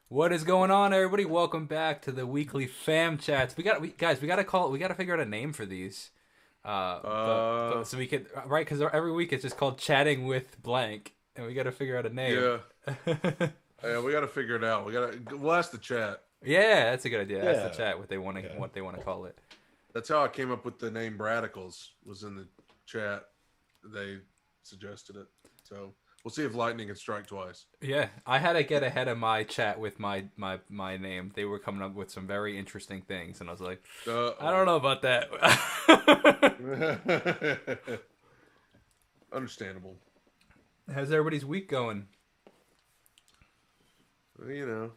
What is going on, everybody? Welcome back to the weekly fam chats. Guys, we gotta call it. We gotta figure out a name for these. But so we could right because every week it's just called chatting with blank, and we gotta figure out a name. Yeah, yeah, we got to figure it out. We'll ask the chat. Yeah, that's a good idea. Ask the Yeah. chat what they want to call it. That's how I came up with the name Radicals. Was in the chat. They suggested it. So we'll see if lightning can strike twice. Yeah, I had to get ahead of my chat with my name. They were coming up with some very interesting things, and I was like, I don't know about that. Understandable. How's everybody's week going? You know.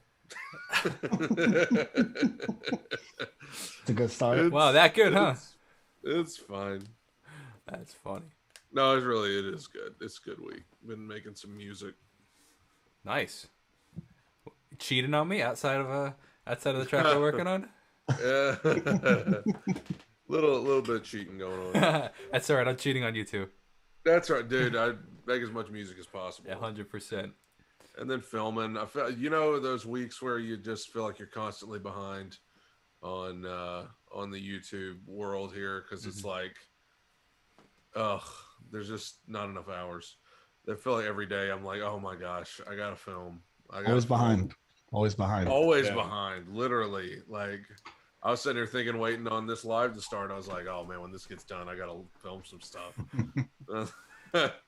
It's a good start. Wow, that good, huh? It's fine. That's funny. No, it is good. It's a good week. Been making some music. Nice. Cheating on me outside of the track we're working on? Yeah. little bit of cheating going on. That's all right. I'm cheating on you too. That's right, dude. I make as much music as possible. Yeah, 100%. And then filming. I feel those weeks where you just feel like you're constantly behind on the YouTube world here because it's like, there's just not enough hours. I feel like every day I'm like, oh my gosh, I gotta film. Always behind. Always Behind. Literally, like I was sitting here thinking, waiting on this live to start. I was like, oh man, when this gets done, I gotta film some stuff.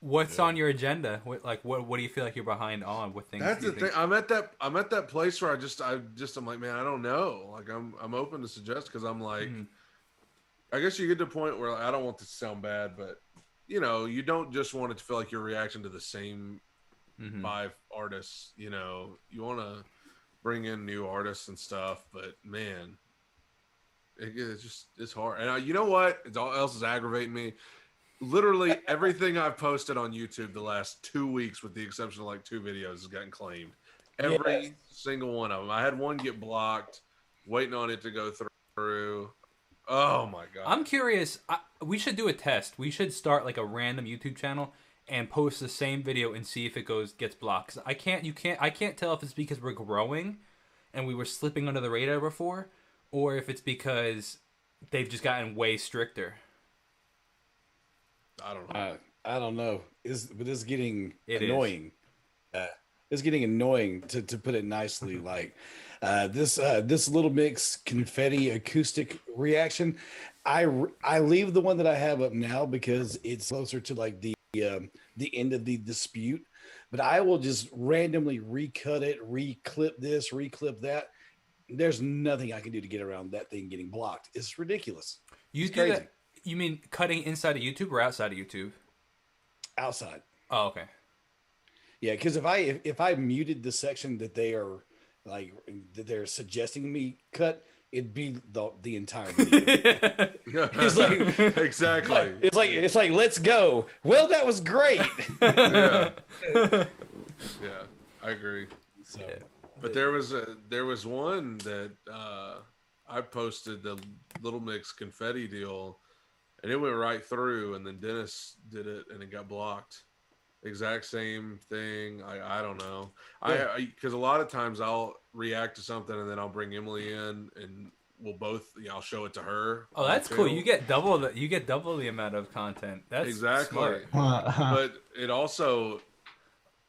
What's on your agenda? What do you feel like you're behind on? What things? That's the thing. I'm at that place where I'm like, man, I don't know. Like I'm open to suggest because I'm like, I guess you get to a point where I don't want this to sound bad, but you don't just want it to feel like you're reacting to the same 5 artists. You want to bring in new artists and stuff, but man, it's hard. And you know what? It's all else is aggravating me. Literally everything I've posted on YouTube the last 2 weeks, with the exception of like 2 videos, has gotten claimed. Every single one of them. I had one get blocked, waiting on it to go through. Oh my god! I'm curious. We should do a test. We should start like a random YouTube channel and post the same video and see if it gets blocked. 'Cause I can't tell if it's because we're growing and we were slipping under the radar before, or if it's because they've just gotten way stricter. I don't know. I don't know. It's getting It annoying. It's getting annoying to put it nicely. Like this little mix confetti acoustic reaction. I leave the one that I have up now because it's closer to like the end of the dispute. But I will just randomly recut it, reclip this, reclip that. There's nothing I can do to get around that thing getting blocked. It's ridiculous. You do that? You mean cutting inside of YouTube or outside of YouTube? Outside. Oh, okay. Yeah, because if I muted the section that they're suggesting me cut, it'd be the entire video. It's like Exactly. It's like let's go. Well, that was great. Yeah, I agree. So, But there was one that I posted, the Little Mix confetti deal, and it went right through, and then Dennis did it and it got blocked. Exact same thing. I don't know. Because a lot of times I'll react to something and then I'll bring Emily in and we'll both I'll show it to her. Oh, that's cool. You get double the amount of content. That's exactly. smart. But it also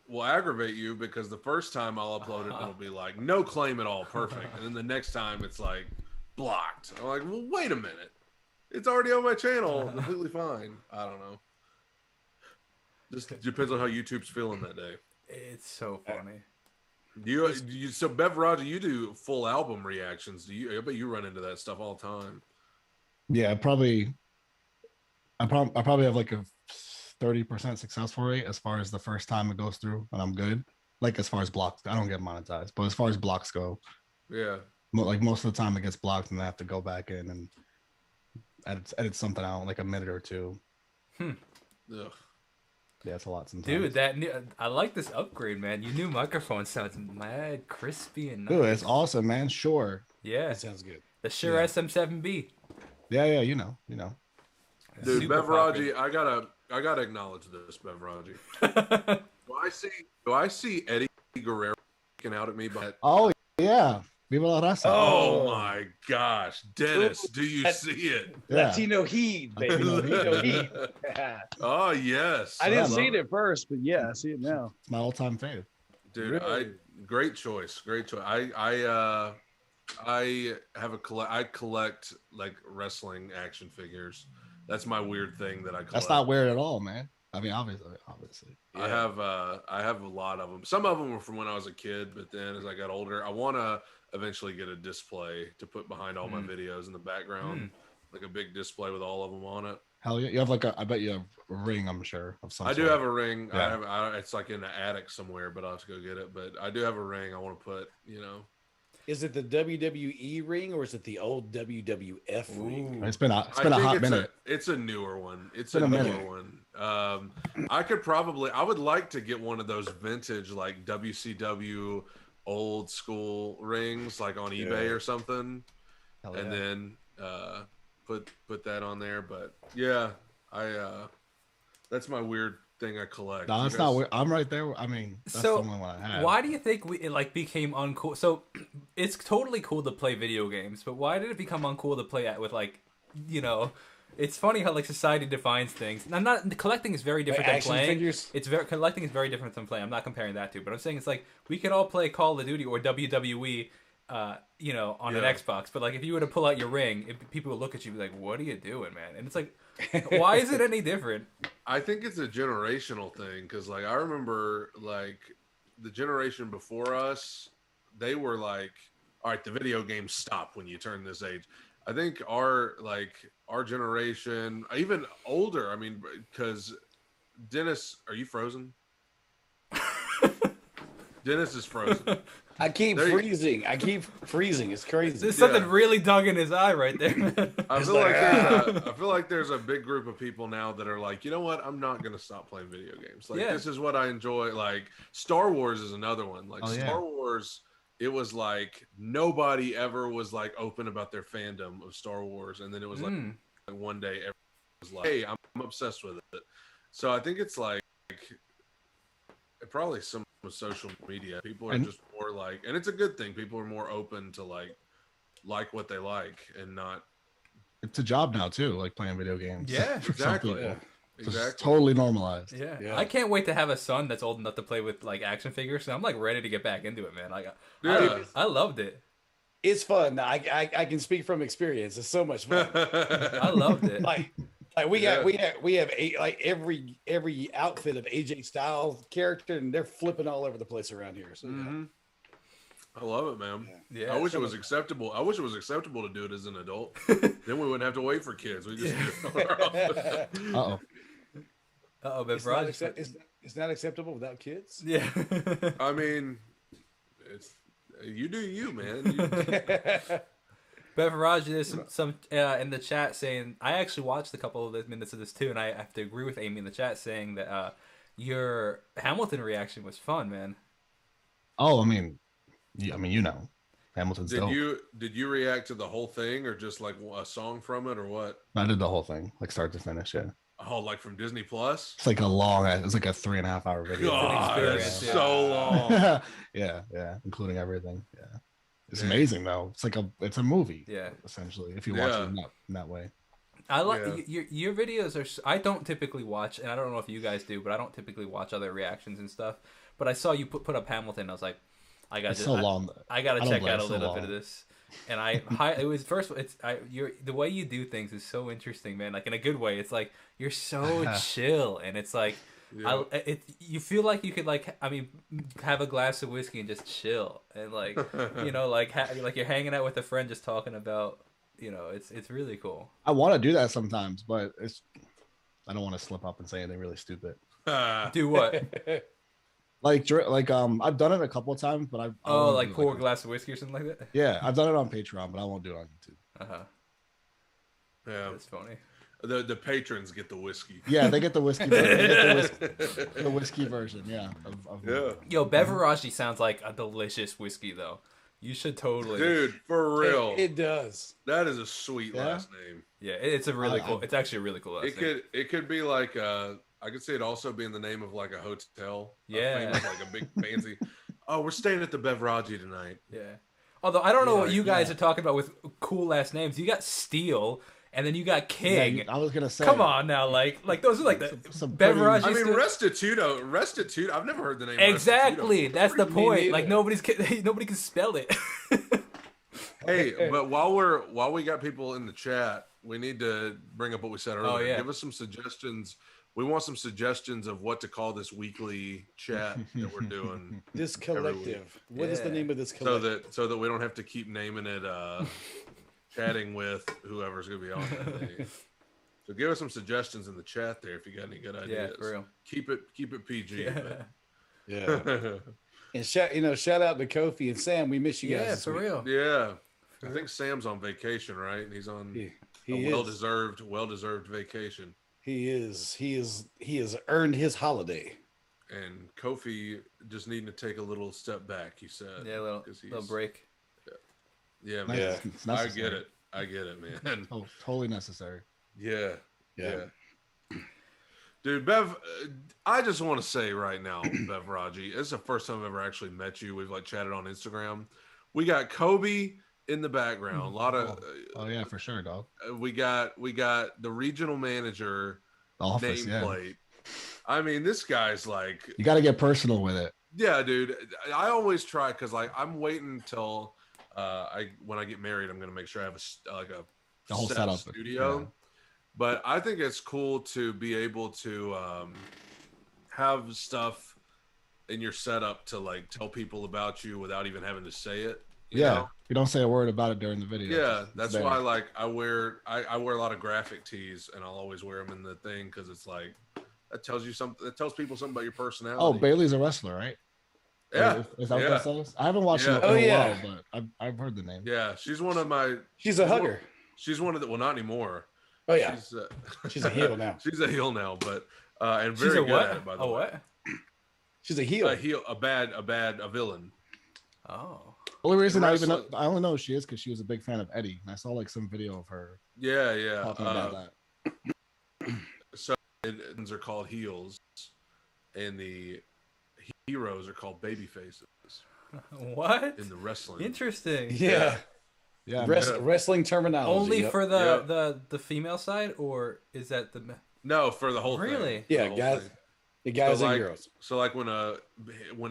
will aggravate you because the first time I'll upload it, it'll be like no claim at all, perfect, and then the next time it's like blocked. I'm like, well, wait a minute, it's already on my channel, completely fine. I don't know. Just depends on how YouTube's feeling that day. It's so funny. So Beveraggi, you do full album reactions. I bet you run into that stuff all the time. yeah, I probably have like a 30% success rate as far as the first time it goes through, and I'm good. Like as far as blocks, I don't get monetized, but as far as blocks go, Yeah. like most of the time it gets blocked, and I have to go back in and edit something out like a minute or two. Ugh. Yeah, it's a lot sometimes. Dude, I like this upgrade, man. Your new microphone sounds mad crispy and nice. Dude, it's awesome, man. Sure. Yeah, That sounds good. the Shure SM7B. Yeah, you know. Dude, Super Beveraggi, I gotta acknowledge this, Beveraggi. popular. Do I see Eddie Guerrero looking out at me? But Oh Yeah. Viva la raza. Oh my gosh, Dennis, do you see it? Yeah. Latino heat, baby. Latino heat. Yeah. Oh yes, I didn't love see it at first, but yeah, I see it now. It's my all-time fave. dude. Really? Great choice, great choice. I have I collect like wrestling action figures. That's my weird thing that I collect. That's not weird at all, man. I mean, obviously. I have a lot of them. Some of them were from when I was a kid, but then as I got older, I want to eventually get a display to put behind all my videos in the background, like a big display with all of them on it. Hell yeah. You have like I bet you have a ring, I'm sure, of some I do sort. have a ring. Yeah. It's like in the attic somewhere, but I'll have to go get it. But I do have a ring I want to put, Is it the WWE ring or is it the old WWF ring? It's been a I think hot minute. It's a newer one. It's Been a a newer minute. one. I would like to get one of those vintage like WCW old school rings like on eBay or something. Hell And yeah. then put that on there. But yeah, that's my weird thing I collect. No, You that's guys- not weird. I'm right there. I mean, that's So, the only one I have. Why do you think it like became uncool? So it's totally cool to play video games, but why did it become uncool to play with like, it's funny how like society defines things. Now, not collecting is very different than action playing. figures? Collecting is very different than playing. I'm not comparing that to, but I'm saying it's like we could all play Call of Duty or WWE, on an Xbox. But like if you were to pull out your ring, people would look at you and be like, "What are you doing, man?" And it's like, why is it any different? I think it's a generational thing because, like, I remember, like, the generation before us, they were like, "All right, the video games stop when you turn this age." I think our generation, even older. I mean, because Dennis, are you frozen? Dennis is frozen. I keep freezing. It's crazy. There's something really dug in his eye right there. I feel like there's a big group of people now that are like, you know what? I'm not gonna stop playing video games. Like this is what I enjoy. Like Star Wars is another one. Like Star Wars, it was like nobody ever was like open about their fandom of Star Wars, and then it was like one day everyone was like, hey, I'm obsessed with it. So I think it's like probably some with social media. People are just more like, and it's a good thing. People are more open to like what they like and not. It's a job now too, like playing video games. Yeah, for some exactly. people. Exactly. It's totally normalized. Yeah. I can't wait to have a son that's old enough to play with like action figures. So I'm like ready to get back into it, man. Like, I loved it. It's fun. I can speak from experience. It's so much fun. I loved it. Like we have every outfit of AJ Styles character, and they're flipping all over the place around here. So I love it, man. Yeah. I wish it was acceptable. I wish it was acceptable to do it as an adult. Then we wouldn't have to wait for kids. We just do it on our own. Uh-oh, but it's not acceptable without kids. Yeah. I mean, you do you, man. Beveraggi, there's some in the chat saying, I actually watched a couple of minutes of this too, and I have to agree with Amy in the chat saying that your Hamilton reaction was fun, man. Oh, I mean, Hamilton's dope. Did you react to the whole thing or just like a song from it or what? I did the whole thing, like start to finish. Yeah. Oh, like from Disney Plus? It's like it's like a 3.5 hour video. God, that's so long. yeah, including everything. Yeah, it's amazing though. It's a movie. Yeah, essentially, if you watch it in that way. I like your videos are. I don't typically watch, and I don't know if you guys do, but I don't typically watch other reactions and stuff. But I saw you put up Hamilton. I was like, I got to check out a little bit of this. And the way you do things is so interesting, man. Like in a good way. It's like you're so chill, and it's like you feel like you could have a glass of whiskey and just chill, and like like you're hanging out with a friend, just talking about it's really cool. I want to do that sometimes, but I don't want to slip up and say anything really stupid. Do what? I've done it a couple of times, but pour a glass of whiskey or something like that. Yeah, I've done it on Patreon, but I won't do it on YouTube. Yeah, that's funny. The patrons get the whiskey. Yeah, they get the whiskey. The whiskey version. Yeah. Yo, Beveraggi sounds like a delicious whiskey, though. You should totally, dude, for real. It does. That is a sweet last name. Yeah, it's a really cool. It's actually a really cool last name. It could be like I could see it also being the name of like a hotel. Yeah, like a big fancy Oh, we're staying at the Beveraggi tonight. Yeah. Although I don't know what you guys yeah. are talking about with cool last names. You got Steele, and then you got King. Yeah, I was gonna say. Come on now, like those are like the Some pretty- Beveraggi. I mean, stuff. Restituto. I've never heard the name. Exactly. Restituto. That's the Me point. neither. Like nobody can spell it. Hey, but while we got people in the chat, we need to bring up what we said earlier. Oh, yeah. Give us some suggestions. We want some suggestions of what to call this weekly chat that we're doing, This collective. What is the Yeah. name of this so collective? that we don't have to keep naming it chatting with whoever's gonna be on that day. So give us some suggestions in the chat there if you got any good ideas. Yeah, for real. Keep it PG. Yeah. But- And shout out to Kofi and Sam. We miss you guys. Yeah, this for week. real. yeah. I think Sam's on vacation, right? And he's on He a is. well-deserved vacation. He is. He has earned his holiday. And Kofi just needing to take a little step back, he said. Yeah, a 'cause little break. Yeah, Nice. man. It's I necessary. get it. I get it, man. Oh, totally necessary. Yeah. Yeah. Dude, Bev, I just want to say right now, Beveraggi, this is the first time I've ever actually met you. We've like chatted on Instagram. We got Kobe in the background. A lot of Oh yeah, for sure, dog. we got the regional manager The office, yeah. nameplate. I mean, this guy's like, You got to get personal with it. yeah, dude. I always try because like I'm waiting till when I get married, I'm gonna make sure I have The whole set setup, studio. yeah. But I think it's cool to be able to have stuff in your setup to like tell people about you without even having to say it. You Yeah, know? you don't say a word about it during the video. Yeah, It's that's there. why like I wear a lot of graphic tees, and I'll always wear them in the thing because it's like that tells you something. That tells people something about your personality. Oh, Bailey's a wrestler, right? yeah, Is that what yeah. that says? I haven't watched Yeah. it in Oh, a yeah. while, but I've heard the name. yeah. She's one of my. She's a hugger. She's one of the. Well, not anymore. Oh yeah. She's She's a heel now. She's a heel now, but and She's very a good what? at it. By the A way, what? She's a heel. a villain. Oh. Only reason I Wrestler- only know who she is because she was a big fan of Eddie, and I saw like some video of her Yeah, yeah. talking about that. So and are called heels, and the heroes are called baby faces What? in the wrestling. Interesting. Yeah. Yeah, Wrestling terminology. Only yep. for Yep. the female side, or is that the No, for the whole thing. Really? For the Yeah, whole guys. thing. The guys So, and like, girls. So like when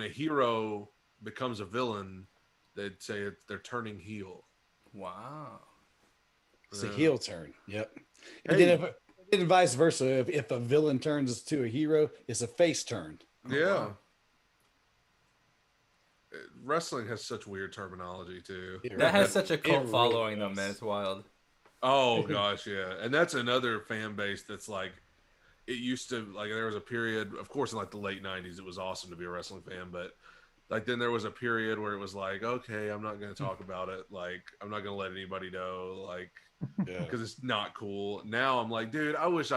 a hero becomes a villain, they'd say they're turning heel. wow? It's a Yeah. heel turn. Yep. And Hey. then and vice versa. If a villain turns to a hero, it's a face turn. Yeah. wow. Wrestling has such weird terminology too. That has such a cult really following, though, does. man. It's wild. Oh gosh, yeah. And that's another fan base that's like it used to like there was a period, of course in like the late 90s it was awesome to be a wrestling fan, but like then there was a period where it was like, okay, I'm not going to talk about it. Like I'm not going to let anybody know like Yeah. because it's not cool. Now I'm like, dude, I wish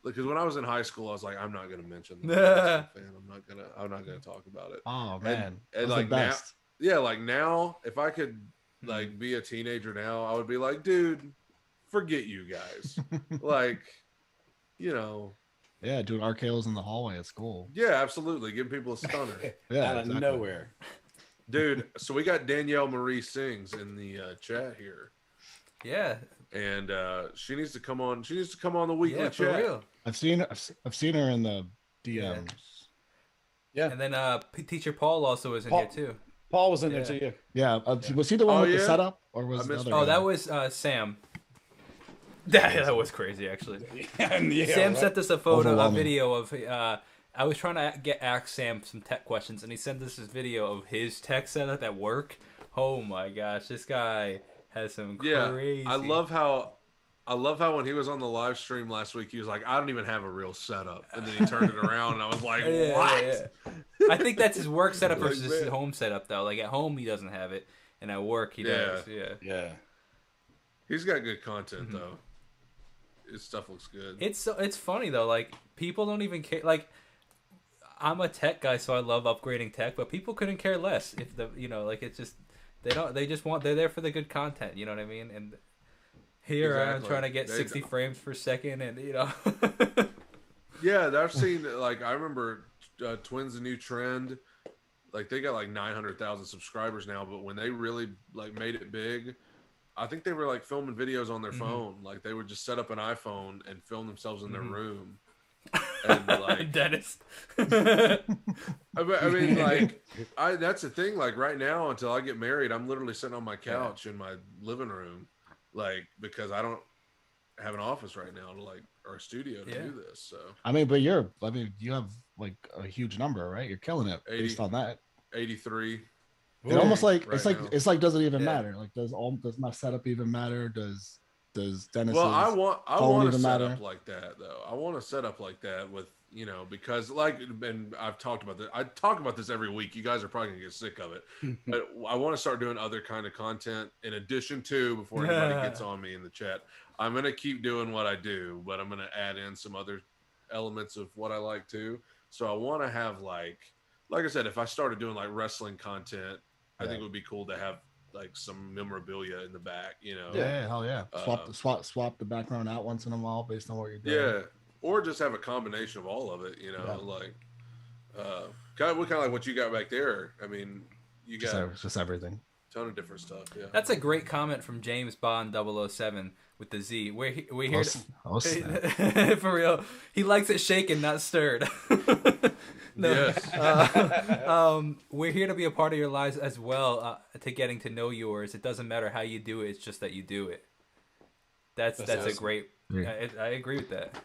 because when I was in high school I was like, I'm not going to mention that I'm a wrestling fan. I'm not going to talk about it. Oh man, and that's like the now, best. yeah, like now, if I could like be a teenager now, I would be like, dude, forget you guys. Like, you know, Yeah, doing RKO's in the hallway at school. yeah, absolutely. Give people a stunner. Yeah, Out of exactly. nowhere. Dude, so we got Danielle Marie Sings in the chat here. Yeah. And she needs to come on. She needs to come on the weekly Yeah, for chat. real. I've seen her in the DMs. Yeah. And then Teacher Paul also was in Paul- here too. Paul was in there Yeah. too. Yeah, was he the one Oh, with yeah? the setup, or I was the missed- other? Oh, guy? that was Sam. That was crazy, actually. Yeah, Sam right? sent us a photo, a Overwhelming. video of. I was trying to ask Sam some tech questions, and he sent us this video of his tech setup at work. Oh my gosh, this guy has some Yeah, crazy. I love how when he was on the live stream last week, he was like, I don't even have a real setup. And then he turned it around and I was like, Yeah, what? yeah. I think that's his work setup Like, versus his man. home setup, though. Like at home, he doesn't have it, and at work, he does. Yeah. Yeah. He's got good content Mm-hmm. though. His stuff looks good. It's funny though. Like people don't even care. Like I'm a tech guy, so I love upgrading tech, but people couldn't care less if like it's just they're there for the good content. You know what I mean? And here I am Exactly. trying to get They 60 frames per second, and Yeah, I've seen like I remember Twins: A New Trend. like they got like 900,000 subscribers now, but when they really like made it big, I think they were like filming videos on their phone. Like they would just set up an iPhone and film themselves in their room. And like Dennis. I mean, like, that's the thing. Like right now, until I get married, I'm literally sitting on my couch in my living room, like because I don't have an office right now to like or a studio to do this. So I mean, but you have like a huge number, right? You're killing it 80, based on that. 83. It almost like right it's like doesn't even matter. Like does my setup even matter? Does Dennis's I want to set matter? up like that though. I want to set up like that with because like, and I've talked about this. I talk about this every week. You guys are probably gonna get sick of it, but I want to start doing other kind of content in addition to before anybody gets on me in the chat. I'm gonna keep doing what I do, but I'm gonna add in some other elements of what I like too. So I want to have like I said, if I started doing like wrestling content, I think it would be cool to have like some memorabilia in the back, Yeah, hell yeah. Swap the background out once in a while based on what you're doing. Yeah, or just have a combination of all of it, like kind of like what you got back there. I mean, you got just everything. Ton of different stuff. Yeah, that's a great comment from James Bond 007 with the Z. We're here for real. He likes it shaken, not stirred. No. Yes. We're here to be a part of your lives as well, to getting to know yours. It doesn't matter how you do it; it's just that you do it. That's awesome. A great. I agree with that.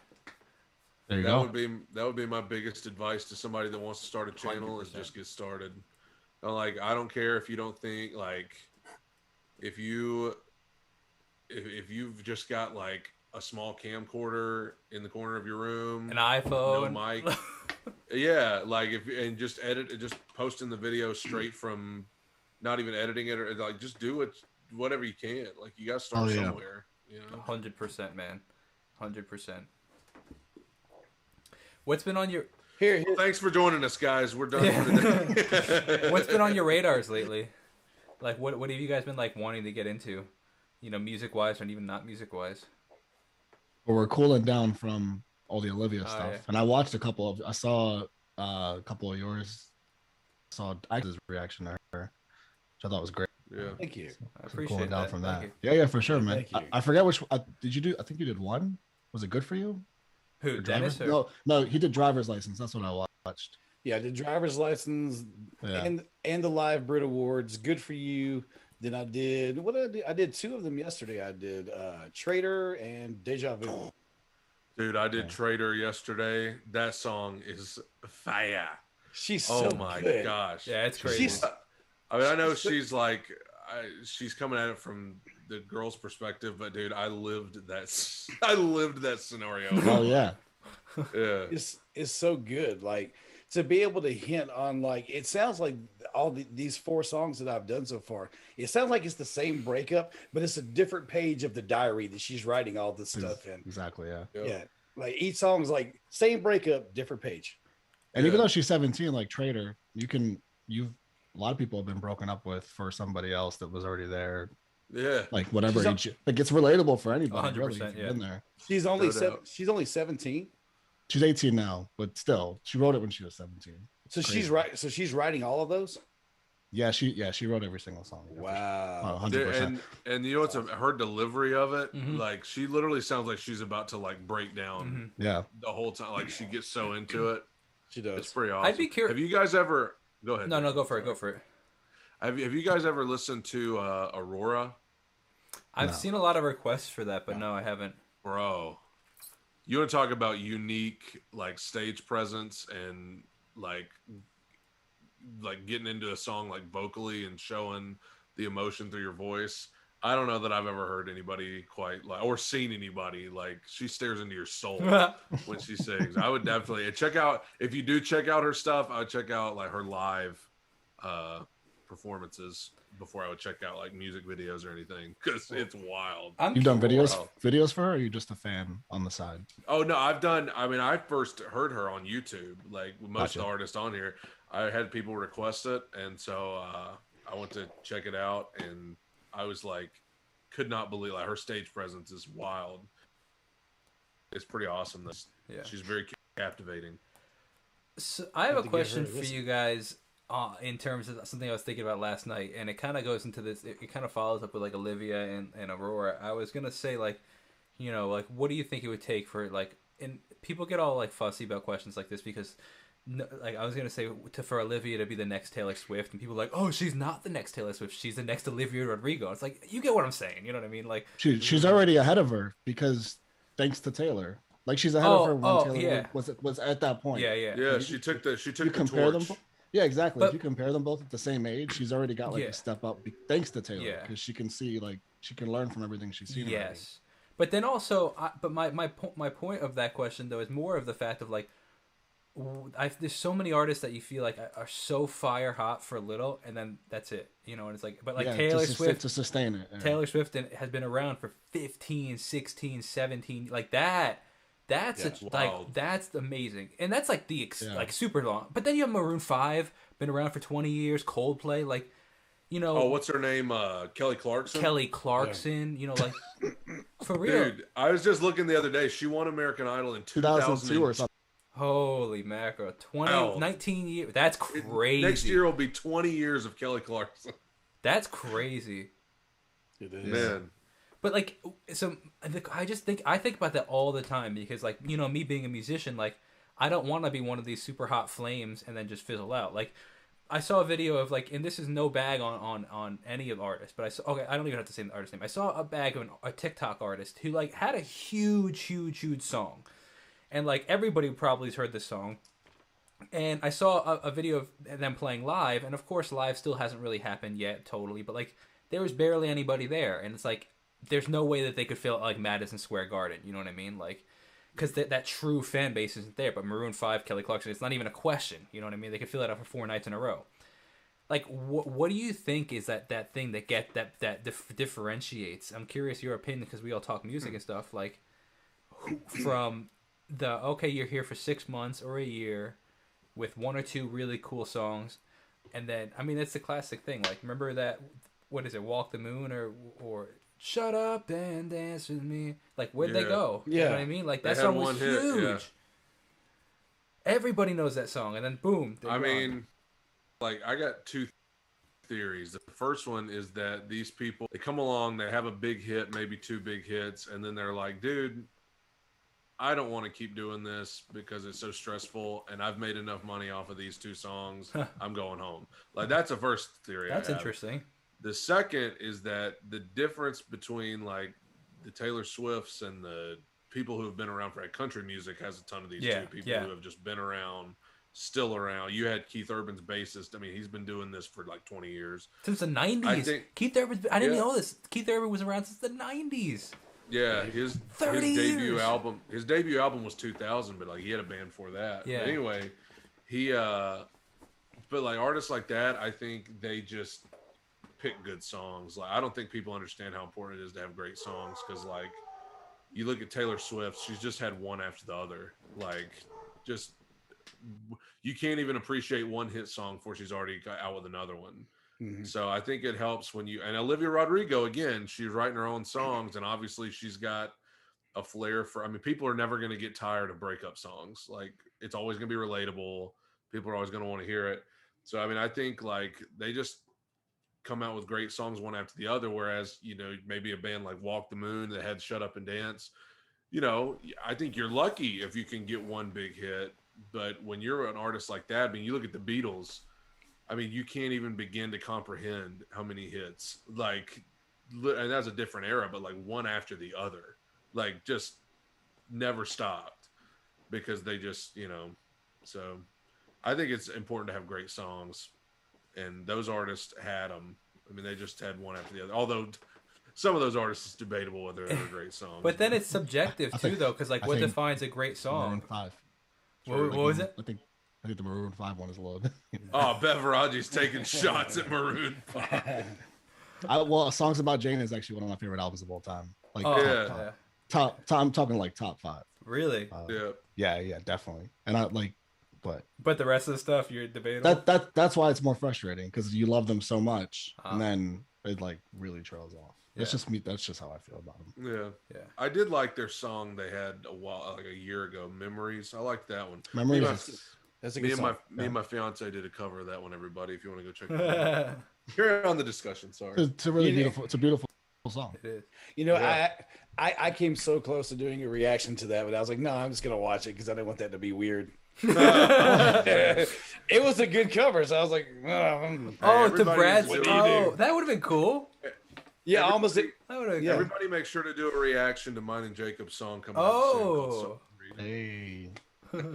There you go. That would be my biggest advice to somebody that wants to start a channel 100%. Is just get started. I don't care if you don't think like if you've just got like a small camcorder in the corner of your room, an iPhone, no mic. Yeah, like just posting the video straight from, not even editing it, or like just do it, whatever you can. Like you got to start somewhere. 100%, man, 100%. What's been on your here? Thanks for joining us, guys. We're done for today. What's been on your radars lately? Like what have you guys been like wanting to get into? Music wise, or even not music wise. Well, we're cooling down from all the Olivia stuff, and I watched I saw a couple of yours. Saw Ike's reaction to her, which I thought was great. Yeah, thank you. So I appreciate down that. from that. Yeah, for sure, man. I forget which. Did you do? I think you did one. Was it good for you? Who, Dennis? No, he did driver's license. That's what I watched. Yeah, I did driver's license and the Live Brit Awards. Good for you. Then I did I did two of them yesterday. I did Traitor and Deja Vu. Dude, I did Traitor yesterday. That song is fire. She's so good. Gosh. Yeah, it's crazy. I know she's like she's coming at it from the girl's perspective, but dude, I lived that scenario. Oh yeah. Yeah. It's so good. Like to be able to hint on like it sounds like all these four songs that I've done so far. It sounds like it's the same breakup, but it's a different page of the diary that she's writing all this stuff in. Exactly, yeah. Yeah. Like each song's like same breakup, different page. And even though she's 17, like Traitor, a lot of people have been broken up with for somebody else that was already there. Yeah. Like whatever age, like it's relatable for anybody. 100%, really, if you've been there. She's only she's only 17. She's 18 now, but still, she wrote it when she was 17. So she's writing all of those? Yeah, she wrote every single song. Wow. 100%. And you know what's her delivery of it? Like she literally sounds like she's about to like break down. Yeah. The whole time, like she gets so into it. She does. It's pretty awesome. I'd be curious. Have you guys ever? Go ahead. No, go for it. Go for it. Have you guys ever listened to Aurora? I've seen a lot of requests for that, but no, I haven't. Bro, you want to talk about unique like stage presence and like getting into a song like vocally and showing the emotion through your voice. I don't know that I've ever heard anybody quite like, or seen anybody like she stares into your soul when she sings. I would definitely check out, if you do check out her stuff, I would check out like her live performances before I would check out like music videos or anything, because it's wild. You've done videos for her, or are you just a fan on the side? Oh no, I first heard her on YouTube, like most of the artists on here. I had people request it, and so I went to check it out, and I was like, could not believe, like, her stage presence is wild. It's pretty awesome. She's very captivating. So I have a question for you guys. in terms of something I was thinking about last night, and it kind of goes into this. It kind of follows up with like Olivia and Aurora. I was gonna say like, like what do you think it would take for like, and people get all like fussy about questions like this because, like I was gonna say for Olivia to be the next Taylor Swift, and people are like, oh, she's not the next Taylor Swift, she's the next Olivia Rodrigo. It's like you get what I'm saying, you know what I mean? Like she's already ahead of her because thanks to Taylor. Like she's ahead of her when Taylor was at that point. Yeah. She took the compare torch. Them. Yeah, exactly. But if you compare them both at the same age, she's already got like a step up thanks to Taylor because she can see like she can learn from everything she's seen. Yes, already. But then also, my point of that question though is more of the fact of like, there's so many artists that you feel like are so fire hot for a little, and then that's it, and it's like, but like Taylor Swift to sustain it. Yeah. Taylor Swift has been around for 15, 16, 17, like that. That's that's amazing, and that's like like super long. But then you have Maroon 5, been around for 20 years. Coldplay, like, Oh, what's her name? Kelly Clarkson. Yeah. Like for real. Dude, I was just looking the other day. She won American Idol in 2002 or something. Holy mackerel! 19 years. That's crazy. Next year will be 20 years of Kelly Clarkson. That's crazy. It is, man. But like, so I think about that all the time because, like, me being a musician, like, I don't want to be one of these super hot flames and then just fizzle out. Like, I saw a video of like, and this is no bag on any of artists, but I don't even have to say the artist name. I saw a bag of a TikTok artist who like had a huge song, and like everybody probably has heard this song. And I saw a video of them playing live, and of course, live still hasn't really happened yet, totally. But like, there was barely anybody there, and it's like, there's no way that they could fill like Madison Square Garden. You know what I mean? Like, because that true fan base isn't there. But Maroon 5, Kelly Clarkson, it's not even a question. You know what I mean? They could fill it out for 4 nights in a row. Like, what do you think is that thing that differentiates? I'm curious your opinion because we all talk music and stuff. Like, from you're here for 6 months or a year with 1 or 2 really cool songs, and then I mean it's the classic thing. Like, remember that, what is it, Walk the Moon or Shut Up and Dance With Me? Like, where'd they go? Yeah. You know what I mean? Like, that song was huge. Yeah. Everybody knows that song, and then boom. I mean, like, I got 2 theories. The first one is that these people, they come along, they have a big hit, maybe 2 big hits, and then they're like, dude, I don't want to keep doing this because it's so stressful, and I've made enough money off of these 2 songs. I'm going home. Like, that's the first theory. That's interesting. The second is that the difference between like the Taylor Swifts and the people who have been around for country music has a ton of these 2 people who have just been around, still around. You had Keith Urban's bassist. I mean, he's been doing this for like 20 years. Since the 90s. Keith Urban, I didn't know this. Keith Urban was around since the 90s. Yeah, his debut album was 2000, but like he had a band for that. Yeah. But anyway, but like artists like that, I think they just pick good songs. Like, I don't think people understand how important it is to have great songs, because like you look at Taylor Swift, she's just had one after the other. Like, just you can't even appreciate one hit song before she's already got out with another one. Mm-hmm. So I think it helps when and Olivia Rodrigo, again, she's writing her own songs, and obviously she's got a flair for, I mean, people are never going to get tired of breakup songs. Like, it's always going to be relatable. People are always going to want to hear it. So I mean, I think like they just come out with great songs one after the other, whereas, maybe a band like Walk the Moon that had Shut Up and Dance, I think you're lucky if you can get one big hit. But when you're an artist like that, I mean, you look at the Beatles, I mean, you can't even begin to comprehend how many hits, like, and that's a different era, but like one after the other, like, just never stopped, because they just, so I think it's important to have great songs. And those artists had them. I mean, they just had one after the other. Although some of those artists, it's debatable whether they're great songs. But then it's subjective too, though, because like, what defines a great song? Maroon 5. What was it? I think the Maroon 5 one is a little. Oh, Beveraggi's taking shots at Maroon 5. Songs About Jane is actually one of my favorite albums of all time. Like, top. I'm talking like top 5. Really? Yeah, definitely. And I like. But the rest of the stuff you're debatable. That's why it's more frustrating, because you love them so much, and then it like really trails off. Yeah. It's just me. That's just how I feel about them. Yeah. I did like their song they had a year ago, "Memories." I liked that one. Memories. That's a Me good and song. my fiance did a cover of that one. Everybody, if you want to go check it out. Carry on the discussion. Sorry. It's a really beautiful. It's a beautiful song. It is. You know, Yeah. I came so close to doing a reaction to that, but I was like, no, I'm just gonna watch it because I didn't want that to be weird. It was a good cover, so I was like, Oh, to everybody Brad's. needs to do what you do. That would have been cool. yeah, Everybody- almost. That would have. Yeah. Everybody, make sure to do a reaction to mine and Jacob's song coming out soon. called Oh. Soul Reading. Hey,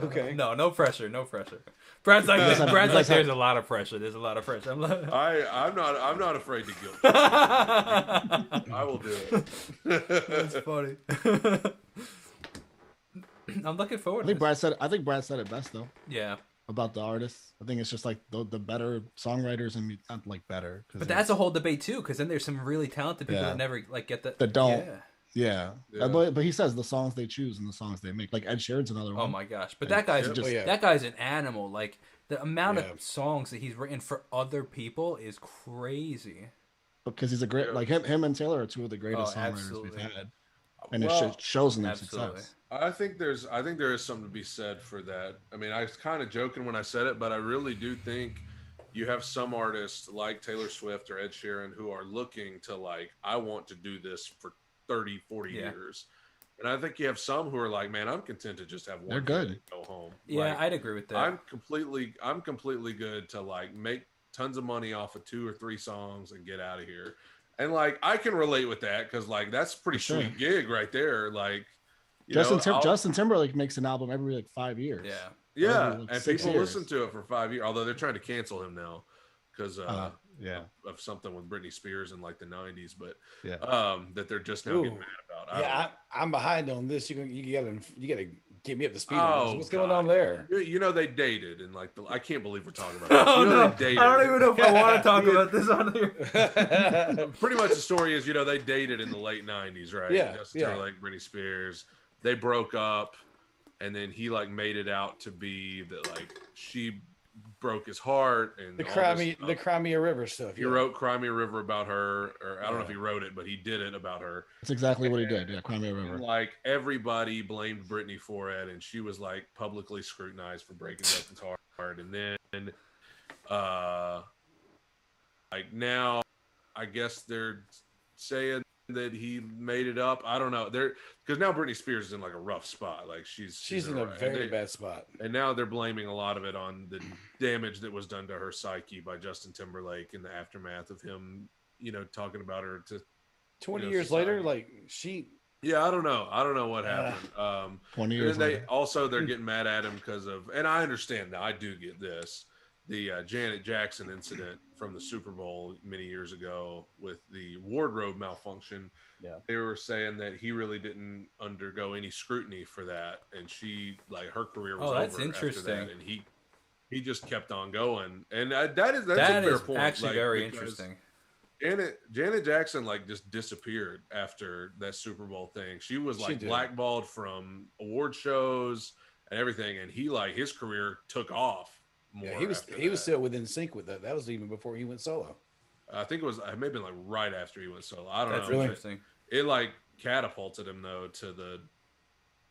Okay. No pressure. No pressure. Brad's like, guys have- Brad's you like, guys have- there's a lot of pressure. There's a lot of pressure. I'm like, I'm not afraid to guilt. I will do it. that's funny. I'm looking forward. I think to this. Brad said it best though Yeah, about the artists. I think it's just like the better songwriters and not like better. but that's a whole debate too, because then there's some really talented people Yeah. that never like get the. That don't. Yeah. Yeah. But he says the songs they choose and the songs they make. Like Ed Sheeran's another one. Oh my gosh! But that guy's Yep. just Oh, yeah. that guy's an animal. Like the amount Yeah. of songs that he's written for other people is crazy. Because he's a great like him and Taylor are two of the greatest Oh, songwriters absolutely. we've had, and Well, it shows in their absolutely. success. I think there is something to be said for that. I mean, I was kind of joking when I said it, but I really do think you have some artists like Taylor Swift or Ed Sheeran who are looking to like, I want to do this for 30, 40 Yeah. years. And I think you have some who are like, man, I'm content to just have one They're good. hit and go home. Yeah, Like, I'd agree with that. I'm completely good to like make tons of money off of 2 or 3 songs and get out of here. And like I can relate with that because like that's a pretty For sure. sweet gig right there. Like Justin Timberlake makes an album every like 5 years. Yeah. yeah, Every, like, and 6 people years. listen to it for 5 years. Although they're trying to cancel him now because Yeah. of something with Britney Spears in like the 90s, but Yeah. that they're just now Ooh. getting mad about. I Yeah, I'm behind on this. You gotta get me up to speed. on Oh, this. What's going God. on there? You know they dated and like I can't believe we're talking about this. Oh, You know no. they dated. I don't even know if I want to talk about this on here. Pretty much the story is, they dated in the late 90s, right? Yeah, Justin yeah. Timberlake, Britney Spears. They broke up, and then he like made it out to be that like she broke his heart and The all Crimea, this the stuff. Crimea River stuff. He yeah. wrote Crimea River about her, or I don't know Yeah. if he wrote it, but he did it about her. That's exactly what he did. Yeah, Crimea River. And like everybody blamed Britney for it, and she was like publicly scrutinized for breaking Justin's heart. And then, like now, I guess they're saying that he made it up. I don't know. They're because now Britney Spears is in like a rough spot. Like she's in a right. very bad spot. And now they're blaming a lot of it on the damage that was done to her psyche by Justin Timberlake in the aftermath of him, talking about her to 20 know, years later, society. like she. Yeah, I don't know what happened. 20 And years they later. they're getting mad at him because of, and I understand now. I do get this, the Janet Jackson incident from the Super Bowl many years ago with the wardrobe malfunction. Yeah. They were saying that he really didn't undergo any scrutiny for that, and she like her career was Oh, that's over after interesting. that, and he just kept on going, and that's a That fair is point. actually like, very because interesting. Janet Jackson like just disappeared after that Super Bowl thing. She was She like did. blackballed from award shows and everything, and he like his career took off. More Yeah, he was after that. still within sync with that. That was even before he went solo. I think it may have been like right after he went solo. I don't That's know. interesting. It like catapulted him though to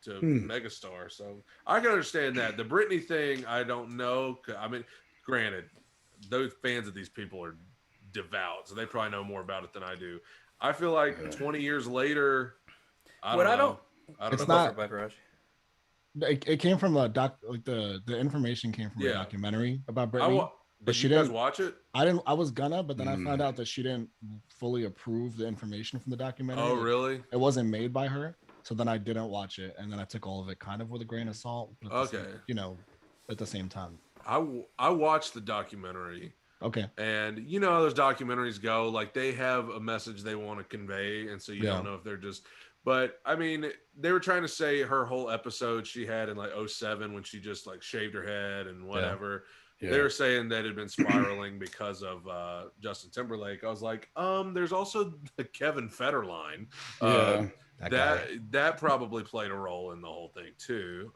Hmm. megastar. So I can understand that. The Britney thing, I don't know. I mean, granted, those fans of these people are devout, so they probably know more about it than I do. I feel like 20 years later, I don't know. It's know. not- Beveraggi. It came from a the information came from Yeah. a documentary about I Britney. wa- but Did she you guys didn't- watch it? I was gonna, but then I found out that she didn't fully approve the information from the documentary. Oh, really? It wasn't made by her, so then I didn't watch it, and then I took all of it kind of with a grain of salt. But at the Okay. same- at the same time. I watched the documentary, Okay. and how those documentaries go. Like they have a message they want to convey, and so you Yeah. don't know if they're just. But I mean, they were trying to say her whole episode she had in like 07 when she just like shaved her head and whatever. Yeah. They were saying that it had been spiraling because of Justin Timberlake. I was like, there's also the Kevin Federline. Yeah. That probably played a role in the whole thing too.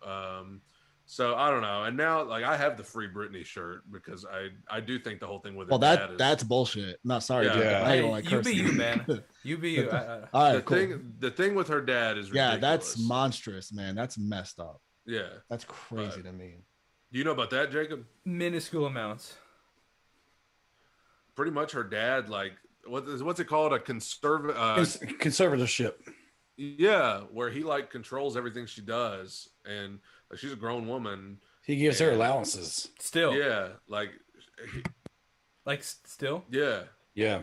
So I don't know. And now like I have the Free Britney shirt because I do think the whole thing with her dad is, that's bullshit. No, sorry, Yeah. Jacob. Yeah. I Hey, don't like you be cursing. you, man. You be you. All the right, cool. thing with her dad is Yeah, ridiculous. that's monstrous, man. That's messed up. Yeah. That's crazy to me. Do you know about that, Jacob? Minuscule amounts. Pretty much her dad, like, what's it called? A Conservatorship. Yeah, where he like controls everything she does, and like, she's a grown woman. He gives her allowances. Still. Yeah, still. Yeah. Yeah.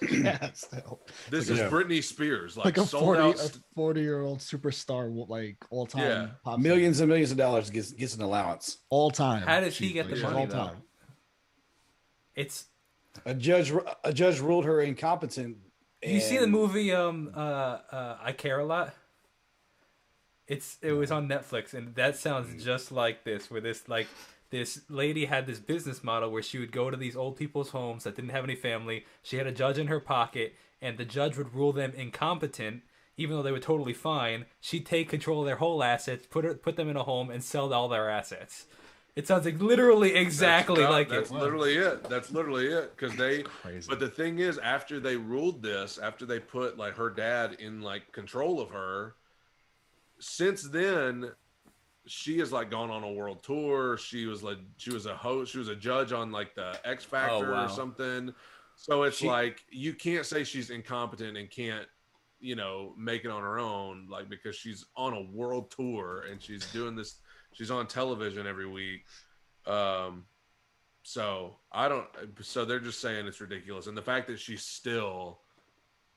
Yeah, still. This is Britney Spears, like a sold out 40-year-old superstar, like all time. Yeah. Pop Millions and millions of dollars gets an allowance all time. How does he get the money all though? time. It's a judge ruled her incompetent. You see the movie I Care a Lot? It was on Netflix, and that sounds just like this, where this lady had this business model where she would go to these old people's homes that didn't have any family. She had a judge in her pocket, and the judge would rule them incompetent, even though they were totally fine. She'd take control of their whole assets, put them in a home, and sell all their assets. It sounds like literally exactly like that's it. Literally it. That's literally it. Because but the thing is, after they ruled this, after they put like her dad in like control of her, since then, she has like gone on a world tour. She was a host. She was a judge on like the X Factor or something. So it's like you can't say she's incompetent and can't, make it on her own, like because she's on a world tour and she's doing this. She's on television every week. So they're just saying it's ridiculous. And the fact that she's still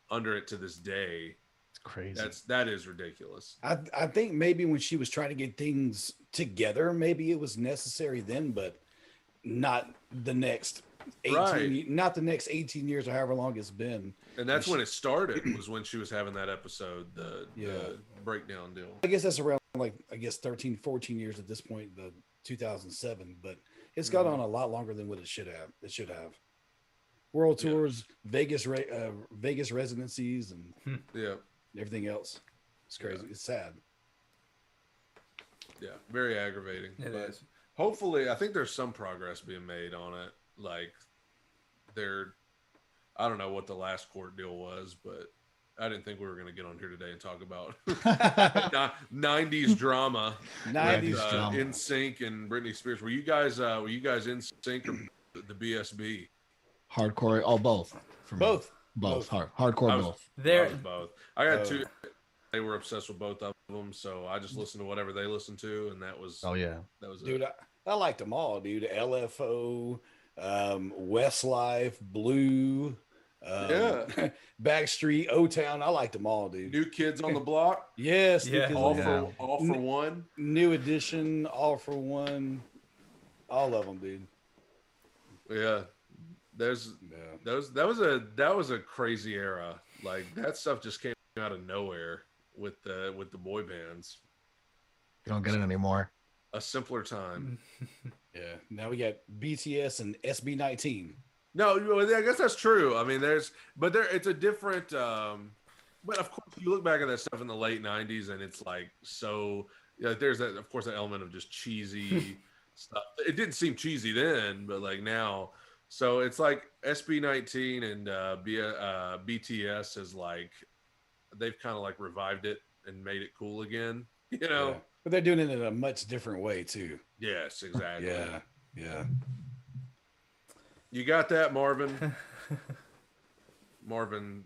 under it to this day, it's crazy. That is ridiculous. I think maybe when she was trying to get things together, maybe it was necessary then, but not the next 18 years or however long it's been. And that's when it started, was when she was having that episode, the breakdown deal. I guess that's around 13, 14 years at this point, the 2007, but it's gone on a lot longer than what it should have. World tours, Vegas residencies, and everything else. It's crazy. Yeah. It's sad. Yeah, very aggravating. It is. Hopefully, I think there's some progress being made on it. Like, I don't know what the last court deal was, but I didn't think we were going to get on here today and talk about 90s drama. 90s drama. NSYNC and Britney Spears. Were you guys NSYNC or the BSB? Hardcore. Oh, both. Both. Hardcore. Both. I was both. I got two. They were obsessed with both of them, so I just listened to whatever they listened to, and that was. Oh yeah. That was dude. I liked them all, dude. LFO, Westlife, Blue. Backstreet, O-Town. I liked them all, dude. New Kids on the Block. Yes. All for One. New Edition. All for One. All of them, dude. Yeah. That was a crazy era. Like that stuff just came out of nowhere with the boy bands. You don't get it anymore. A simpler time. Yeah. Now we got BTS and SB19. No, I guess that's true. I mean, it's a different. But of course, you look back at that stuff in the late '90s, and it's like so. There's that, of course, that element of just cheesy stuff. It didn't seem cheesy then, but like now. So it's like SB19 and BTS is like they've kind of like revived it and made it cool again. Yeah. But they're doing it in a much different way too. Yes, exactly. Yeah. You got that, Marvin? Marvin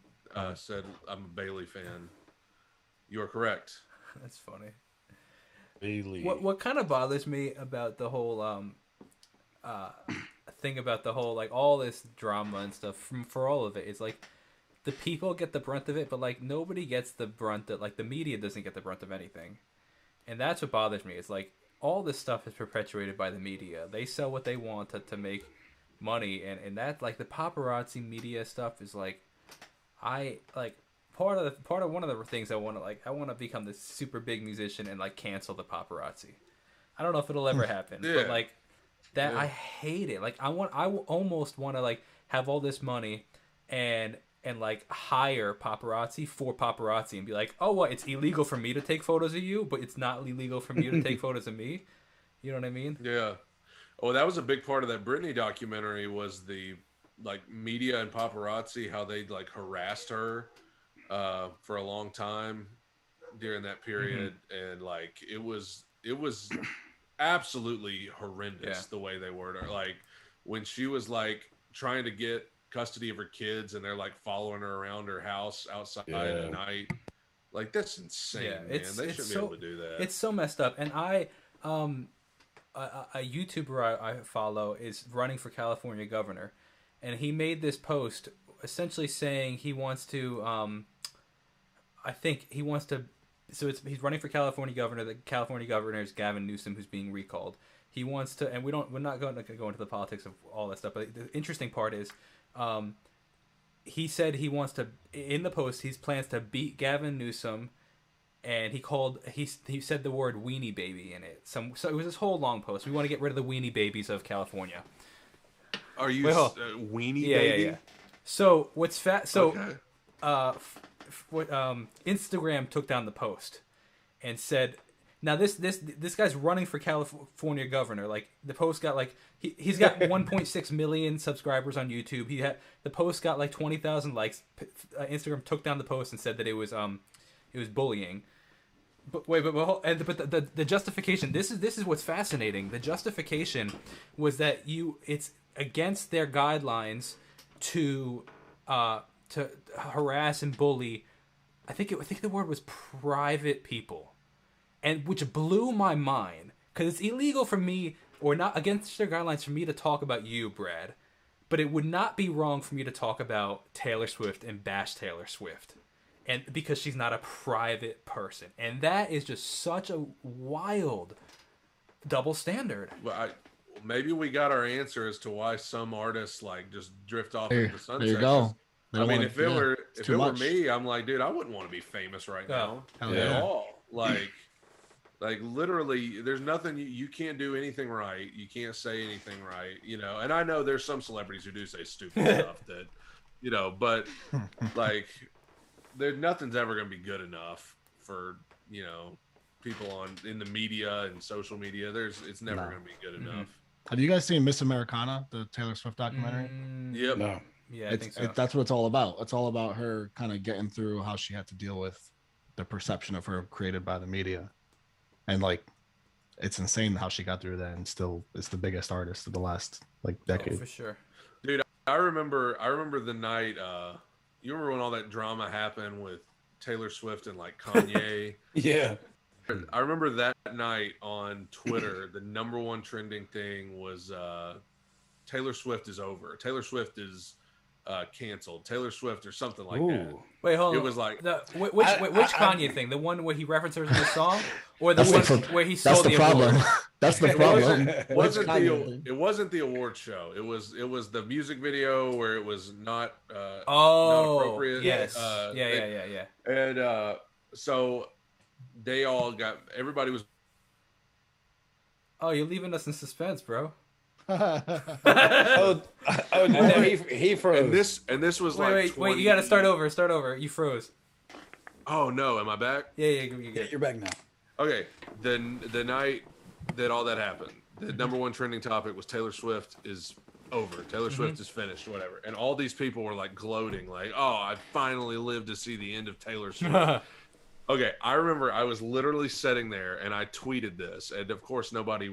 said, "I'm a Bailey fan." You are correct. That's funny. Bailey. What kind of bothers me about the whole thing about the whole like all this drama and stuff for all of it is like the people get the brunt of it, but like nobody gets the brunt of like the media doesn't get the brunt of anything, and that's what bothers me. It's like all this stuff is perpetuated by the media. They sell what they want to make money, and that like the paparazzi media stuff is like I like part of one of the things I want to become this super big musician and like cancel the paparazzi. I don't know if it'll ever happen, but like that I hate it. Like I almost want to like have all this money and like hire paparazzi for paparazzi and be like, oh, what? It's illegal for me to take photos of you, but it's not illegal for me to take photos of me. You know what I mean? Yeah. Oh, that was a big part of that Britney documentary was the like media and paparazzi, how they like harassed her for a long time during that period. And like it was absolutely horrendous the way they worded her. Like when she was like trying to get custody of her kids and they're like following her around her house outside at night. Like that's insane, man. They shouldn't be able to do that. It's so messed up. And a YouTuber I follow is running for California governor, and he made this post essentially saying he wants to he's running for California governor. The California governor is Gavin Newsom, who's being recalled. He wants to, and we're not going to go into the politics of all that stuff, but the interesting part is he said he wants to, in the post, he plans to beat Gavin Newsom, and he said the word weenie baby in it. So it was this whole long post. We want to get rid of the weenie babies of California. Are you weenie baby? Yeah. So Instagram took down the post and said, now this guy's running for California governor. Like the post got like he's got 1.6 million subscribers on YouTube. The post got like 20,000 likes. Instagram took down the post and said that it was bullying. But the justification. This is what's fascinating. The justification was that it's against their guidelines to harass and bully. I think the word was private people, and which blew my mind because it's illegal for me, or not against their guidelines for me to talk about you, Brad, but it would not be wrong for me to talk about Taylor Swift and bash Taylor Swift, and because she's not a private person, and that is just such a wild double standard. Well, maybe we got our answer as to why some artists like just drift off into the sunset. There you go. I mean, if it were me, I'm like, dude, I wouldn't want to be famous right now at all. Like literally, there's nothing you can't do anything right. You can't say anything right, And I know there's some celebrities who do say stupid stuff that, but like, nothing's ever going to be good enough for people in the media and social media. It's never going to be good enough. Have you guys seen Miss Americana, the Taylor Swift documentary? Yep. No. Yeah, I think so. That's what it's all about. It's all about her kind of getting through how she had to deal with the perception of her created by the media. And like, it's insane how she got through that and still is the biggest artist of the last decade. Oh, for sure. Dude, I remember the night, you remember when all that drama happened with Taylor Swift and like Kanye? Yeah. I remember that night on Twitter, the number one trending thing was Taylor Swift is over. Taylor Swift is canceled. Taylor Swift or something like that. Wait, hold on. It was like which Kanye thing? The one where he references her in the song, or the one where he stole the problem? award? That's the problem. It wasn't the award show. It was the music video where it was not not appropriate. Yes. Yeah. And so they all everybody was. Oh, you're leaving us in suspense, bro. No, he froze. And this was wait, you gotta start over. You froze. Oh no, am I back? Yeah, You're back now. Okay, then the night that all that happened, the number one trending topic was Taylor Swift is over. Taylor Swift is finished, whatever. And all these people were like gloating, like, oh, I finally lived to see the end of Taylor Swift. Okay, I remember I was literally sitting there and I tweeted this, and of course nobody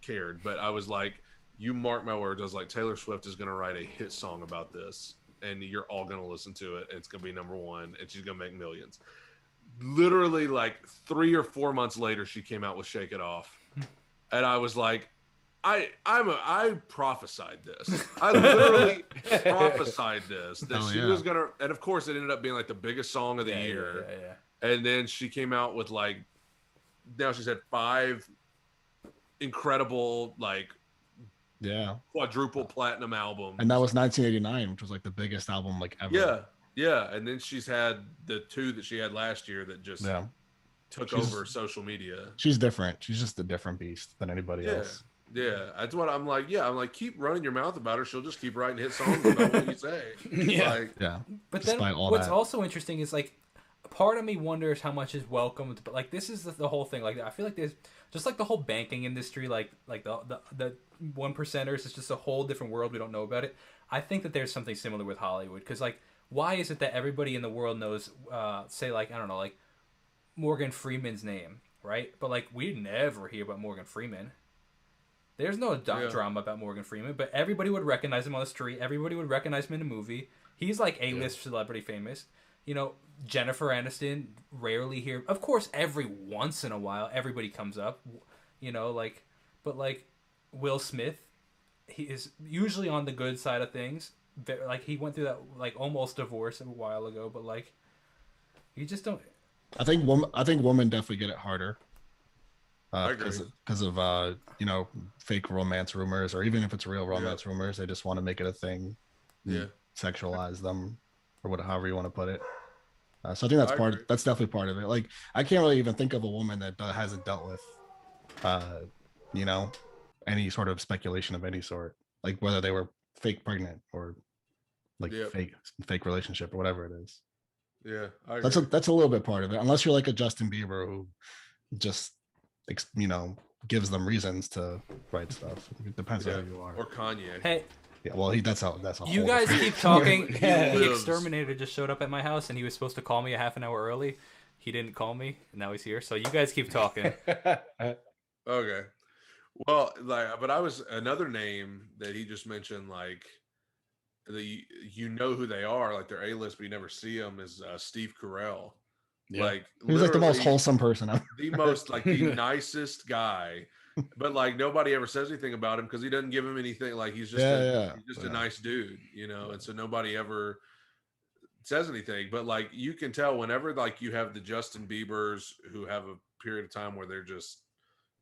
cared, but I was like, you mark my words, I was like, Taylor Swift is going to write a hit song about this, and you're all going to listen to it, and it's going to be number one, and she's going to make millions. Literally, like 3 or 4 months later, she came out with Shake It Off, and I was like, I prophesied this. I literally prophesied this, that she was going to, and of course, it ended up being like the biggest song of the year. Yeah. And then she came out with now she's had 5 incredible, quadruple platinum albums. And that was 1989, which was like the biggest album ever. Yeah. And then she's had the 2 that she had last year that just took over social media. She's different. She's just a different beast than anybody else. Yeah, that's what I'm like. Yeah, I'm like, keep running your mouth about her. She'll just keep writing hit songs about what you say. But then what's also interesting is part of me wonders how much is welcomed, but this is the whole thing. I feel like there's just the whole banking industry, the 1%ers. It's just a whole different world. We don't know about it. I think that there's something similar with Hollywood, because why is it that everybody in the world knows, say I don't know, Morgan Freeman's name, right? But like we never hear about Morgan Freeman. There's no drama about Morgan Freeman, but everybody would recognize him on the street. Everybody would recognize him in a movie. He's like A-list celebrity famous. You know, Jennifer Aniston, rarely hear. Of course, every once in a while, everybody comes up. You know, like, but like Will Smith, he is usually on the good side of things. Like he went through that like almost divorce a while ago, but like you just don't. I think women definitely get it harder. Because of you know, fake romance rumors, or even if it's real romance rumors, they just want to make it a thing, sexualize them, or however you want to put it. So I think that's definitely part of it. Like I can't really even think of a woman that hasn't dealt with, you know, any sort of speculation of any sort, like whether they were fake pregnant or like fake relationship or whatever it is. Yeah, that's a little bit part of it, unless you're like a Justin Bieber who just, you know, gives them reasons to write stuff. It depends on who you are. Or Kanye. Hey, yeah, well, that's all. You guys keep talking. The exterminator just showed up at my house, and he was supposed to call me a half an hour early. He didn't call me, and now he's here. So you guys keep talking. Okay. Well, like, but I was another name that he just mentioned, like you know who they are, like they're A-list, but you never see them. Is Steve Carell. Yeah. Like he's like the most wholesome person ever. The most like the nicest guy, but like nobody ever says anything about him because he doesn't give him anything. Like he's just a nice dude, you know. And so nobody ever says anything. But like you can tell whenever like you have the Justin Biebers who have a period of time where they're just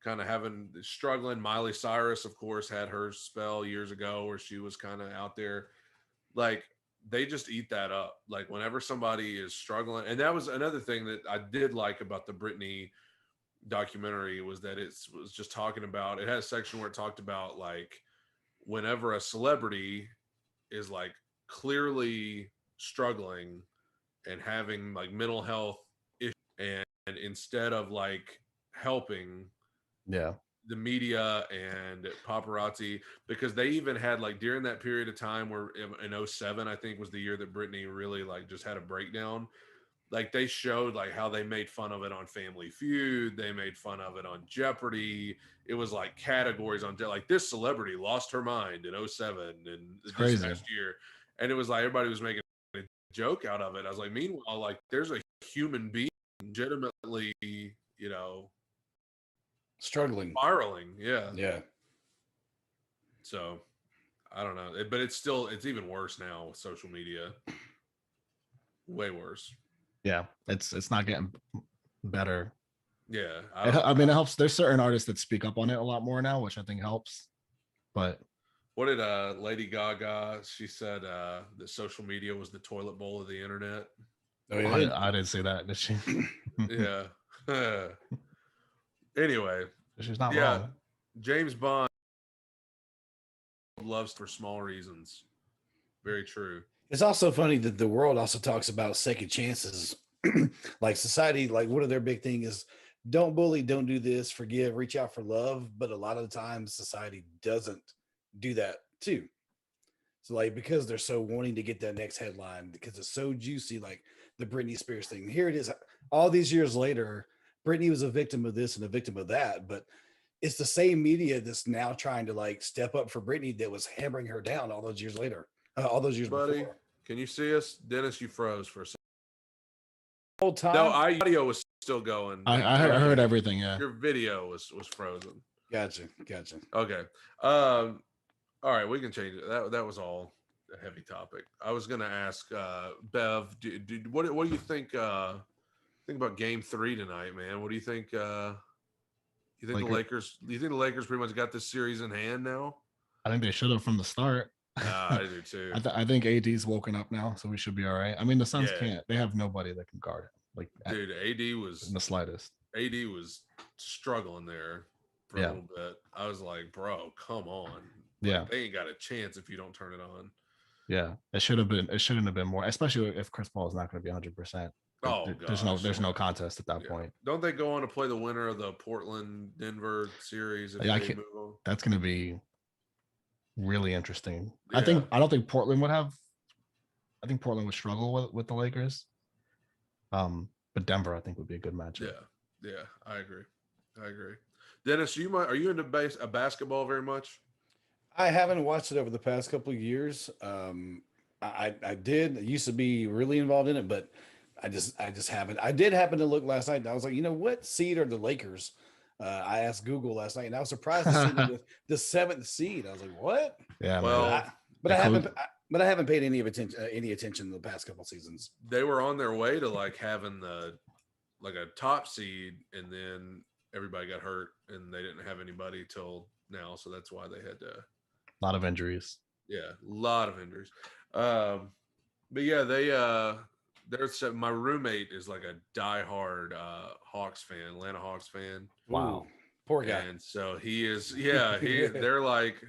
kind of struggling. Miley Cyrus, of course, had her spell years ago where she was kind of out there. Like they just eat that up. Like whenever somebody is struggling, and that was another thing that I did like about the Britney documentary was that it was just talking about, it had a section where it talked about like whenever a celebrity is like clearly struggling and having like mental health issues, and instead of like helping the media and paparazzi, because they even had like during that period of time where in 07, I think was the year that Britney really like just had a breakdown. Like they showed like how they made fun of it on Family Feud. They made fun of it on Jeopardy. It was like categories on like this celebrity lost her mind in 07 and this past year. And it was like, everybody was making a joke out of it. I was like, meanwhile, like there's a human being legitimately, you know, struggling, spiraling. Yeah. So I don't know, but it's even worse now with social media. Way worse. Yeah, it's not getting better. Yeah, I mean, it helps. There's certain artists that speak up on it a lot more now, which I think helps. But what did Lady Gaga? She said that social media was the toilet bowl of the internet. Oh, yeah. I didn't say that, did she? Yeah. Anyway, she's not wrong. James Bond loves for small reasons. Very true. It's also funny that the world also talks about second chances. Like society, like one of their big thing is don't bully, don't do this, forgive, reach out for love. But a lot of the times society doesn't do that too. So like, because they're so wanting to get that next headline, because it's so juicy, like the Britney Spears thing. Here it is. All these years later, Britney was a victim of this and a victim of that, but it's the same media that's now trying to like step up for Britney that was hammering her down all those years later. All those years buddy before. Can you see us? Dennis, you froze for a second. Whole time. No, audio was still going. I heard everything. Yeah, your video was frozen. Gotcha. Okay. All right, we can change it. That was all a heavy topic. I was gonna ask Bev, what do you think about Game 3 tonight, man? What do you think? You think the Lakers? Do you think the Lakers pretty much got this series in hand now? I think they should have from the start. I do too. I think AD's woken up now, so we should be all right. I mean, the Suns can't. They have nobody that can guard it. Like, dude, AD was in the slightest. AD was struggling there for a little bit. I was like, bro, come on. Like, they ain't got a chance if you don't turn it on. Yeah, it shouldn't have been more, especially if Chris Paul is not going to be 100%. Oh, there's no contest at that point. Don't they go on to play the winner of the Portland-Denver series? That's going to be really interesting. Yeah. I don't think Portland would have. I think Portland would struggle with the Lakers. But Denver, I think, would be a good matchup. Yeah, I agree. I agree. Dennis, are you into basketball very much? I haven't watched it over the past couple of years. I did. I used to be really involved in it, but I just haven't. I did happen to look last night, and I was like, what seed are the Lakers? I asked Google last night, and I was surprised to see them the seventh seed. I was like, what? Yeah, Well, man. But I haven't paid any attention in the past couple seasons. They were on their way to like having like a top seed, and then everybody got hurt, and they didn't have anybody till now, so that's why they had to. A lot of injuries. Yeah, a lot of injuries. But yeah, there's my roommate is like a diehard Hawks fan, Atlanta Hawks fan. Wow. Ooh, poor guy. And so he is, they're like,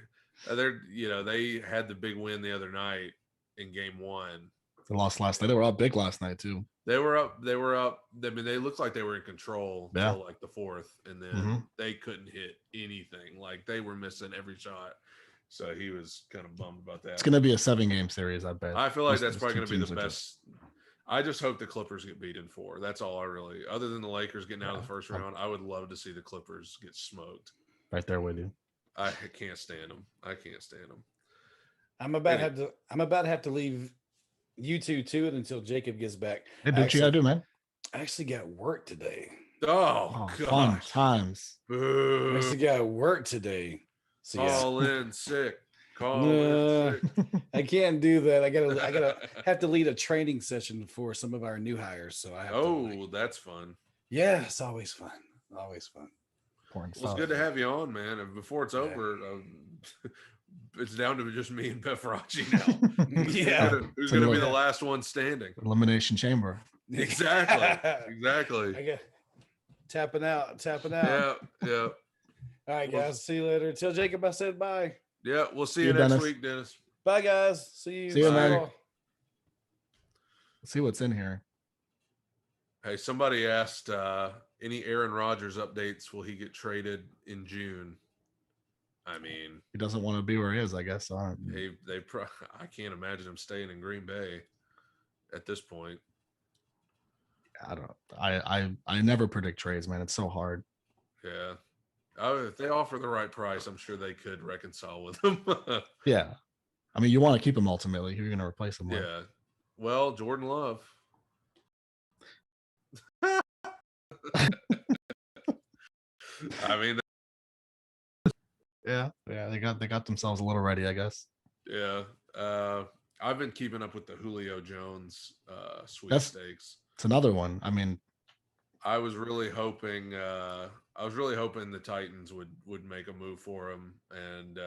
they had the big win the other night in game 1. They lost last night. They were up big last night too. They were up. I mean, they looked like they were in control until like the 4th, and then they couldn't hit anything. Like they were missing every shot. So he was kind of bummed about that. It's going to be a 7-game series, I bet. I feel like that's probably going to be the best. I just hope the Clippers get beat in 4. That's all I really. Other than the Lakers getting out of the first round, I would love to see the Clippers get smoked. Right there with you. I can't stand them. I'm about to have to leave you two to it until Jacob gets back. Hey, what you gotta do, man? I actually got work today. Oh fun times. Boo. I actually got work today. So Call in sick. In sick. I can't do that. I gotta have to lead a training session for some of our new hires. So I have to, that's fun. Yeah, it's always fun. Always fun. Well, it's good to have you on, man. And before it's over, it's down to just me and Beveraggi now. Yeah. Who's gonna be the last one standing? Elimination chamber. Exactly. I got tapping out. Yeah. All right, guys. See you later. Tell Jacob I said bye. Yeah, we'll see you next week, Dennis. Bye, guys. See you, man. Let's see what's in here. Hey, somebody asked any Aaron Rodgers updates. Will he get traded in June? I mean, he doesn't want to be where he is, I guess. I can't imagine him staying in Green Bay at this point. I don't know. I never predict trades, man. It's so hard. Yeah. If they offer the right price, I'm sure they could reconcile with him. Yeah. I mean, you want to keep him ultimately. Who are you going to replace him with? Yeah. Well, Jordan Love. I mean, yeah, they got themselves a little ready, I guess. Yeah. I've been keeping up with the Julio Jones sweepstakes. It's another one. I mean, I was really hoping the Titans would make a move for him, and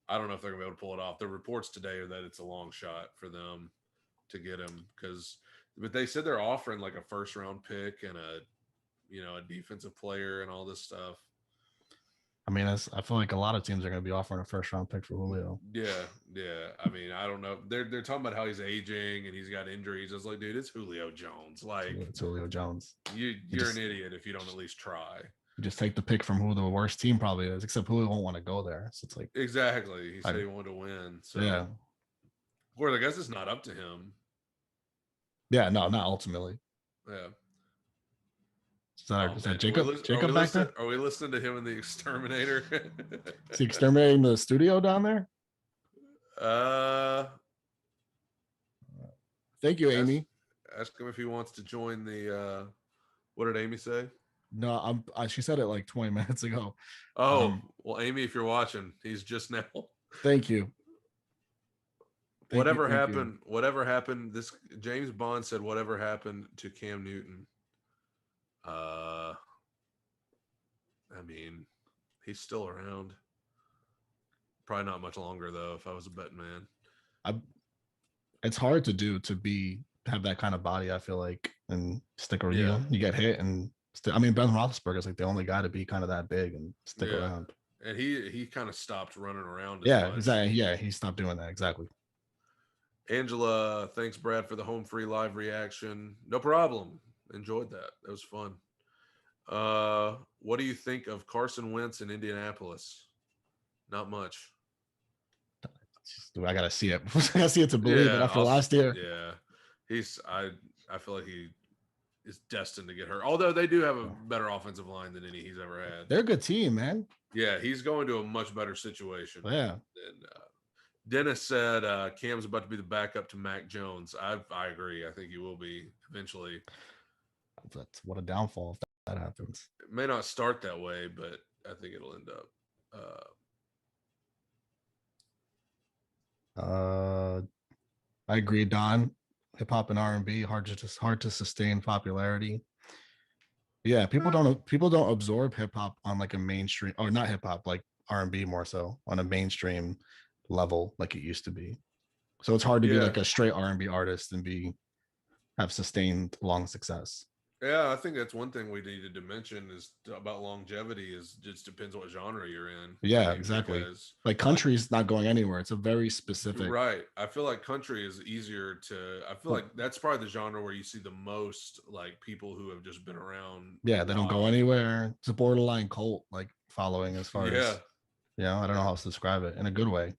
I don't know if they're gonna be able to pull it off. The reports today are that it's a long shot for them to get him but they said they're offering like a first round pick and a defensive player and all this stuff. I mean, I feel like a lot of teams are going to be offering a first round pick for Julio. Yeah. I mean, I don't know. They're talking about how he's aging and he's got injuries. I was like, dude, it's Julio Jones. Like, it's Julio Jones. You're an idiot if you don't at least try. You just take the pick from who the worst team probably is, except Julio won't want to go there. So it's like exactly. He said he wanted to win. So yeah. Or I guess it's not up to him. Yeah, no, not ultimately. Yeah. Is that Jacob back there? Are we listening to him in The Exterminator? Is he exterminating the studio down there? Thank you, Amy. Ask him if he wants to join the. What did Amy say? No, she said it like 20 minutes ago. Oh, well, Amy, if you're watching, he's just now. Thank you. Whatever happened. This James Bond said, "Whatever happened to Cam Newton." I mean, he's still around. Probably not much longer though. If I was a betting man, it's hard to have that kind of body. I feel like and stick around. You get hit and I mean, Ben Roethlisberger is like the only guy to be kind of that big and stick around. And he kind of stopped running around. Exactly. Yeah, he stopped doing that. Exactly. Angela, thanks, Brad, for the home free live reaction. No problem. Enjoyed that. That was fun. What do you think of Carson Wentz in Indianapolis? Not much. I gotta see it. I gotta see it to believe it after last year. Yeah, I feel like he is destined to get hurt. Although they do have a better offensive line than any he's ever had. They're a good team, man. Yeah, he's going to a much better situation. Yeah. And Dennis said Cam's about to be the backup to Mac Jones. I agree. I think he will be eventually. That's what a downfall if that happens. It may not start that way, but I think it'll end up. I agree, Don. Hip hop and R&B hard to sustain popularity. Yeah, people don't absorb hip hop on like a mainstream, or not hip hop, like R&B more so on a mainstream level like it used to be. So it's hard to be like a straight R&B artist and have sustained long success. Yeah, I think that's one thing we needed to mention is about longevity is just depends what genre you're in. Yeah, exactly. Like country's not going anywhere. It's a very specific. Right. I feel like country is easier to, I feel like that's probably the genre where you see the most like people who have just been around. Yeah, they don't go anywhere. It's a borderline cult like following as far as, I don't know how else to describe it in a good way.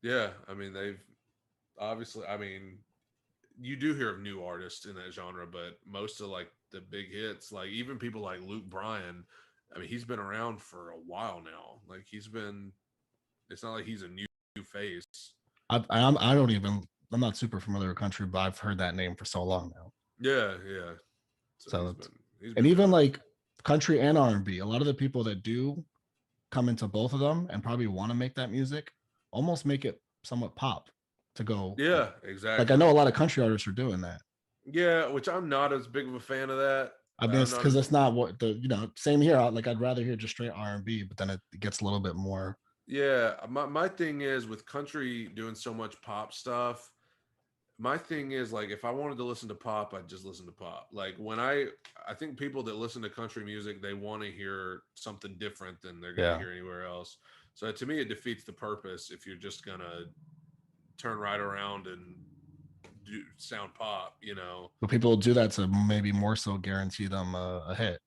Yeah. I mean, they've obviously, I mean, you do hear of new artists in that genre, but most of like the big hits, like even people like Luke Bryan, I mean, he's been around for a while now. Like it's not like he's a new face. I'm not super familiar with country, but I've heard that name for so long now. Yeah. So he's been even like country and R&B, a lot of the people that do come into both of them and probably want to make that music almost make it somewhat pop to go. Yeah, exactly. Like I know a lot of country artists are doing that. Yeah, which I'm not as big of a fan of that. I mean, it's because it's not what same here. Like I'd rather hear just straight R&B, but then it gets a little bit more. Yeah, my thing is with country doing so much pop stuff. My thing is like if I wanted to listen to pop, I'd just listen to pop. Like when I think people that listen to country music, they want to hear something different than they're going to hear anywhere else. So to me, it defeats the purpose if you're just gonna turn right around and do sound pop, But people do that to maybe more so guarantee them a hit.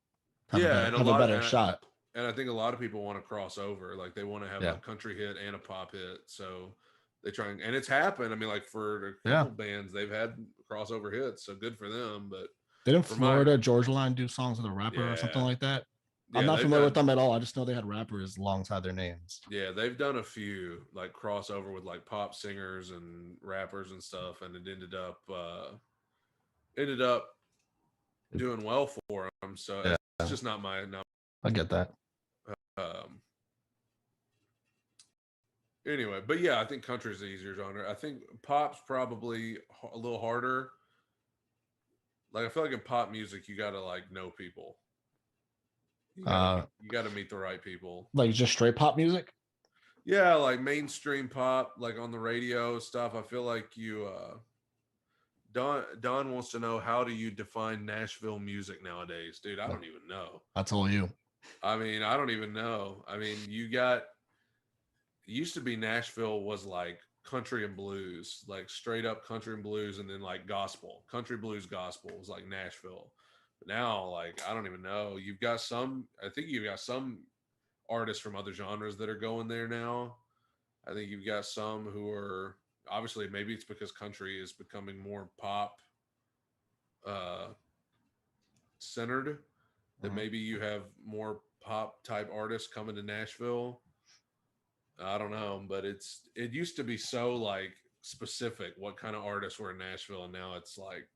Have a better shot. And I think a lot of people want to cross over, like they want to have a country hit and a pop hit. So they try and it's happened. I mean, like for a couple bands, they've had crossover hits, so good for them. But didn't Florida Georgia Line do songs with a rapper or something like that? Yeah, I'm not familiar with them at all. I just know they had rappers alongside their names. Yeah, they've done a few like crossover with like pop singers and rappers and stuff, and it ended up doing well for them. So it's just not my. I get that. Anyway, but yeah, I think country is the easier genre. I think pop's probably a little harder. Like I feel like in pop music, you got to like know people. You got to meet the right people. Like just straight pop music? Yeah, like mainstream pop, like on the radio stuff. I feel like you Don wants to know, how do you define Nashville music nowadays? Dude, I don't even know. That's all you. I mean, I don't even know. I mean, it used to be Nashville was like country and blues, like straight up country and blues, and then like gospel. Country blues gospel was like Nashville. Now, like, I don't even know. I think you've got some artists from other genres that are going there now. I think you've got some who are obviously, maybe it's because country is becoming more pop centered, that maybe you have more pop type artists coming to Nashville. I don't know, but it used to be so like specific what kind of artists were in Nashville, and now it's like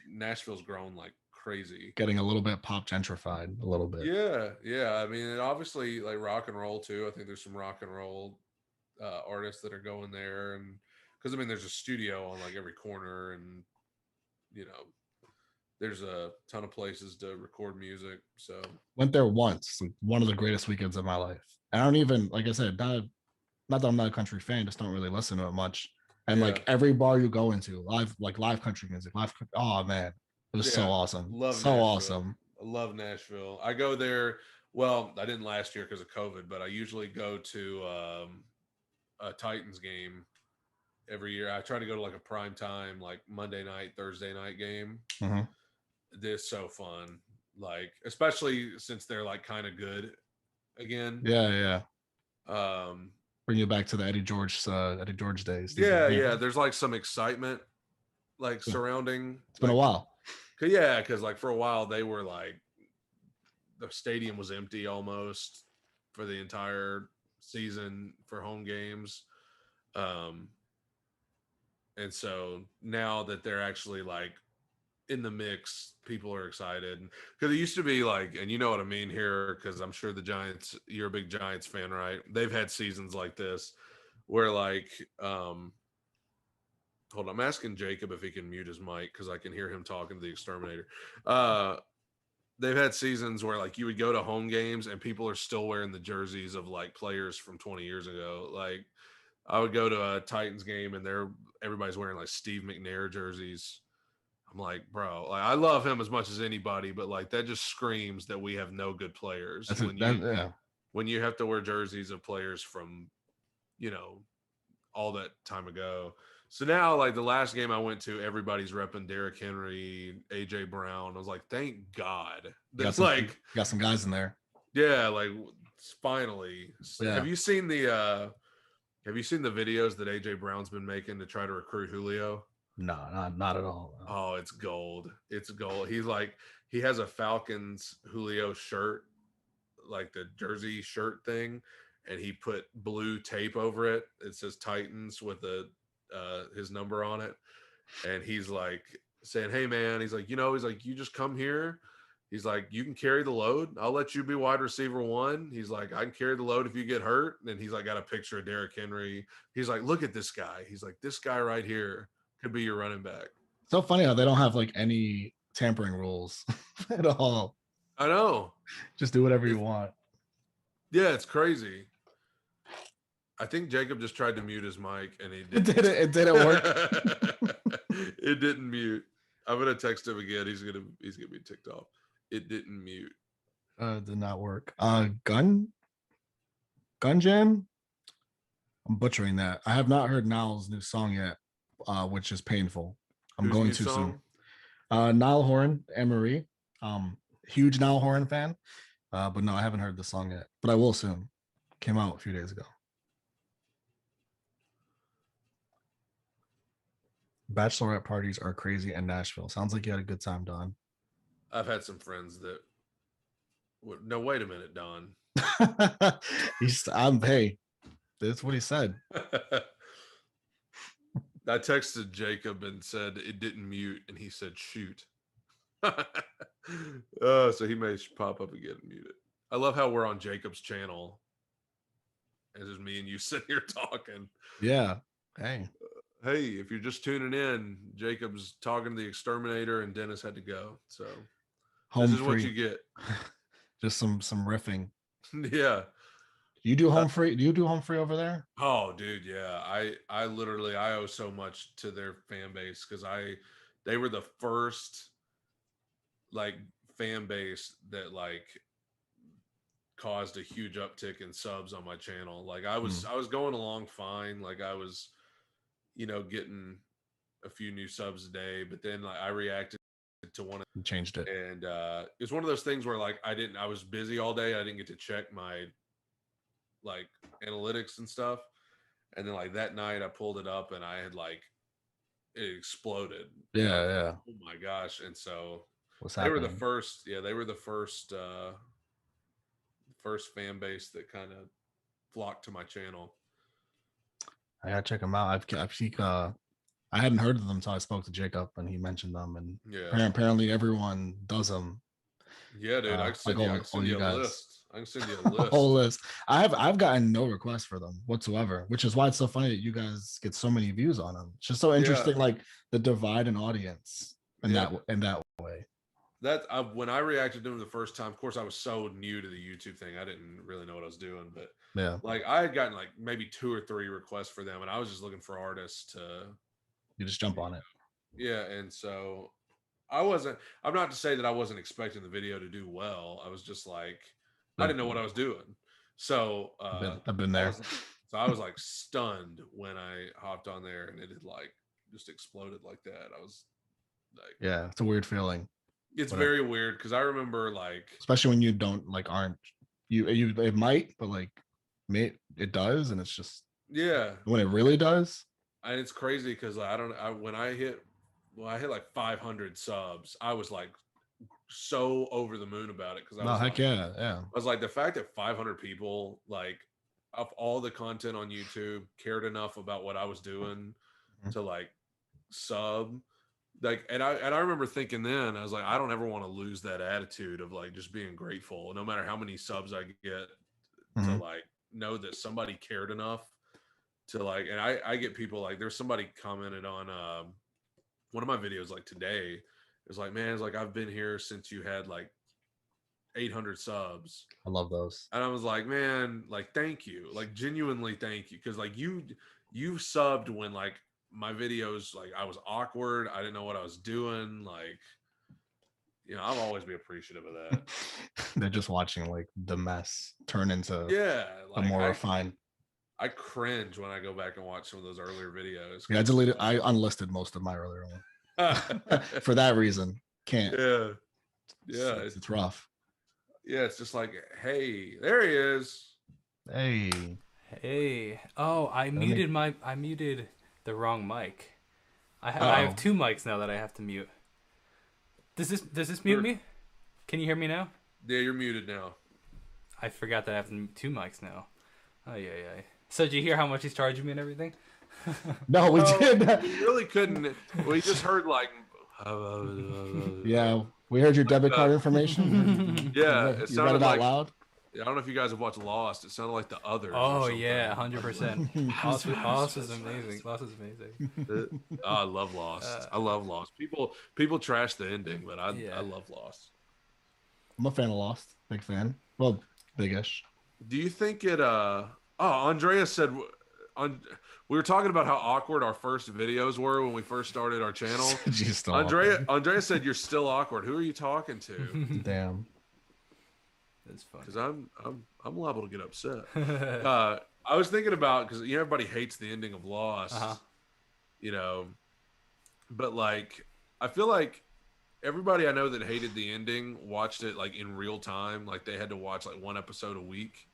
Nashville's grown like crazy, getting a little bit pop gentrified a little bit. Yeah. I mean, and obviously like rock and roll too. I think there's some rock and roll artists that are going there, and because I mean there's a studio on like every corner, and there's a ton of places to record music. So went there once, like one of the greatest weekends of my life. I don't even, like I said, not that I'm not a country fan, just don't really listen to it much. And like every bar you go into, live country music, oh man, it was so awesome. Awesome. I love Nashville. I go there. Well, I didn't last year because of COVID, but I usually go to a Titans game every year. I try to go to like a prime time, like Monday night, Thursday night game. Mm-hmm. This is so fun. Like, especially since they're like kind of good again. Yeah. Bring you back to the Eddie George days. Yeah. There's like some excitement like surrounding. It's been a while. Because like for a while they were like the stadium was empty almost for the entire season for home games. Um, and so now that they're actually like in the mix, people are excited because it used to be like, and you know what I mean here, because I'm sure the Giants, you're a big Giants fan, right? They've had seasons like this where like, hold on, I'm asking Jacob if he can mute his mic because I can hear him talking to the exterminator. They've had seasons where like you would go to home games and people are still wearing the jerseys of like players from 20 years ago. Like I would go to a Titans game and everybody's wearing like Steve McNair jerseys. I'm like, bro, like I love him as much as anybody, but like that just screams that we have no good players when you have to wear jerseys of players from, all that time ago. So now, like the last game I went to, everybody's repping Derrick Henry, AJ Brown. I was like, thank God. That's got some guys in there. Yeah, like finally. Yeah. Have you seen the videos that AJ Brown's been making to try to recruit Julio? No, not at all. No. Oh, it's gold. It's gold. He has a Falcons Julio shirt, like the jersey shirt thing, and he put blue tape over it. It says Titans with his number on it. And he's like saying, hey man, he's like, you just come here. He's like, you can carry the load. I'll let you be wide receiver 1. He's like, I can carry the load if you get hurt. And he's like, got a picture of Derrick Henry. He's like, look at this guy. He's like, this guy right here could be your running back. So funny how they don't have like any tampering rules at all. I know. Just do whatever you want. Yeah, it's crazy. I think Jacob just tried to mute his mic and he didn't. It didn't work. It didn't mute. I'm gonna text him again. He's gonna be ticked off. It didn't mute. Did not work. Gun Jam. I'm butchering that. I have not heard Niall's new song yet, which is painful. I'm Who's going too soon. Niall Horan and Marie. Huge Niall Horan fan. But no, I haven't heard the song yet. But I will soon. Came out a few days ago. Bachelorette parties are crazy in Nashville. Sounds like you had a good time, Don. I've had some friends that. No, wait a minute, Don. Hey, that's what he said. I texted Jacob and said it didn't mute, and he said shoot. So he may pop up again and mute it. I love how we're on Jacob's channel. And it's just me and you sitting here talking. Yeah. Hey, if you're just tuning in, Jacob's talking to the exterminator and Dennis had to go. So this is what you get. Just some riffing. Yeah. You do home free? Do you do home free over there? Oh, dude, yeah. I literally owe so much to their fan base because they were the first like fan base that like caused a huge uptick in subs on my channel. Like I was going along fine. Like I was, getting a few new subs a day, but then like I reacted to one and changed it. And it's one of those things where like I was busy all day. I didn't get to check my like analytics and stuff. And then like that night I pulled it up and I had like it exploded. Yeah. Oh my gosh. And so they were the first first fan base that kind of flocked to my channel. I gotta check them out. I hadn't heard of them until I spoke to Jacob and he mentioned them, and apparently everyone does them. Yeah, dude. I can send you a list. I can send you a list. A whole list. I've gotten no requests for them whatsoever, which is why it's so funny that you guys get so many views on them. It's just so interesting, like the divide in audience in that way. When I reacted to them the first time, of course, I was so new to the YouTube thing. I didn't really know what I was doing, but like I had gotten like maybe 2 or 3 requests for them, and I was just looking for artists to. You just jump on it. Yeah, and so I'm not to say that I wasn't expecting the video to do well. I was just like, I didn't know what I was doing. So I've been there. I was like stunned when I hopped on there and it had like just exploded like that. I was like, yeah, it's a weird feeling. It's very weird because I remember like, especially when you don't like aren't you it might, but like it does, and it's just when it really does. And it's crazy because when I hit well, I hit like 500 subs. I was like so over the moon about it because I No, was heck like, yeah, yeah. I was like, the fact that 500 people, like, of all the content on YouTube, cared enough about what I was doing Mhm. to like sub, like, and I remember thinking then, I was like, I don't ever want to lose that attitude of like just being grateful, no matter how many subs I get, to Mhm. like know that somebody cared enough to like, and I get people like, there's somebody commented on one of my videos like today. It was like, man, it's like I've been here since you had like 800 subs. I love those. And I was like, man, like, thank you, like, genuinely thank you, because like you subbed when like my videos, like, I was awkward, I didn't know what I was doing, like, I'll always be appreciative of that. They're just watching like the mess turn into Yeah, a like more refined. I cringe when I go back and watch some of those earlier videos. Yeah, I deleted. I unlisted most of my earlier one for that reason. Can't. Yeah, yeah, It's rough. yeah. It's just like, hey, there he is. Hey, Hey. Oh, I muted the wrong mic. I Uh-oh. have two mics now that I have to mute. Does this mute me? Can you hear me now? Yeah, you're muted now. I forgot that I have to mute two mics now. Oh yeah. So did you hear how much he's charging me and everything? no, we did. We really couldn't. We just heard like. Yeah, we heard your debit card information. Yeah, you it read sounded it out like. loud. I don't know if you guys have watched Lost. It sounded like the others. Oh yeah, 100%. Lost is amazing. Lost is amazing. I love Lost. I love Lost. People trash the ending, but I love Lost. I'm a fan of Lost. Big fan. Well, big-ish. Do you think it? Andrea said. We were talking about how awkward our first videos were when we first started our channel. She's still Andrea said you're still awkward. Who are you talking to? Damn. That's funny. Because I'm liable to get upset. I was thinking about, because everybody hates the ending of Lost, but like I feel like everybody I know that hated the ending watched it like in real time, like they had to watch like one episode a week.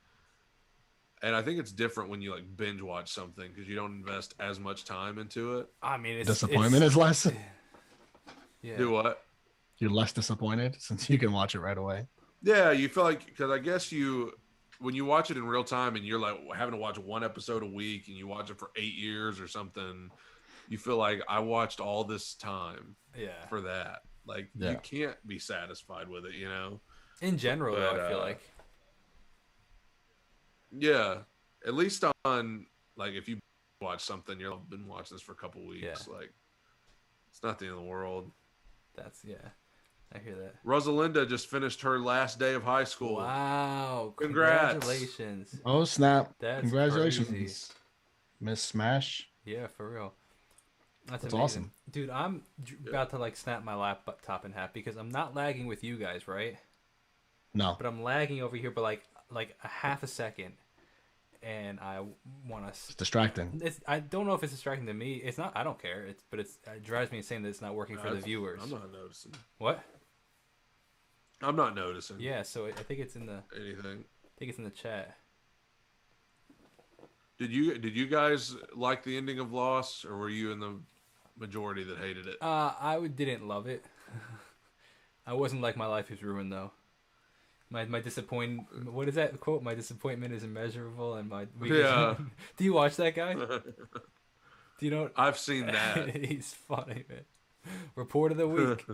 And I think it's different when you like binge watch something because you don't invest as much time into it. I mean, disappointment is less. Yeah. Do what? You're less disappointed since you can watch it right away. Yeah, you feel like, because I guess when you watch it in real time and you're like having to watch one episode a week and you watch it for 8 years or something, you feel like I watched all this time for that. Like you can't be satisfied with it, In general, though, I feel like. Yeah, at least on like if you watch something, you've been watching this for a couple weeks. Like it's not the end of the world. I hear that. Rosalinda just finished her last day of high school. Wow! Congrats. Congratulations! Oh snap! That's Congratulations, crazy. Miss Smash. Yeah, for real. That's That's amazing. awesome, dude. I'm about to like snap my laptop in half because I'm not lagging with you guys, right? No, But I'm lagging over here, but like a half a second, and I want to. it's distracting. I don't know if it's distracting to me. It's not. I don't care. It drives me insane that it's not working for the viewers. I'm not noticing. What? I'm not noticing. Yeah. So I think it's in the. Anything. I think it's in the chat. Did you guys like the ending of Lost, or were you in the majority that hated it? Didn't love it. I wasn't like my life is ruined though. My disappointment. What is that quote? My disappointment is immeasurable, and my yeah. Do you watch that guy? Do you know? I've seen that. He's funny, man. Report of the week.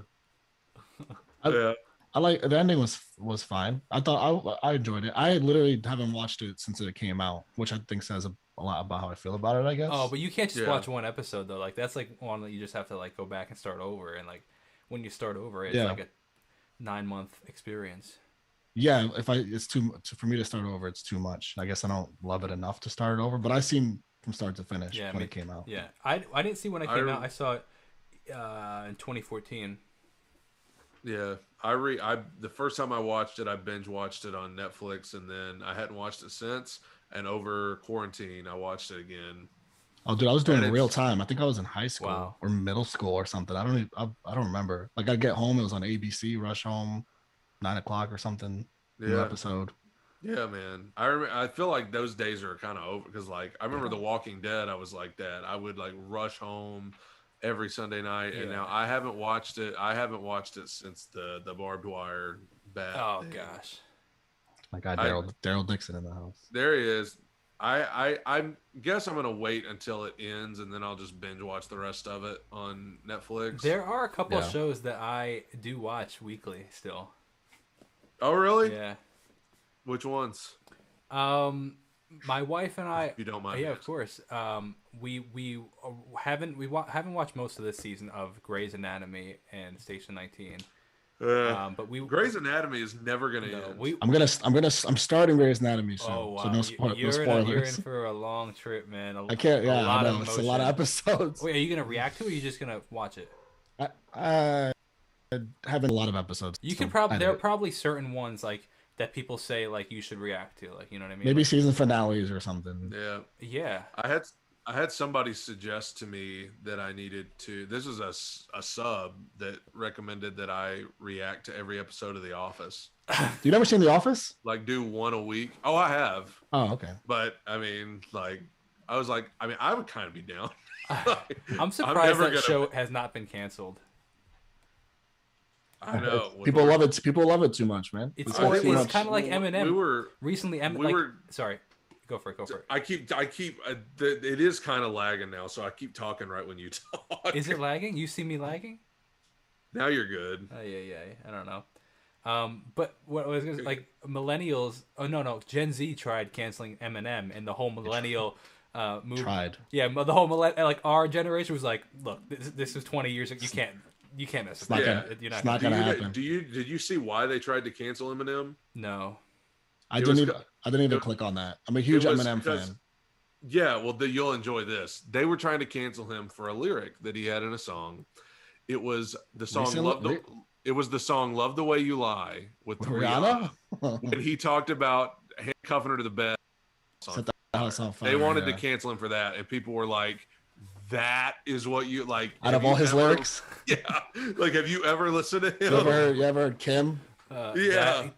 I like the ending was fine. I thought I enjoyed it. I literally haven't watched it since it came out, which I think says a lot about how I feel about it, I guess. Oh, but you can't just watch one episode though. Like that's like one that you just have to like go back and start over. And like when you start over, it's like a 9-month experience. Yeah, it's for me to start over, it's too much. I guess I don't love it enough to start it over, but I seen from start to finish when it came out. Yeah, I didn't see when it came out. I saw it in 2014. Yeah, the first time I watched it, I binge watched it on Netflix, and then I hadn't watched it since. And over quarantine, I watched it again. Oh, dude, I was doing it in real time. I think I was in high school Wow. or middle school or something. I don't remember. Like I'd get home, it was on ABC, rush home, 9:00 or something. New episode. Yeah, man. I feel like those days are kind of over because, like, I remember The Walking Dead. I was like that. I would like rush home every Sunday night, and now I haven't watched it. I haven't watched it since the barbed wire bat. Oh thing. gosh. My guy Daryl Dixon in the house. There he is. I guess I'm gonna wait until it ends, and then I'll just binge watch the rest of it on Netflix. There are a couple of shows that I do watch weekly still. Oh really? Yeah. Which ones? My wife and I. If you don't mind. Yeah, of course. We haven't watched most of this season of Grey's Anatomy and Station 19. But Grey's Anatomy is never gonna end. I'm starting Grey's Anatomy soon. Oh wow! So no spoilers. You're in for a long trip, man. I can't. Yeah, I know. It's a lot of episodes. Wait, are you gonna react to it? Or are you just gonna watch it? I haven't a lot of episodes. You can probably there are probably certain ones like that people say like you should react to, like, you know what I mean? Maybe like, season finales or something. Yeah. I had somebody suggest to me that I needed to. This is a sub that recommended that I react to every episode of The Office. You never seen The Office? Like do one a week. Oh, I have. Oh, okay. But I mean, like, I was like, I mean, I would kind of be down. I'm surprised that show has not been canceled. I know. People love it. People love it too much, man. It's kind of like Eminem. Recently, sorry. Go for it. I keep. It is kind of lagging now, so I keep talking right when you talk. Is it lagging? You see me lagging? Now you're good. Yeah. I don't know. But what I was gonna say, like millennials? Oh no, Gen Z tried canceling Eminem, and the whole millennial movement. Tried. Yeah, the whole like our generation was like, look, this is 20 years ago. You can't mess with it. It's not gonna happen. Did you see why they tried to cancel Eminem? No. I didn't even click on that. I'm a huge Eminem fan. Yeah, well, you'll enjoy this. They were trying to cancel him for a lyric that he had in a song. It was the song "Love the Way You Lie" with Rihanna. When he talked about handcuffing her to the bed. Set the house on fire. They wanted to cancel him for that, and people were like, "That is what you like." Out of all his lyrics, yeah. Like, have you ever listened to him? You ever heard Kim?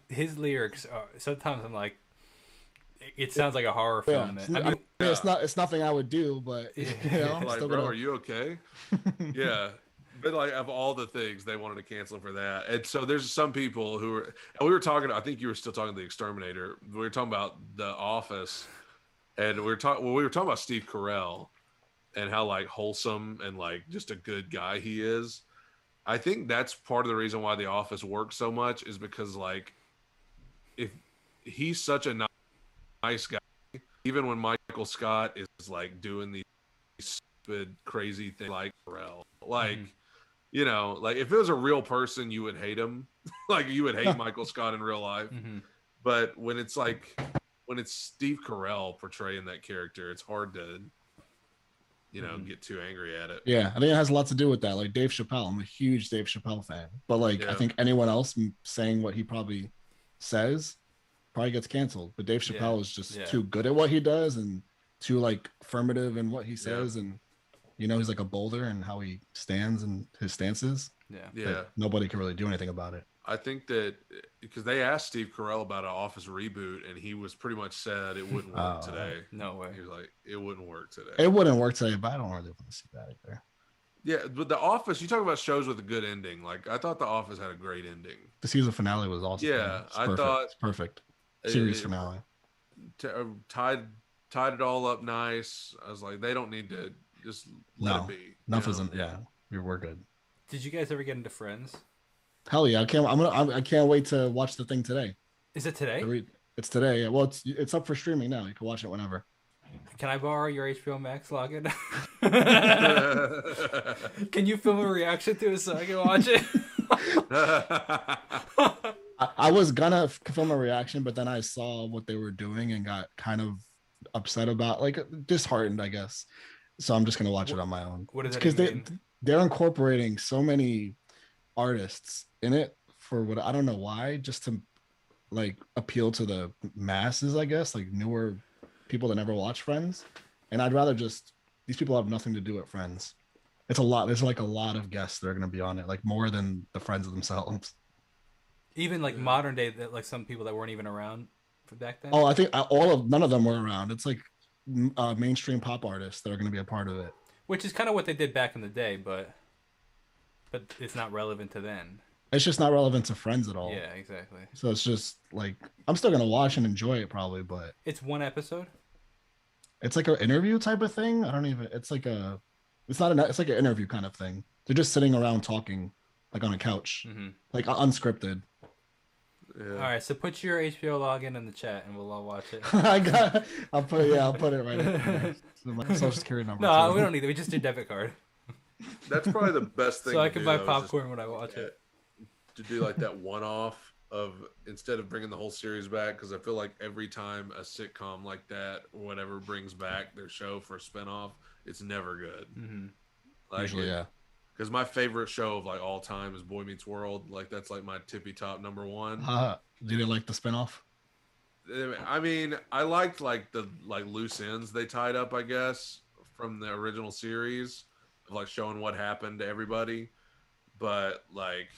His lyrics are, sometimes I'm like, it sounds like a horror film. It's nothing I would do, but you know, like, bro, are you okay? Yeah, but like, of all the things, they wanted to cancel him for that. And so there's some people who are. We were talking. I think you were still talking to The Exterminator. We were talking about The Office, and we were talking about Steve Carell and how like wholesome and like just a good guy he is. I think that's part of the reason why The Office works so much is because, like, if he's such a nice guy, even when Michael Scott is like doing these stupid, crazy things like Pharrell, like, you know, like if it was a real person, you would hate him, like you would hate Michael Scott in real life. But when it's Steve Carell portraying that character, it's hard to, you know, get too angry at it. Yeah, I think it has a lot to do with that. Like Dave Chappelle, I'm a huge Dave Chappelle fan, but like I think anyone else saying what he probably says probably gets canceled. But Dave Chappelle is just too good at what he does and too like affirmative in what he says, and you know, he's like a boulder and how he stands and his stances. Yeah. Nobody can really do anything about it. I think that because they asked Steve Carell about an Office reboot, and he was pretty much said it wouldn't work today. No way. He was like, it wouldn't work today. It wouldn't work today, but I don't really want to see that either. Yeah, but The Office, you talk about shows with a good ending. Like, I thought The Office had a great ending. The season finale was awesome. Yeah, I thought it's perfect. Series finale. Tied it all up nice. I was like, they don't need to just let it be. Enough isn't. Yeah, we're good. Did you guys ever get into Friends? Hell yeah! I can't wait to watch the thing today. Is it today? It's today. Yeah. Well, it's up for streaming now. You can watch it whenever. Can I borrow your HBO Max login? Can you film a reaction to it so I can watch it? I was gonna film a reaction, but then I saw what they were doing and got kind of upset about, like disheartened, I guess. So I'm just gonna watch it on my own. What is it? Because they're incorporating so many artists in it for what I don't know why, just to like appeal to the masses, I guess, like newer people that never watch Friends. And I'd rather just, these people have nothing to do with Friends. It's a lot. There's like a lot of guests that are going to be on it, like more than the Friends themselves. Even like modern day, like some people that weren't even around back then. Oh, I think none of them were around. It's like mainstream pop artists that are going to be a part of it. which is kind of what they did back in the day, but it's not relevant to then. It's just not relevant to Friends at all. Yeah, exactly. So it's just like I'm still gonna watch and enjoy it probably, but It's one episode. it's like an interview type of thing. I don't even. It's like it's not an. It's like an interview kind of thing. They're just sitting around talking, like on a couch, like unscripted. Yeah. All right, so put your HBO login in the chat, and we'll all watch it. I'll put it right in my social security number. No, we don't need it. We just do debit card, That's probably the best thing. so I to can do, buy though, is popcorn when I watch just, it. to do like that one-off of instead of bringing the whole series back, because I feel like every time a sitcom like that or whatever brings back their show for a spinoff, it's never good. Mm-hmm. Like, Usually, yeah. Because my favorite show of like all time is Boy Meets World. Like that's like my tippy top number one. Did you like the spinoff? I mean, I liked like the loose ends they tied up, I guess, from the original series of like showing what happened to everybody. But like,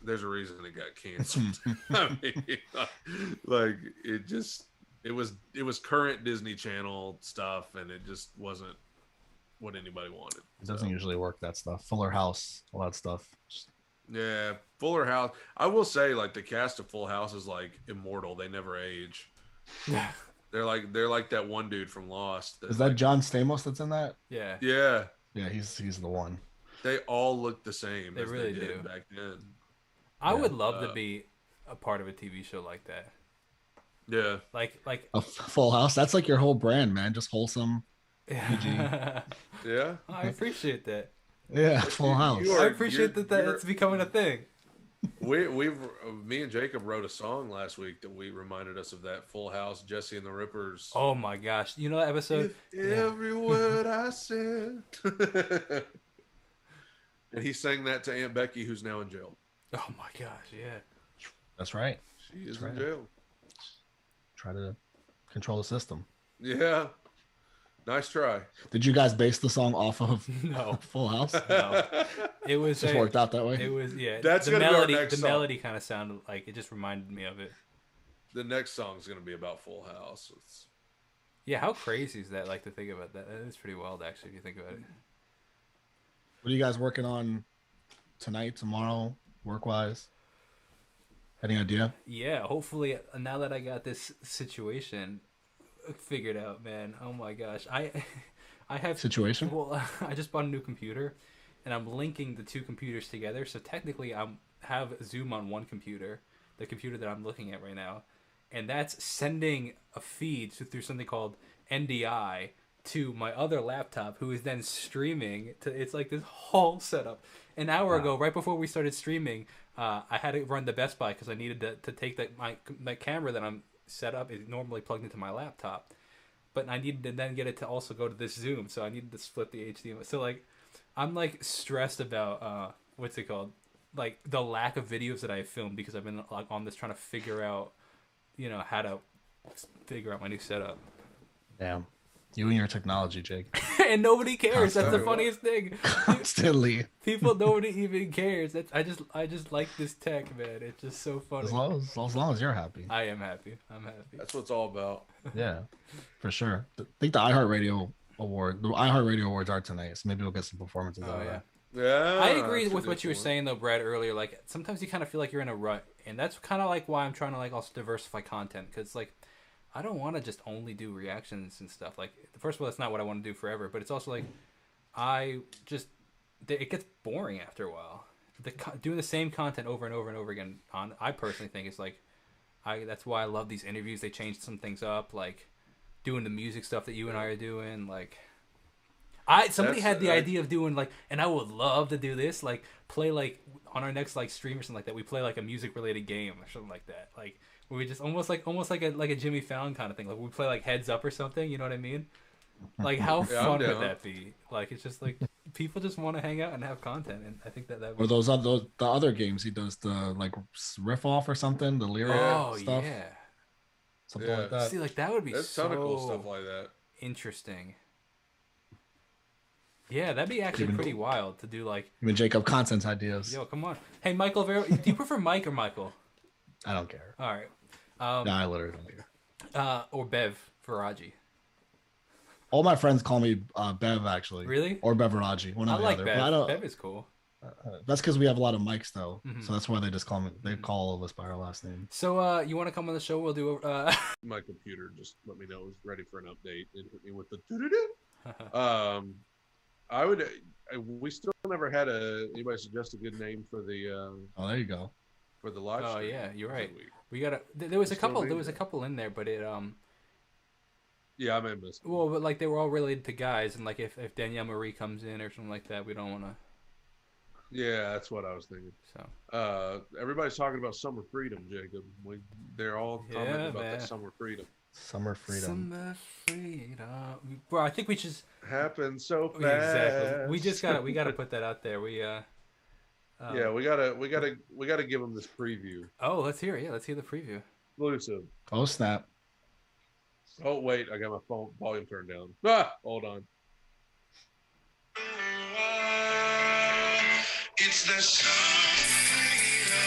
there's a reason it got canceled. I mean, like it was current Disney Channel stuff, and it just wasn't what anybody wanted. It doesn't usually work, that stuff. Fuller House, all that stuff. Yeah, Fuller House. I will say, like the cast of Full House is like immortal. They never age. Yeah. They're like that one dude from Lost. Is that John Stamos that's in that? Yeah. Yeah. Yeah, he's the one. They all look the same. They as really they did do. back then. I would love to be a part of a TV show like that. Yeah. Like A Full House. That's like your whole brand, man. Just wholesome. yeah. Yeah. I appreciate that. Yeah, Full House. I appreciate that you're- it's becoming a thing. Me and Jacob wrote a song last week that we reminded us of that Full House, Jesse and the Rippers. Oh my gosh. You know that episode? Every word I said. And he sang that to Aunt Becky, who's now in jail. Oh my gosh, yeah. That's right. She is That's in right. jail. Try to control the system. Yeah. Nice try. Did you guys base the song off of No. Full House? No. It was Just worked out that way. It was That's the gonna be our melody next the song. melody kind of sounded like it just reminded me of it. The next song's going to be about Full House. Yeah, how crazy is that? Like to think about that. That is pretty wild actually if you think about it. What are you guys working on tonight, tomorrow, work-wise? Any idea? Yeah, hopefully now that I got this situation figured out, man. Oh my gosh. I have Situation? Well, I just bought a new computer and I'm linking the two computers together. So technically I have Zoom on one computer, the computer that I'm looking at right now, and that's sending a feed through something called NDI to my other laptop, who is then streaming to. It's like this whole setup. An hour ago, right before we started streaming, I had to run to Best Buy because I needed to take my camera that I'm set up is normally plugged into my laptop, but I needed to then get it to also go to this Zoom, so I needed to split the HDMI. So like, I'm like stressed about what's it called, like the lack of videos that I have filmed because I've been like on this trying to figure out, how to figure out my new setup. Damn. You and your technology, Jake. And nobody cares. That's the Constantly. funniest thing. Constantly. Nobody even cares. I just like this tech, man. It's just so funny. As long as you're happy. I am happy. I'm happy. That's what it's all about. Yeah, for sure. I think the iHeartRadio Awards are tonight, so maybe we'll get some performances out Oh of yeah. that. Yeah. I agree that's a with good what you were point. saying though, Brad, earlier. Like sometimes you kind of feel like you're in a rut, and that's kind of like why I'm trying to like also diversify content, because like I don't want to just only do reactions and stuff. Like first of all, that's not what I want to do forever, but it's also like it gets boring after a while. Doing the same content over and over and over again. I personally think it's like that's why I love these interviews. They changed some things up, like doing the music stuff that you and I are doing, like. Somebody had the idea of doing like, and I would love to do this, like play like on our next like stream or something like that. We play like a music related game or something like that. Like we just almost like a Jimmy Fallon kind of thing. Like we play like Heads Up or something. You know what I mean? Like how Yeah, I'm fun would down. that be? Like it's just like people just want to hang out and have content, and I think that Or would. those the other games he does, the like riff off or something, the lyric Oh stuff, yeah. something Yeah. like that. See, like that would be There's a so ton of cool stuff like that. interesting. Yeah, that'd be actually Even- pretty wild to do. Like, Even Jacob content ideas. yo, come on, hey Michael Vero, do you prefer Mike or Michael? I don't care. All right. No, I literally don't care. Or Bev Veraggi. all my friends call me Bev actually. Really? Or Beveraggi, one or I the like other. Bev. But I don't. Bev is cool. That's because we have a lot of mics though, Mhm. so that's why they just call me. They call all of us by our last name. So, you want to come on the show? We'll do. My computer just let me know it was ready for an update and hit me with the doo-doo-doo. I would. We still never had anybody suggest a good name for the. Oh, there you go. For the live. Oh stream yeah, you're right. week. We got there was a Still couple. need There was a that. couple in there, but it Yeah, I may miss. Well, but like they were all related to guys, and like if Danielle Marie comes in or something like that, we don't want to. Yeah, that's what I was thinking. So. Everybody's talking about summer freedom, Jacob. They're all commenting about man. that summer freedom. Summer freedom. Summer freedom. Bro, I think we just Happened so fast. exactly. We gotta put that out there. Yeah, we gotta give them this preview. Oh, let's hear it. Yeah, let's hear the preview. Exclusive. Oh snap! Oh wait, I got my phone volume turned down. Hold on. It's the summer freedom,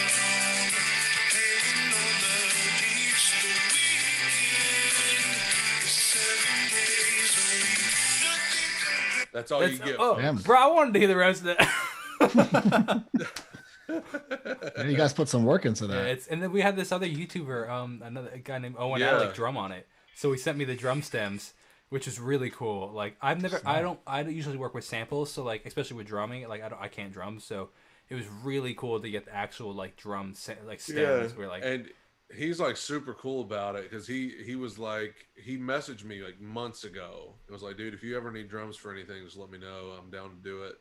hanging on the beach, the weekend, 7 days a week, nothing. That's all you get. Oh, Damn. bro, I wanted to hear the rest of that. Yeah, you guys put some work into Yeah, that. and then we had this other YouTuber, another guy named Owen Yeah. Alec drum on it. So he sent me the drum stems, which is really cool. Like I don't usually work with samples, so like especially with drumming, like I can't drum, so it was really cool to get the actual like drum like stems. Where like and he's like super cool about it because he was like he messaged me like months ago. It was like, dude, if you ever need drums for anything, just let me know. I'm down to do it.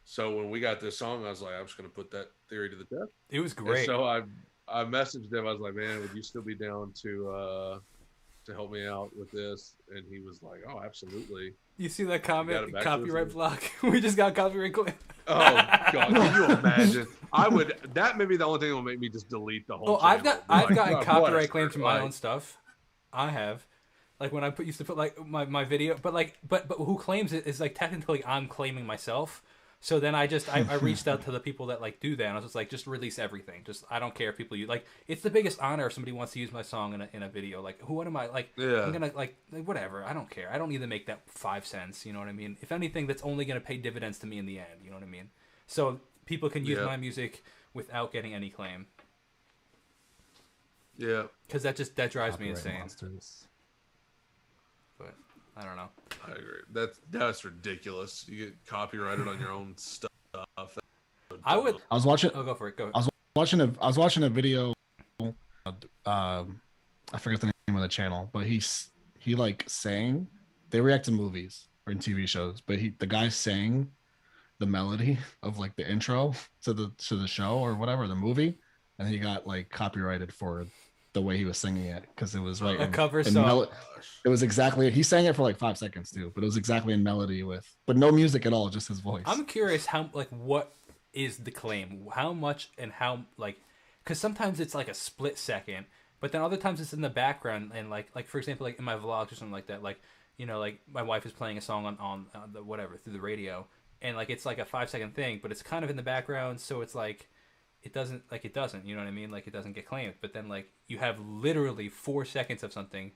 So when we got this song, I was like, I'm just gonna put that theory to the test. it was And great. so I messaged him. I was like, man, would you still be down to help me out with this? And he was like, oh, absolutely. You see that Got comment? it back to Copyright us. block. We just got copyright claim. Oh God, can you imagine? That may be the only thing that will make me just delete the whole. Oh, I've channel. gotten Like, copyright whatever. claims for my Like, own stuff. I have, like when I used to put like my video, but who claims it is like technically I'm claiming myself. So then I reached out to the people that like do that. And I was just like, just release everything. Just I don't care if people use like it's the biggest honor if somebody wants to use my song in a video. Like what am I like? Yeah. I'm gonna like whatever. I don't care. I don't need to make that 5 cents. You know what I mean? If anything, that's only gonna pay dividends to me in the end. You know what I mean? So people can use Yeah. my music without getting any claim. Yeah, Because that drives me Copyright insane. monsters. But I don't know. I agree. That's ridiculous. You get copyrighted on your own stuff. I would. I was watching. Oh, go for it. Go. I was watching a video. I forget the name of the channel, but he like sang. They react to movies or in TV shows, but the guy sang the melody of like the intro to the show or whatever, the movie, and he got like copyrighted for the way he was singing it because it was right A in, cover in song. it was exactly, he sang it for like 5 seconds too, but it was exactly in melody but no music at all, just his voice. I'm curious how like what is the claim? How much and how like because sometimes it's like a split second, but then other times it's in the background and like for example like in my vlogs or something like that, like you know like my wife is playing a song on the whatever through the radio and like it's like a 5 second thing, but it's kind of in the background, so it's like it doesn't you know what I mean, like it doesn't get claimed, but then like you have literally 4 seconds of something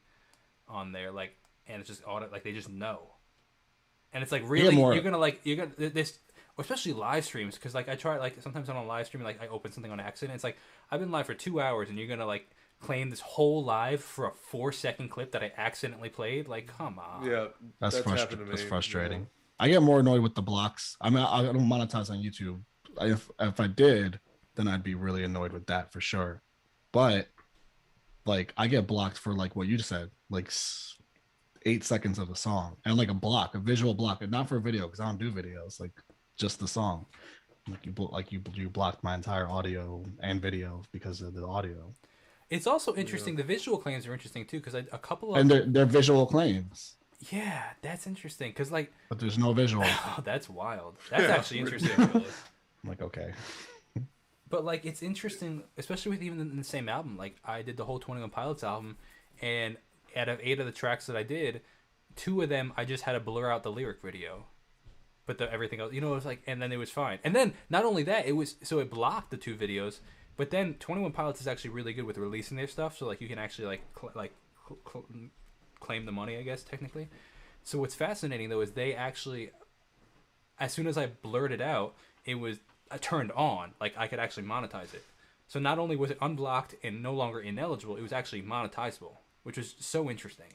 on there like and it's just like they just know, and it's like really you're gonna this especially live streams because like I try like sometimes on a live stream like I open something on accident, it's like I've been live for 2 hours and you're gonna like claim this whole live for a 4 second clip that I accidentally played. Like come on. Yeah, That's happened to me. That's frustrating. I get more annoyed with the blocks. I mean, I don't monetize on YouTube. If I did, then I'd be really annoyed with that for sure. But like, I get blocked for like what you just said, like 8 seconds of a song, and like a visual block, and not for a video because I don't do videos. Like just the song. Like you blocked my entire audio and video because of the audio. It's also interesting. The visual claims are interesting too because a couple of And they're visual claims. yeah, that's interesting because like But there's no visual. oh, that's wild. That's actually interesting. I'm like, okay. But like it's interesting, especially with even in the same album. Like I did the whole 21 Pilots album, and out of 8 of the tracks that I did, 2 of them I just had to blur out the lyric video, but everything else, you know, it was like, and then it was fine. And then not only that, it blocked the 2 videos, but then 21 Pilots is actually really good with releasing their stuff, so like you can actually claim the money, I guess technically. So what's fascinating though is they actually, as soon as I blurted out, it was turned on. Like I could actually monetize it. So not only was it unblocked and no longer ineligible, it was actually monetizable, which was so interesting.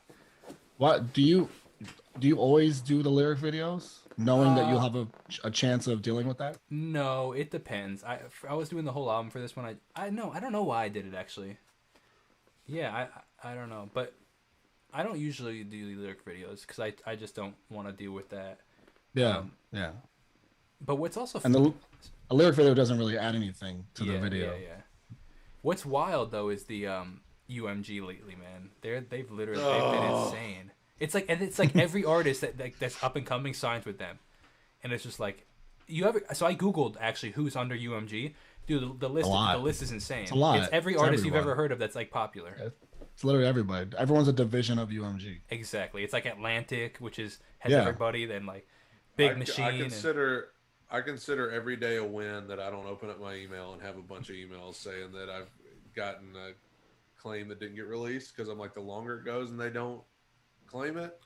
What do you always do the lyric videos, knowing that you'll have a chance of dealing with that? No, it depends. I was doing the whole album for this one. I don't know why I did it actually. Yeah, I don't know, but I don't usually do lyric videos because I just don't want to deal with that. Yeah, yeah. But what's also And a lyric video doesn't really add anything to the video. Yeah. What's wild though is the UMG lately, man. They've been insane. It's like every artist that's up and coming signs with them, and it's just like So I googled actually who's under UMG. Dude, the list is insane. It's a lot. It's every artist you've ever heard of that's like popular. It's literally everybody. Everyone's a division of UMG. Exactly. It's like Atlantic, which has everybody. Then like Big Machine. I consider every day a win that I don't open up my email and have a bunch of emails saying that I've gotten a claim that didn't get released, because I'm like, the longer it goes and they don't claim it.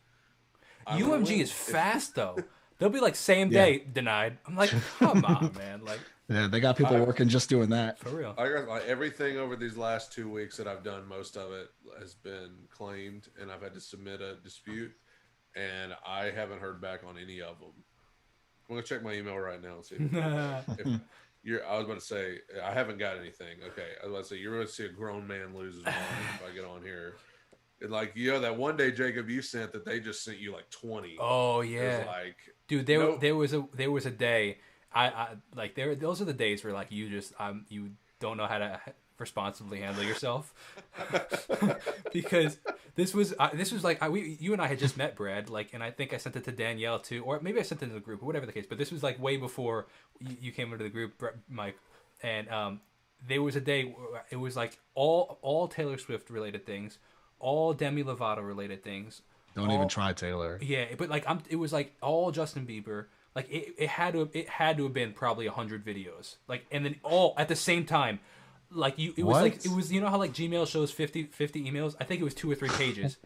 UMG is fast though. They'll be like same day denied. I'm like, come on, man. Like, yeah, they got people working just doing that for real. I got like everything over these last 2 weeks that I've done. Most of it has been claimed, and I've had to submit a dispute, and I haven't heard back on any of them. I'm gonna check my email right now and see if you're. I was about to say I haven't got anything. Okay, I was about to say you're going to see a grown man lose his mind if I get on here. And like, that one day, Jacob, you sent that they just sent you like 20. Oh yeah, like, dude, there was a day. I like those are the days where like you don't know how to responsibly handle yourself. Because this was like you and I had just met, Brad, like, and I think I sent it to Danielle too, or maybe I sent it to the group, or whatever the case, but this was like way before you came into the group, Mike. And there was a day where it was like all Taylor Swift related things, all Demi Lovato related things. Don't even try Taylor. Yeah, but like it was like all Justin Bieber. Like it had to have been probably 100 videos. Like, and then all at the same time. Like it was you know how like Gmail shows 50 emails? I think it was 2 or 3 pages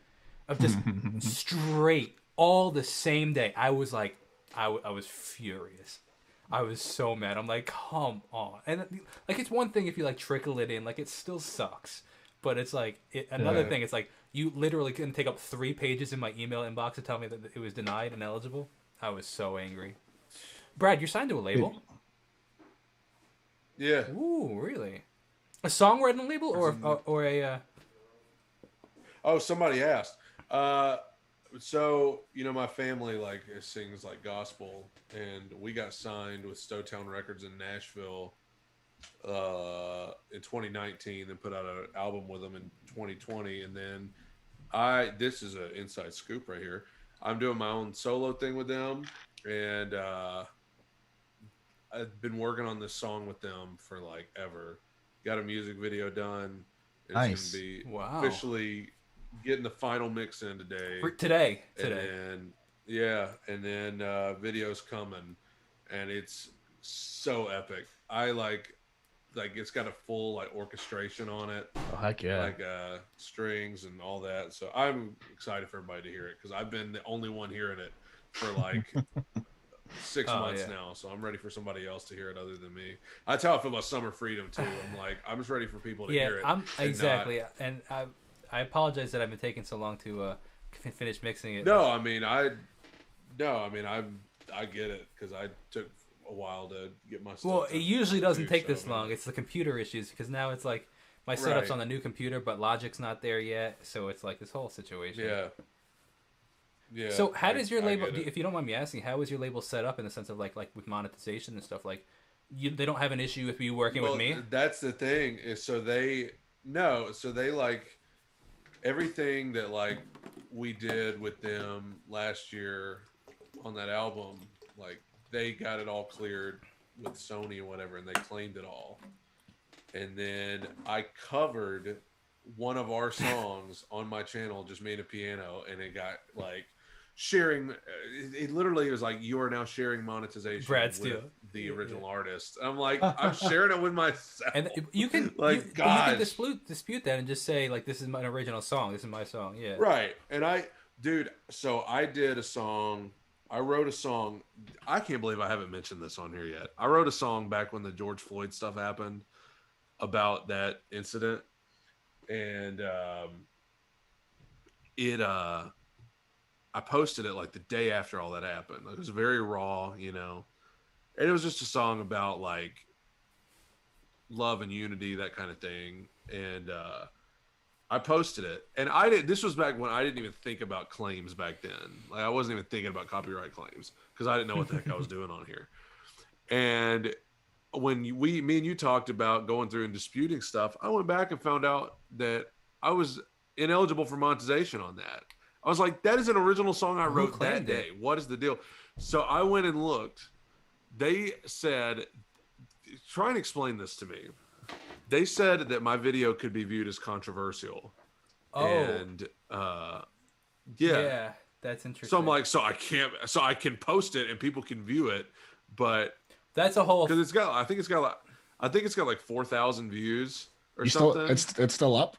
of just straight all the same day. I was like, I was furious. I was so mad. I'm like, come on. And like, it's one thing if you like trickle it in, like it still sucks. But it's like another thing. It's like you literally couldn't take up 3 pages in my email inbox to tell me that it was denied and eligible. I was so angry. Brad, you're signed to a label? Yeah. Ooh, really? A songwriting label or a? Oh, somebody asked. So my family like sings like gospel, and we got signed with Stowtown Records in Nashville in 2019, and put out an album with them in 2020, and then this is an inside scoop right here. I'm doing my own solo thing with them, and I've been working on this song with them for like ever. Got a music video done. It's nice. Gonna be officially getting the final mix in today. And then video's coming, and it's so epic. I like it's got a full like orchestration on it. Oh heck yeah! Like strings and all that. So I'm excited for everybody to hear it, because I've been the only one hearing it for like 6 months now, so I'm ready for somebody else to hear it other than me. That's how I feel about Summer Freedom too. I'm like, I'm just ready for people to hear it. Exactly. And I apologize that I've been taking so long to finish mixing it. I get it, because I took a while to get my stuff. Well, it usually doesn't take this long. It's the computer issues, because now it's like my setup's on the new computer, but Logic's not there yet, so it's like this whole situation. Yeah. So how does your label, if you don't mind me asking, how is your label set up in the sense of like with monetization and stuff? Like, they don't have an issue with you working with me? That's the thing. Is so they like everything that like we did with them last year on that album, like they got it all cleared with Sony and whatever, and they claimed it all. And then I covered one of our songs on my channel, just me and a piano, and it got like sharing. It literally was like, you are now sharing monetization Brad Steele, with the original artist. I'm like, I'm sharing it with myself. And you can like, you can dispute that and just say like, this is my original song. This is my song. Yeah. Right. And Dude, so I did a song. I wrote a song. I can't believe I haven't mentioned this on here yet. I wrote a song back when the George Floyd stuff happened about that incident, and it I posted it like the day after all that happened. It was very raw, you know, and it was just a song about like love and unity, that kind of thing. And I posted it, and I did. This was back when I didn't even think about claims back then. Like I wasn't even thinking about copyright claims because I didn't know what the heck I was doing on here. And when me and you talked about going through and disputing stuff, I went back and found out that I was ineligible for monetization on that. I was like, that is an original song I wrote that day. What is the deal? So I went and looked. They said, try and explain this to me. They said that my video could be viewed as controversial. Oh. And yeah, that's interesting. So I'm like, so I can post it and people can view it, but that's a whole, because I think it's got like 4,000 views or something. It's still up.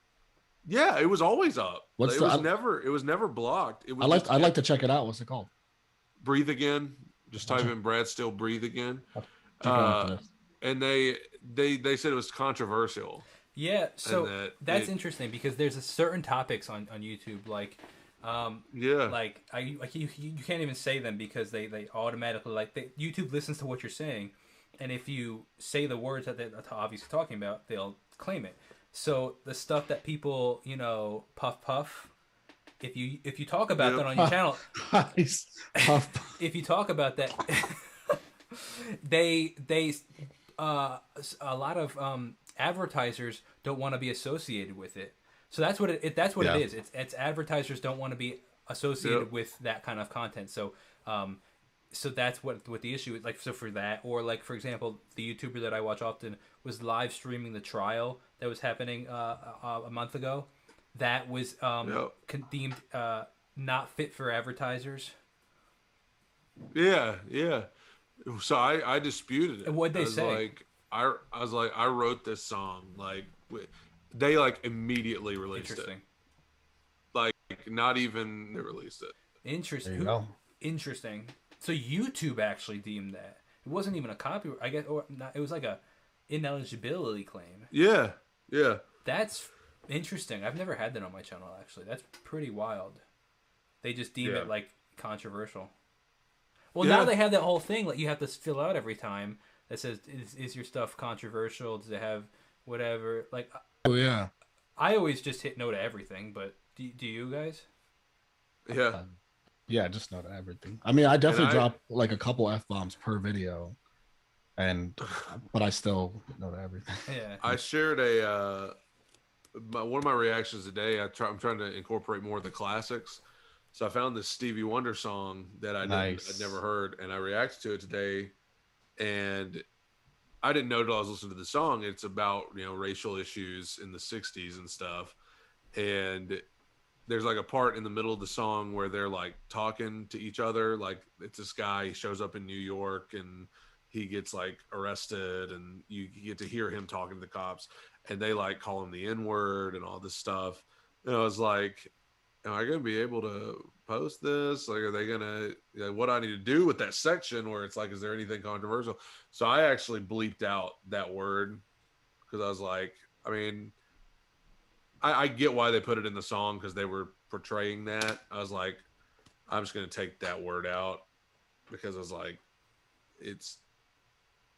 Yeah, it was always up. It was never blocked. It was I'd like to check it out. What's it called? Breathe Again. Just type in Brad Steele Breathe Again. And they said it was controversial. Yeah, so that's interesting because there's a certain topics on YouTube like like you can't even say them because they automatically YouTube listens to what you're saying, and if you say the words that they're obviously talking about, they'll claim it. So the stuff that people, you know, puff, if you talk about that on your channel, if you talk about that, they a lot of advertisers don't want to be associated with it. So that's what it is. It's advertisers don't want to be associated with that kind of content. So so that's what the issue is. Like, so for that, or like for example, the YouTuber that I watch often was live streaming the trial that was happening a month ago. That was deemed not fit for advertisers. Yeah. So I disputed it. And what'd they say? I was like, I wrote this song. Like, they like immediately released it. Like, not even they released it. Interesting. Interesting. So YouTube actually deemed that it wasn't even a copyright, I guess, or not, it was like a ineligibility claim. Yeah. That's interesting. I've never had that on my channel actually. That's pretty wild. They just deem it like controversial. Well, now they have that whole thing like you have to fill out every time that says is your stuff controversial? Does it have whatever? Like, oh yeah. I always just hit no to everything, but do you guys? Yeah. Yeah, just no to everything. I mean, I definitely drop like a couple F-bombs per video, but I still know to everything. Yeah. I shared one of my reactions today. I'm trying to incorporate more of the classics. So I found this Stevie Wonder song that I'd never heard, and I reacted to it today. And I didn't know till I was listening to the song. It's about, you know, racial issues in the 60s and stuff. And there's like a part in the middle of the song where they're like talking to each other. Like, it's this guy, he shows up in New York and he gets like arrested, and you get to hear him talking to the cops, and they like call him the N-word and all this stuff. And I was like, am I going to be able to post this? Like, are they going to, like, what I need to do with that section where it's like, is there anything controversial? So I actually bleeped out that word because I was like, I mean, I get why they put it in the song because they were portraying that. I was like, I'm just going to take that word out because I was like, it's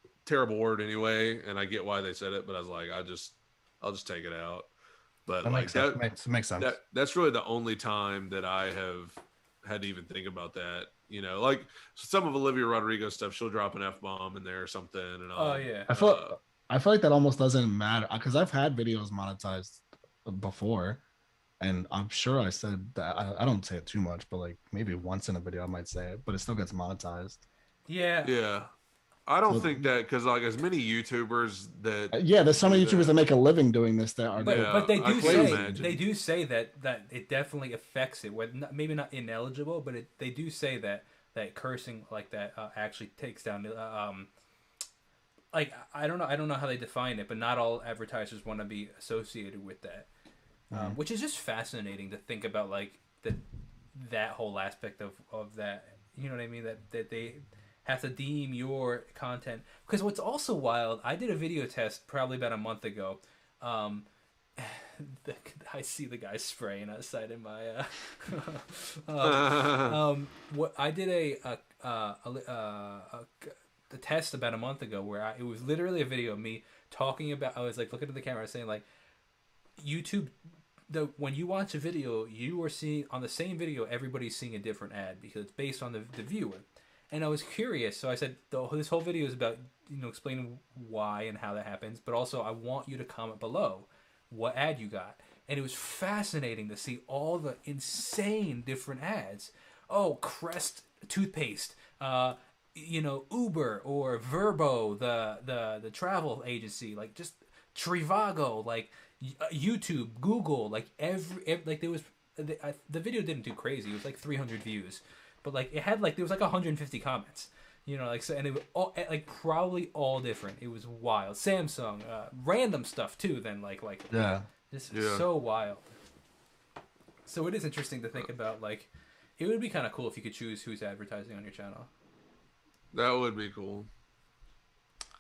a terrible word anyway. And I get why they said it, but I was like, I'll just take it out. But that makes sense. That's really the only time that I have had to even think about that. You know, like some of Olivia Rodrigo's stuff, she'll drop an F-bomb in there or something. And I feel like that almost doesn't matter because I've had videos monetized before, and I'm sure I said that. I don't say it too much, but like maybe once in a video I might say it, but it still gets monetized. Yeah. I don't think that because like as many YouTubers that there's so many YouTubers that make a living doing this that are but they do say that it definitely affects it. Maybe not ineligible, but they do say that cursing like that actually takes down like I don't know how they define it, but not all advertisers want to be associated with that, which is just fascinating to think about. Like that that whole aspect of that. You know what I mean? That they have to deem your content. Because what's also wild, I did a video test probably about a month ago. I see the guy spraying outside in my. What I did a test about a month ago where it was literally a video of me talking about. I was like looking at the camera saying like, YouTube. When you watch a video, you are seeing on the same video, everybody's seeing a different ad because it's based on the viewer. And I was curious, so I said this whole video is about explaining why and how that happens, but also I want you to comment below what ad you got. And it was fascinating to see all the insane different ads. Oh, Crest toothpaste, Uber or Verbo, the travel agency, like just Trivago, like YouTube, Google, like every like there was the video didn't do crazy. It was like 300 views, but like it had like there was like 150 comments. So, and it was all like probably all different. It was wild. Samsung, random stuff too. Then like yeah. This is so wild. So it is interesting to think about. Like, it would be kind of cool if you could choose who's advertising on your channel. That would be cool.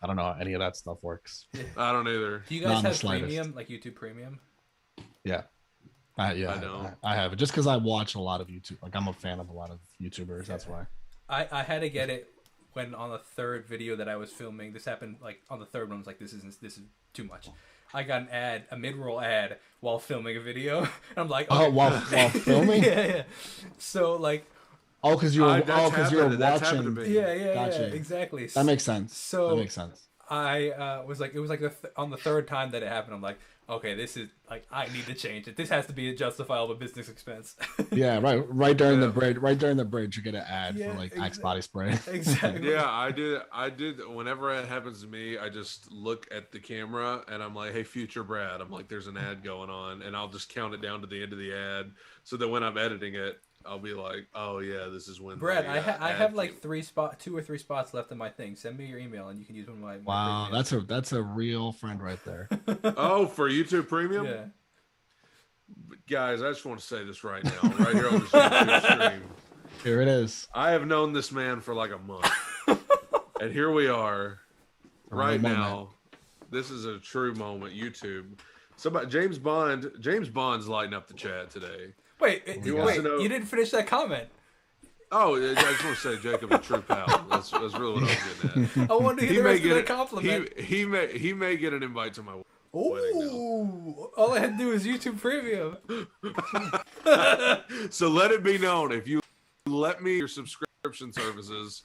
I don't know how any of that stuff works. I don't either. Do you guys have premium, like YouTube Premium? Yeah. I don't. I have it just because I watch a lot of YouTube. Like, I'm a fan of a lot of YouTubers. That's why. I had to get it when on the third video that I was filming. This happened like on the third one. I was like, this is too much. I got an ad, a mid-roll ad, while filming a video. And I'm like, okay. Oh, while filming? Yeah. So like, because you're watching. Yeah, Gotcha. Exactly. That makes sense. So that makes sense. I was like, it was like on the third time that it happened. I'm like, okay, this is like, I need to change it. This has to be a justifiable business expense. Yeah, right during the bridge. Right during the bridge, you get an ad for like Axe body spray. Exactly. Yeah, I did. Whenever it happens to me, I just look at the camera and I'm like, "Hey, future Brad," I'm like, "There's an ad going on," and I'll just count it down to the end of the ad, so that when I'm editing it, I'll be like, "Oh yeah, this is when." Brad, I have like 2 or 3 spots left in my thing. Send me your email and you can use one of my. Wow, that's a real friend right there. Oh, for YouTube Premium. Yeah. Guys, I just want to say this right now, right here on this YouTube stream. Here it is. I have known this man for like a month, and here we are, right now. This is a true moment. YouTube. Somebody, James Bond's lighting up the chat today. Wait, you didn't finish that comment. Oh, I just want to say Jacob's a true pal. That's really what I was getting at. I want to hear the rest of the compliment. He may get an invite to my wedding now. Ooh, all I had to do is YouTube Premium. So let it be known, if you let me your subscription services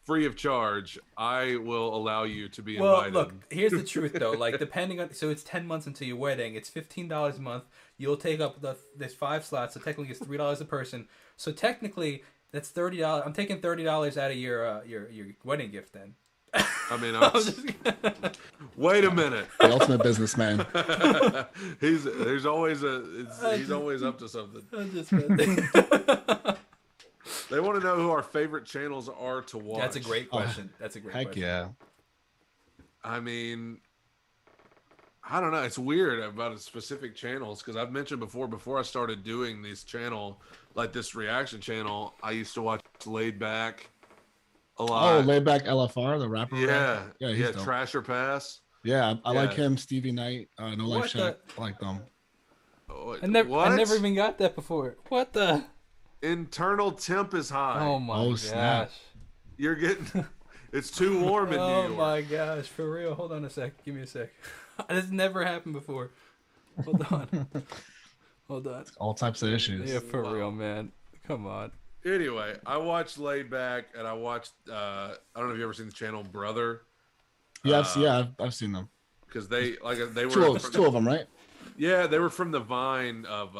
free of charge, I will allow you to be invited. Well, look, here's the truth though. Like, depending on, so it's 10 months until your wedding. It's $15 a month. You'll take up there's 5 slots, so technically it's $3 a person. So technically that's $30. I'm taking $30 out of your wedding gift then. I mean, wait a minute. The ultimate businessman. He's always up to something. They want to know who our favorite channels are to watch. That's a great question. That's a great question. Heck yeah. I mean, I don't know. It's weird about specific channels because I've mentioned before I started doing this channel, like this reaction channel, I used to watch Laid Back a lot. Oh, Laid Back LFR, the rapper. Yeah. Yeah, dope. Trash or Pass. Yeah, I like him. Stevie Knight, No Life Shack. I like them. I never even got that before. What the? Internal temp is high. Oh my gosh. Snap. You're getting... It's too warm in New York. Oh my gosh, for real. Hold on a sec. Give me a sec. This never happened before. Hold on. Hold on. All types of issues. Yeah, for real, man. Come on. Anyway, I watched Laid Back, and I watched, I don't know if you ever seen the channel Brother. Yeah, I've seen them. Because they were... Two of them, right? Yeah, they were from the Vine of...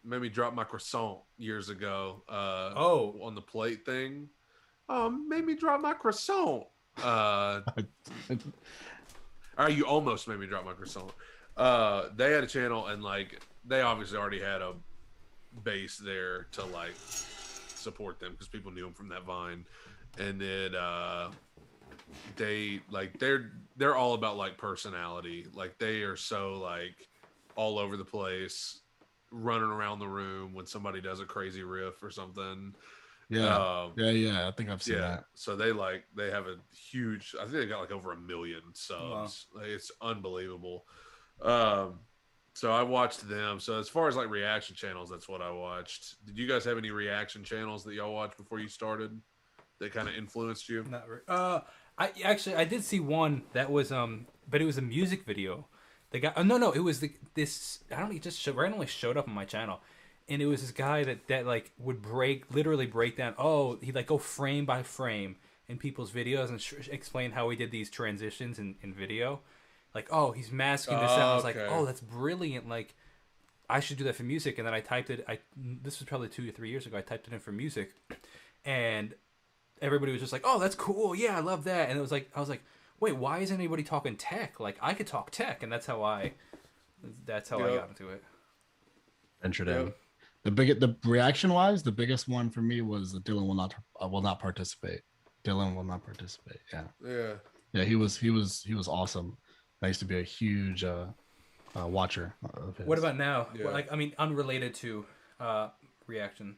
Made me drop my croissant years ago. On the plate thing. Made me drop my croissant. You almost made me drop my croissant. They had a channel, and like they obviously already had a base there to like support them because people knew them from that Vine, and then they're all about like personality. Like they are so like all over the place. running around the room when somebody does a crazy riff or something. Yeah, yeah. I think I've seen that. So they have a huge. I think they got like over 1 million subs. Wow. Like, it's unbelievable. So I watched them. So as far as like reaction channels, that's what I watched. Did you guys have any reaction channels that y'all watched before you started that kind of influenced you? Not I did see one that was but it was a music video. The guy, no, it was this. I don't know. He just randomly showed up on my channel, and it was this guy that like would literally break down. Oh, he like go frame by frame in people's videos and explain how he did these transitions in video. Like, oh, he's masking this out. I was like, okay. oh, that's brilliant. Like, I should do that for music. And then I typed it. This was probably 2 or 3 years ago. I typed it in for music, and everybody was just like, oh, that's cool. Yeah, I love that. And I was like, wait, why isn't anybody talking tech? Like, I could talk tech, and that's how I got into it. Ventured in. The reaction wise, the biggest one for me was Dylan will not participate. Dylan will not participate. Yeah. He was awesome. I used to be a huge watcher of his. What about now? Yeah. Well, like, I mean, unrelated to reaction.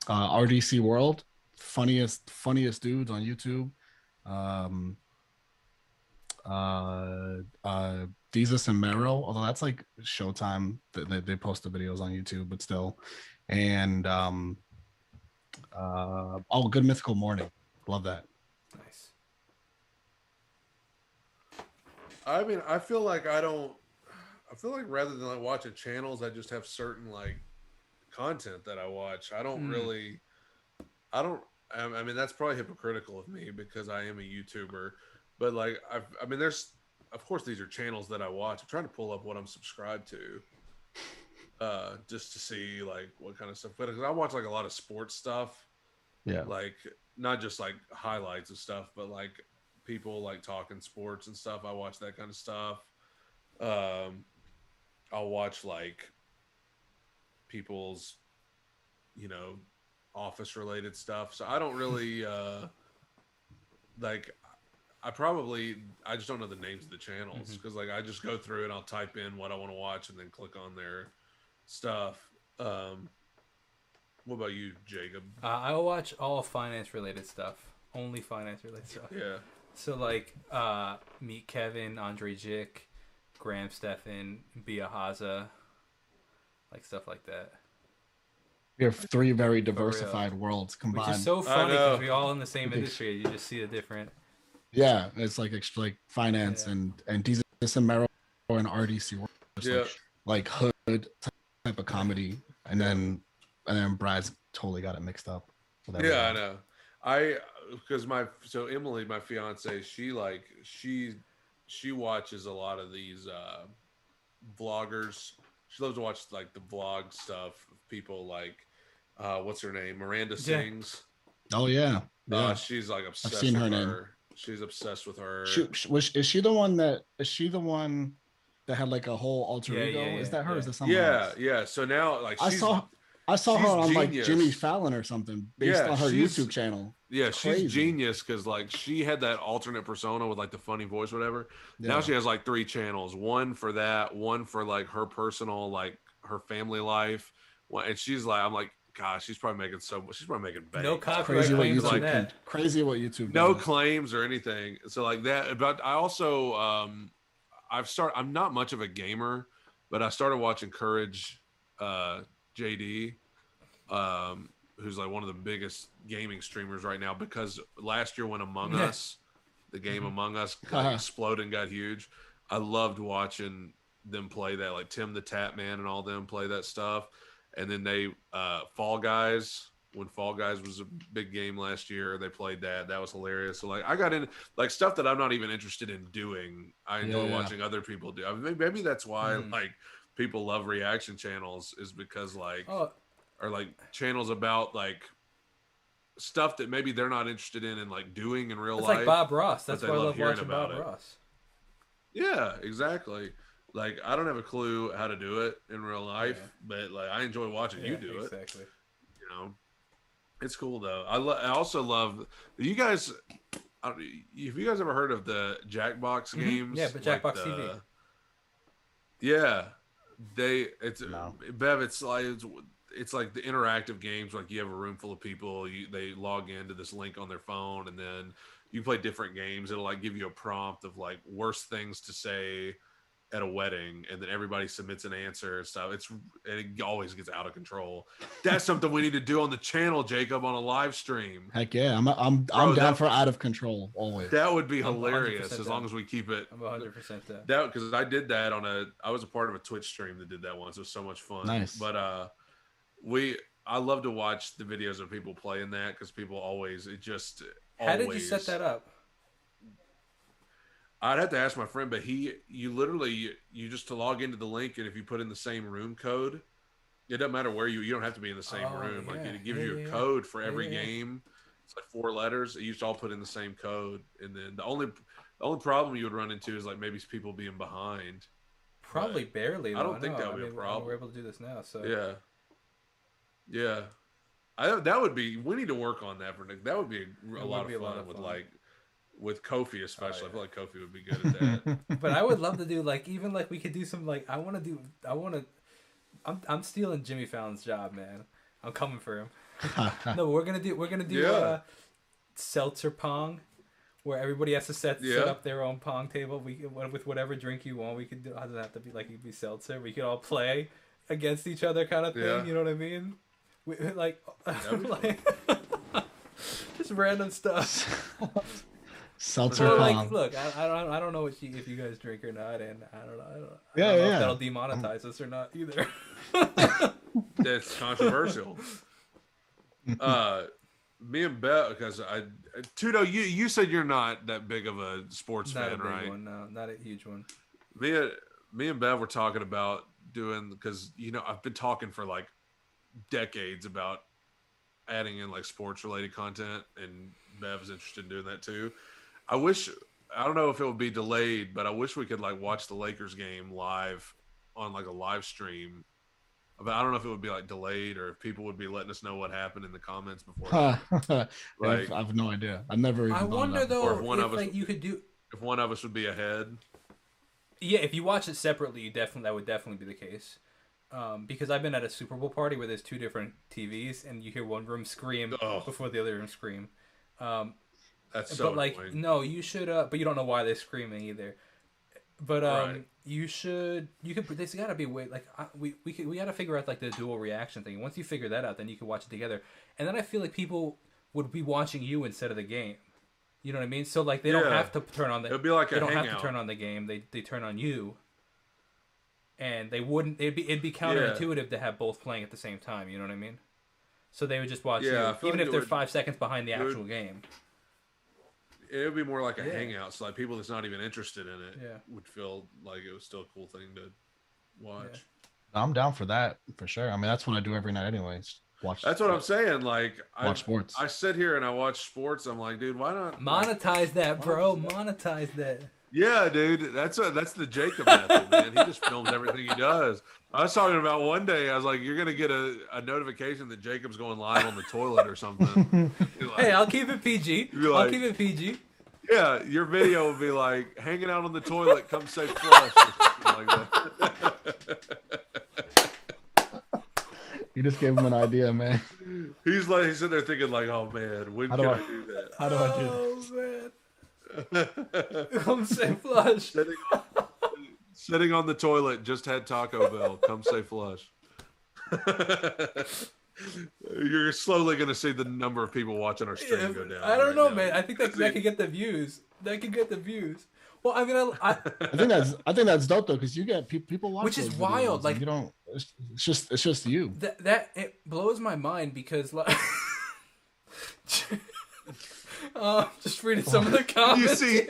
RDC World, funniest dudes on YouTube. Jesus and Mero, although that's like Showtime. They post the videos on YouTube, but still. And Good Mythical Morning. Love that. Nice. I mean, I feel like rather than like watching channels, I just have certain like content that I watch. I mean, that's probably hypocritical of me because I am a YouTuber, but like, I mean, there's, of course, these are channels that I watch. I'm trying to pull up what I'm subscribed to, just to see like what kind of stuff, but I watch like a lot of sports stuff. Yeah. Like not just like highlights of stuff, but like people like talking sports and stuff. I watch that kind of stuff. I'll watch like people's, office related stuff. So I don't really like I just don't know the names of the channels because like I just go through and I'll type in what I want to watch and then click on their stuff. What about you, Jacob? I watch all finance related stuff. Only finance related stuff. Yeah. So like Meet Kevin, Andre Jick, Graham Stephan, Bia Haza, like stuff like that. We have 3 very diversified worlds combined. Which is so funny because we're all in the same industry. You just see the different. Yeah, it's like finance and Jesus and Mero and RDC world. Like hood type of comedy, and then Brad's totally got it mixed up. Yeah, I know. Because Emily, my fiance, she watches a lot of these vloggers. She loves to watch like the vlog stuff of people like what's her name? Miranda Sings. Oh yeah. She's like obsessed. I've seen her with name. her. She's obsessed with her. Is she the one that had like a whole alter ego? Is that her? Or is that someone else? Yeah. So now like I saw her on like Jimmy Fallon or something based on her YouTube channel. Yeah, she's genius because like she had that alternate persona with like the funny voice, whatever. Yeah. Now she has like 3 channels. One for that, one for like her personal, like her family life. And she's like, I'm like, gosh, she's probably making bank. No copyright claims on that. Crazy what YouTube no does. claims or anything. So like that. But I also I'm not much of a gamer, but I started watching Courage JD. Who's like one of the biggest gaming streamers right now because last year when Among Us, the game Among Us exploded and got huge. I loved watching them play that, like Tim the Tap Man and all them play that stuff. And then they Fall Guys, when Fall Guys was a big game last year, they played that. That was hilarious. So like I got in like stuff that I'm not even interested in doing. I enjoy watching other people do. I mean, maybe that's why like people love reaction channels is because like or like channels about like stuff that maybe they're not interested in like doing in real life. It's like Bob Ross. That's why I love watching Bob Ross. Yeah, exactly. Like I don't have a clue how to do it in real life, but like I enjoy watching you do it. Exactly. It's cool though. I also love you guys. Have you guys ever heard of the Jackbox games? Yeah, but Jackbox TV. Yeah, No. Bev, it's like the interactive games. Like you have a room full of people, they log into this link on their phone, and then you play different games. It'll like give you a prompt of like worst things to say at a wedding, and then everybody submits an answer and stuff. And it always gets out of control. That's something we need to do on the channel, Jacob, on a live stream. Heck yeah, I'm down for out of control always. That would be I'm hilarious 100% as long as we keep it. I'm 100% down. That because I did that I was a part of a Twitch stream that did that once. It was so much fun. Nice. But I love to watch the videos of people playing that because people always How did you set that up? I'd have to ask my friend, but you just to log into the link, and if you put in the same room code, it doesn't matter where you don't have to be in the same room. Yeah. Like it gives you a code for every game. It's like 4 letters. You just all put in the same code, and then the only problem you would run into is like maybe people being behind. Probably barely. I don't think that would be a problem. We're able to do this now, so yeah. We need to work on that that would be a lot of fun with Kofi especially. I feel like Kofi would be good at that. But I would love to do we could do some I'm stealing Jimmy Fallon's job, man. I'm coming for him. No, we're gonna do seltzer pong, where everybody has to set up their own pong table. With whatever drink you want. We could do. It doesn't have to be like it could be seltzer. We could all play against each other, kind of thing. Yeah. You know what I mean? Just random stuff. Seltzer pong. Look, I don't know if you guys drink or not, and I don't know Yeah, if that'll demonetize us or not either. That's controversial. Me and Bev, because Tudo, you said you're not that big of a sports Not fan, a big right? one, no, not a huge one. Me and Bev were talking about doing, because I've been talking for like decades about adding in like sports related content, and Bev's interested in doing that too. I don't know if it would be delayed, but I wish we could like watch the Lakers game live on like a live stream. But I don't know if it would be like delayed or if people would be letting us know what happened in the comments before. I have no idea. I've never even I wonder though if you could do. If one of us would be ahead. Yeah, if you watch it separately, that would definitely be the case. Because I've been at a Super Bowl party where there's 2 different TVs, and you hear one room scream before the other room scream. That's so annoying. No, you should. But you don't know why they're screaming either. But Right. you could. There's got to be a way. Like we got to figure out like the dual reaction thing. Once you figure that out, then you can watch it together. And then I feel like people would be watching you instead of the game. You know what I mean? So like they don't have to turn on the. It'd be like they don't hangout. have to turn on the game. They turn on you. And they wouldn't. It'd be counterintuitive to have both playing at the same time. You know what I mean? So they would just watch you, even if they're 5 seconds behind the actual game. It would be more like a hangout, so like people that's not even interested in it would feel like it was still a cool thing to watch. Yeah. I'm down for that for sure. I mean, that's what I do every night, anyways. That's what I'm saying. Like, watch sports. I sit here and I watch sports. I'm like, dude, why not Monetize that, bro? Monetize that. Yeah, dude, that's the Jacob method, man. He just films everything he does. I was talking about one day. I was like, you're gonna get a notification that Jacob's going live on the toilet or something. Like, Hey, I'll keep it PG. I'll keep it PG. Yeah, your video will be like hanging out on the toilet. Come say flush. Or something like that. You just gave him an idea, man. He's sitting there thinking like, oh man, when can I do that? How do I do man. Come say flush. Sitting on the toilet, just had Taco Bell. Come say flush. You're slowly going to see the number of people watching our stream go down. I don't know, man. I think that could get the views. That could get the views. Well, I mean, I think that's dope though, because you get people watching, which is wild. Like you don't. It's just you. That it blows my mind because like. Just reading some of the comments. You see,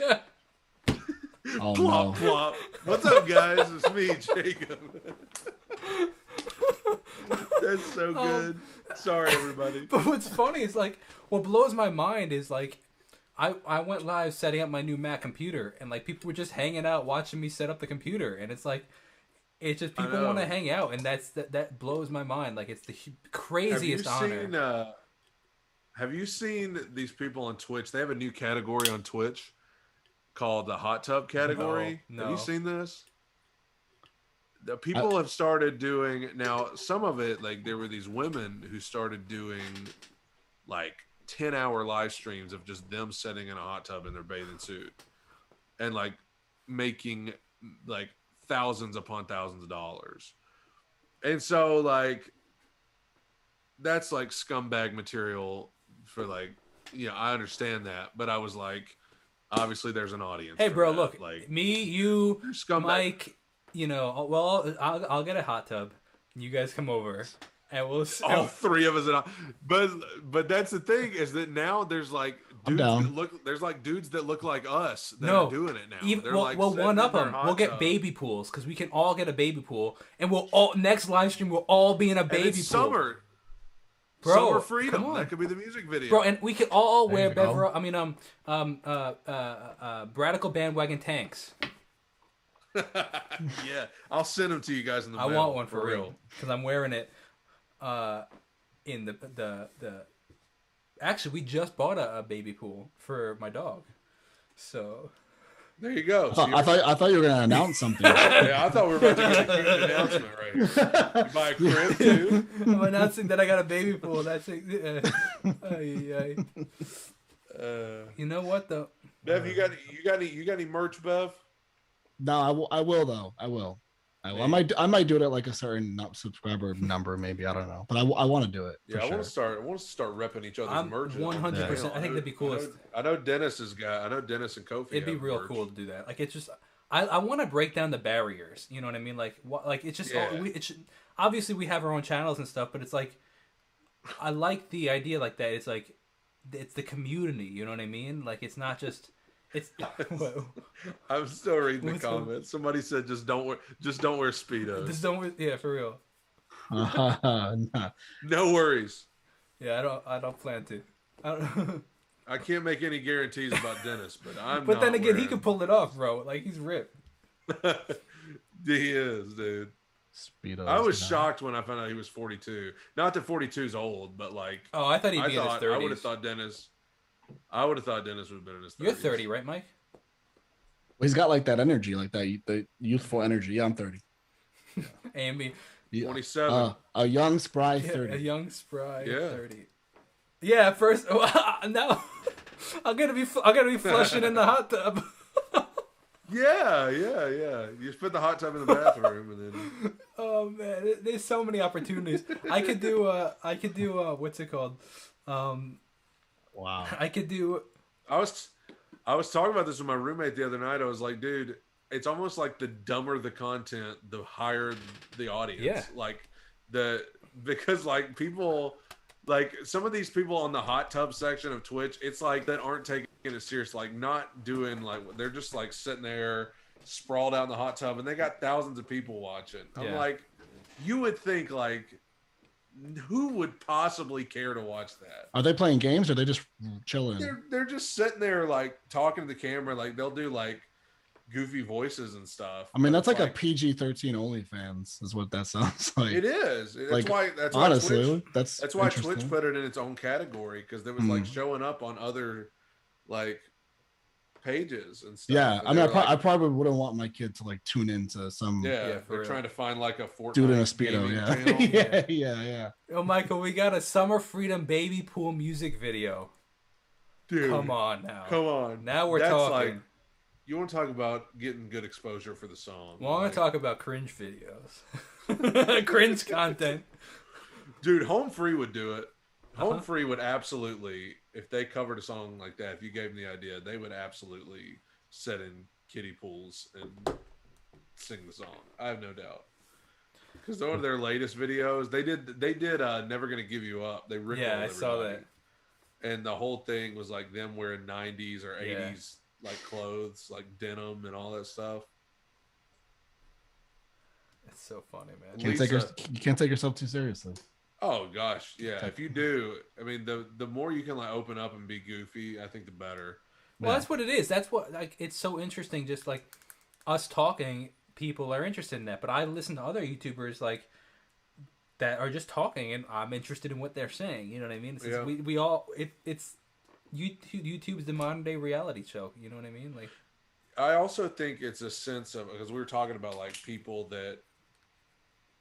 Oh, plop, no. plop. What's up, guys? It's me, Jacob. That's so good. Sorry, everybody. But what's funny is like, what blows my mind is like, I went live setting up my new Mac computer, and like people were just hanging out watching me set up the computer, and it's like, it's just people want to hang out, and that blows my mind. Like it's the craziest honor. Have you seen these people on Twitch? They have a new category on Twitch called the hot tub category. No. Have you seen this? The people have started doing now. Some of it, like there were these women who started doing like 10-hour live streams of just them sitting in a hot tub in their bathing suit and like making like thousands upon thousands of dollars. And so like that's like scumbag material for like, I understand that, but I was like, obviously there's an audience. Hey, for bro, that. look, like me, you, scumbag. Mike, well, I'll get a hot tub. You guys come over, and we'll. All three of us, but that's the thing is that now there's like I'm dudes down. that look. There's like dudes that look like us that are doing it now. They're like we'll sitting one up in their them. hot We'll get tub. baby pools because we can all get a baby pool, and we'll all next live stream we'll all be in a And baby it's pool. Summer. Bro, Summer come freedom. on. That could be the music video. Bro, and we could all There wear you go. Radical bandwagon tanks. Yeah, I'll send them to you guys in the I mail. want one for real because I'm wearing it. In the actually, we just bought a baby pool for my dog, so There you go. I thought you were gonna announce something. Yeah, I thought we were about to get a huge announcement right here. You buy a crib too. I'm announcing that I got a baby pool. That's it. You know what though? Bev, you got any merch, Bev? No, I will though. I will. I might do it at like a certain subscriber number, maybe. I don't know, but I want to do it. Yeah, I want to start repping each other's I'm merch. 100%. I think that'd be coolest. I know Dennis has got. I know Dennis and Kofi. It'd be have real merch. cool to do that. Like it's just, I want to break down the barriers. You know what I mean? Like like it's just, Yeah. obviously we have our own channels and stuff, but it's like, I like the idea like that. It's like, it's the community. You know what I mean? Like it's not just. It's. Whoa. I'm still reading the What's comments. Somebody said just don't wear speedos. Just don't. Yeah, for real. Nah. No worries. Yeah, I don't plan to. I don't. I can't make any guarantees about Dennis, but I'm. But not then again, he wearing- can pull it off, bro. Like he's ripped. He is, dude. Speedos. I was nah. shocked when I found out he was 42. Not that 42 is old, but like Oh, I thought he'd be in his 30s. I would have thought Dennis. I would have thought Dennis would have been in his 30s. You're 30, right, Mike? Well, he's got like that energy, like that the youthful energy. Yeah, I'm 30. A and B. Yeah. 27. A young spry Yeah, 30. a young spry Yeah. 30. Yeah, first. No, I'm gonna be flushing in the hot tub. Yeah. You just put the hot tub in the bathroom and then. Oh man, there's so many opportunities. I could do what's it called? Wow. I could do. I was talking about this with my roommate the other night. I was like, dude, it's almost like the dumber the content, the higher the audience. Yeah. Like because like people, like some of these people on the hot tub section of Twitch, it's like that aren't taking it serious, like not doing like they're just like sitting there sprawled out in the hot tub and they got thousands of people watching. I'm Yeah. like, you would think like who would possibly care to watch that? Are they playing games or are they just chilling? They're just sitting there like talking to the camera, like they'll do like goofy voices and stuff. I mean, But that's it's like a PG-13 OnlyFans, is what that sounds like. It is. That's Like, why. That's honestly, why Twitch, that's why interesting. Twitch put it in its own category because there was like showing up on other like pages and stuff. Yeah, And I mean, they I, were I probably wouldn't want my kid to like tune into some yeah, for they're real. trying to find like a Fortnite dude in a speedo. gaming Yeah. channel. yeah. Oh, Michael, we got a Summer Freedom baby pool music video. Dude, Come on now. come on. Now we're That's talking. like you want to talk about getting good exposure for the song. Well, I want Like, to talk about cringe videos. Cringe content. dude, Home Free would do it. Home Uh-huh. Free would absolutely, if they covered a song like that, if you gave them the idea, they would absolutely set in kiddie pools and sing the song. I have no doubt. Because one of their latest videos, they did Never Gonna Give You Up. They ripped Yeah, on I saw everybody. And the whole thing was like them wearing 90s or 80s like clothes, like denim and all that stuff. It's so funny, man. You can't take yourself too seriously. Oh gosh, yeah. If you do, I mean, the more you can like open up and be goofy, I think the better. Well, that's what it is. That's what, like, it's so interesting. Just like us talking, people are interested in that. But I listen to other YouTubers like that are just talking, and I'm interested in what they're saying. You know what I mean? It's Yeah. we all it's YouTube's the modern day reality show. You know what I mean? Like, I also think it's a sense of, because we were talking about like people that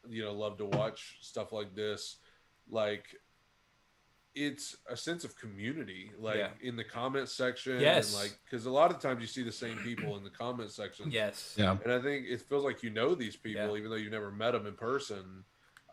love to watch stuff like this, like it's a sense of community, like in the comment section, Yes. and like because a lot of times you see the same people in the comment section. Yes. Yeah. And I think it feels like these people, even though you've never met them in person.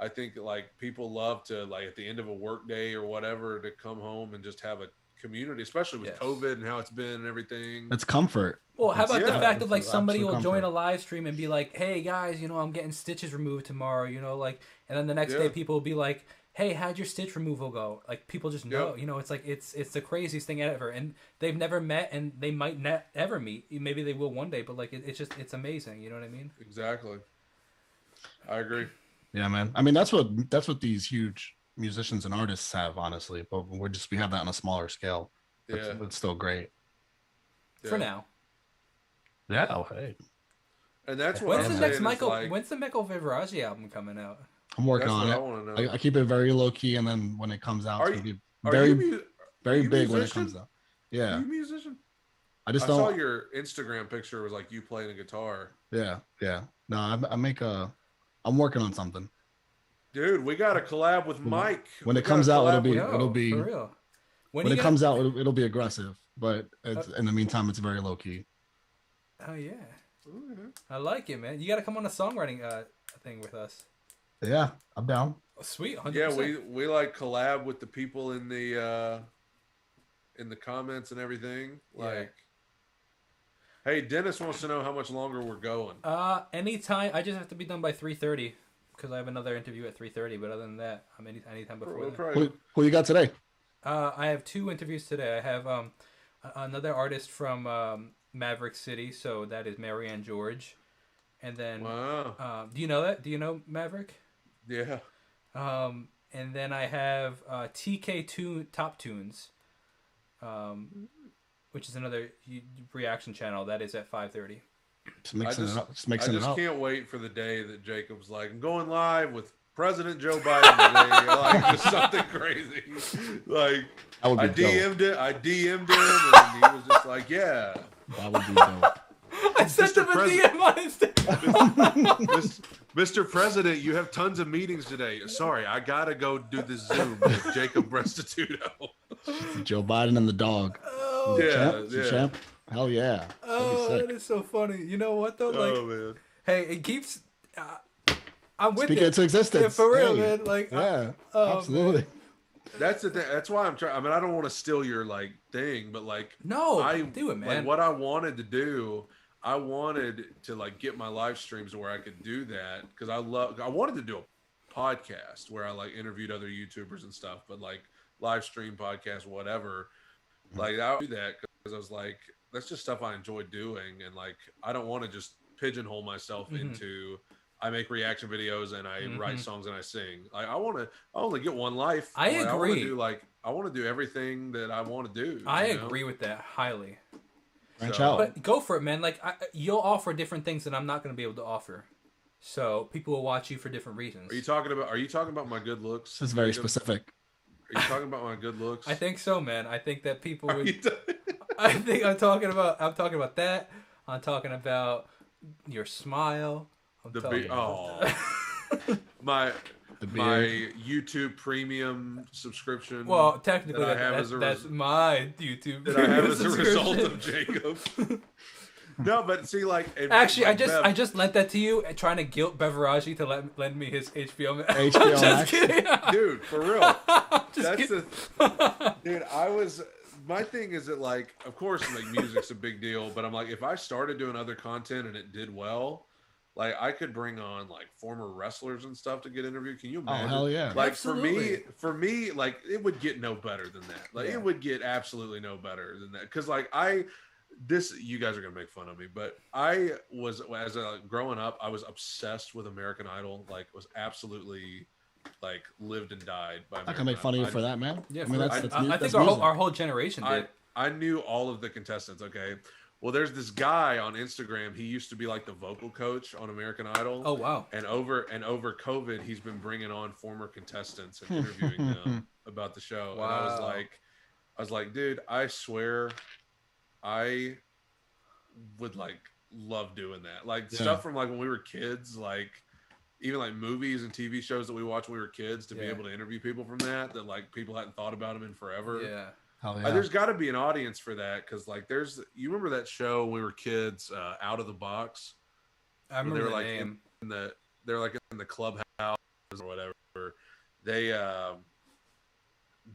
I think like people love to, like, at the end of a work day or whatever, to come home and just have a community, especially with COVID and how it's been and everything. It's comfort. Well, how about the fact of like It's somebody absolute will join a comfort. live stream and be like, "Hey guys, I'm getting stitches removed tomorrow," like, and then the next day people will be like, "Hey, how'd your stitch removal go?" Like, people just know, it's like it's the craziest thing ever, and they've never met, and they might not ever meet. Maybe they will one day, but like it's amazing. You know what I mean? Exactly. I agree. Yeah, man. I mean, that's what these huge musicians and artists have, honestly. But we have that on a smaller scale. It's still great. For now. Yeah. Oh, hey. And that's what When's I'm the next saying Michael? is, like, When's the Michael Beveraggi album coming out? I'm working on what it. I want to know. I keep it very low key, and then when it comes out, Are it's gonna be Are very you big when it musician? comes out. Yeah. Are you a musician? I I saw your Instagram picture was like you playing a guitar. Yeah. No, I'm working on something. Dude, we got to collab with Mike. When We it comes gotta out, collab it'll with- be for real. when it comes out, it'll be aggressive. But in the meantime, it's very low key. Oh yeah, I like it, man. You got to come on a songwriting thing with us. Yeah, I'm down. Oh, sweet, 100%. Yeah, we like collab with the people in the comments and everything. Like, hey, Dennis wants to know how much longer we're going. Anytime. I just have to be done by 3:30 because I have another interview at 3:30. But other than that, I'm anytime before that. Who you got today? I have 2 interviews today. I have another artist from Maverick City, so that is Marianne George, and then do you know that? Do you know Maverick? Yeah. And then I have TK Top Tunes, which is another reaction channel that is at 5:30. Just mixing it up. I can't wait for the day that Jacob's like, I'm going live with President Joe Biden today. Like, just something crazy. Like, I DM'd him, and he was just like, yeah. That would be dope. I sent him a DM on Instagram. Mr. President, you have tons of meetings today. Sorry, I gotta go do the Zoom with Jacob Restituto. Joe Biden and the dog. Oh, yeah. Champ? Hell yeah. Oh, that is so funny. You know what though? Like, man. Hey, it keeps. I'm with Speak it into existence. Yeah, for real, Hey. man. Like, Yeah, absolutely. Man. That's the thing. That's why I'm trying. I mean, I don't want to steal your like thing, but like, no, I do it, man. Like, what I wanted to do, I wanted to like get my live streams where I could do that because I wanted to do a podcast where I like interviewed other YouTubers and stuff, but like live stream podcast, whatever. Like I would do that because I was like, that's just stuff I enjoy doing, and like I don't want to just pigeonhole myself into. I make reaction videos and I write songs and I sing. Like I only get one life. I agree. I want to do everything that I want to do. I agree with that highly. Branch out. But go for it, man. Like you'll offer different things that I'm not going to be able to offer. So people will watch you for different reasons. Are you talking about my good looks? This is very specific. Are you talking about my good looks? I think so, man. I think that people would. I think I'm talking about that. I'm talking about your smile. My YouTube premium subscription. Well, technically, that's my YouTube. That I have as a result of Jacob. No, but see, like actually, I just lent that to you, trying to guilt Beveraggi to lend me his HBO. HBO Max. Kidding. Dude, for real. Dude, My thing is that, like, of course, like music's a big deal, but I'm like, if I started doing other content and it did well. Like I could bring on like former wrestlers and stuff to get interviewed. Can you imagine? Oh hell yeah! Like Absolutely. for me, like it would get no better than that. Like it would get absolutely no better than that. Because like you guys are gonna make fun of me, but I was growing up, I was obsessed with American Idol. Like was absolutely like lived and died by. I can make fun of you for that, man. Yeah, I mean I think our whole generation did. I knew all of the contestants. Okay. Well, there's this guy on Instagram. He used to be like the vocal coach on American Idol. Oh wow! And over COVID, he's been bringing on former contestants and interviewing them about the show. Wow. And I was like, dude, I swear, I would like love doing that. Like stuff from like when we were kids, like even like movies and TV shows that we watched when we were kids to be Yeah. able to interview people from that like people hadn't thought about them in forever. Yeah. Hell yeah. There's got to be an audience for that because like you remember that show when we were kids, Out of the Box? I remember They were the like name. they're like in the clubhouse or whatever. They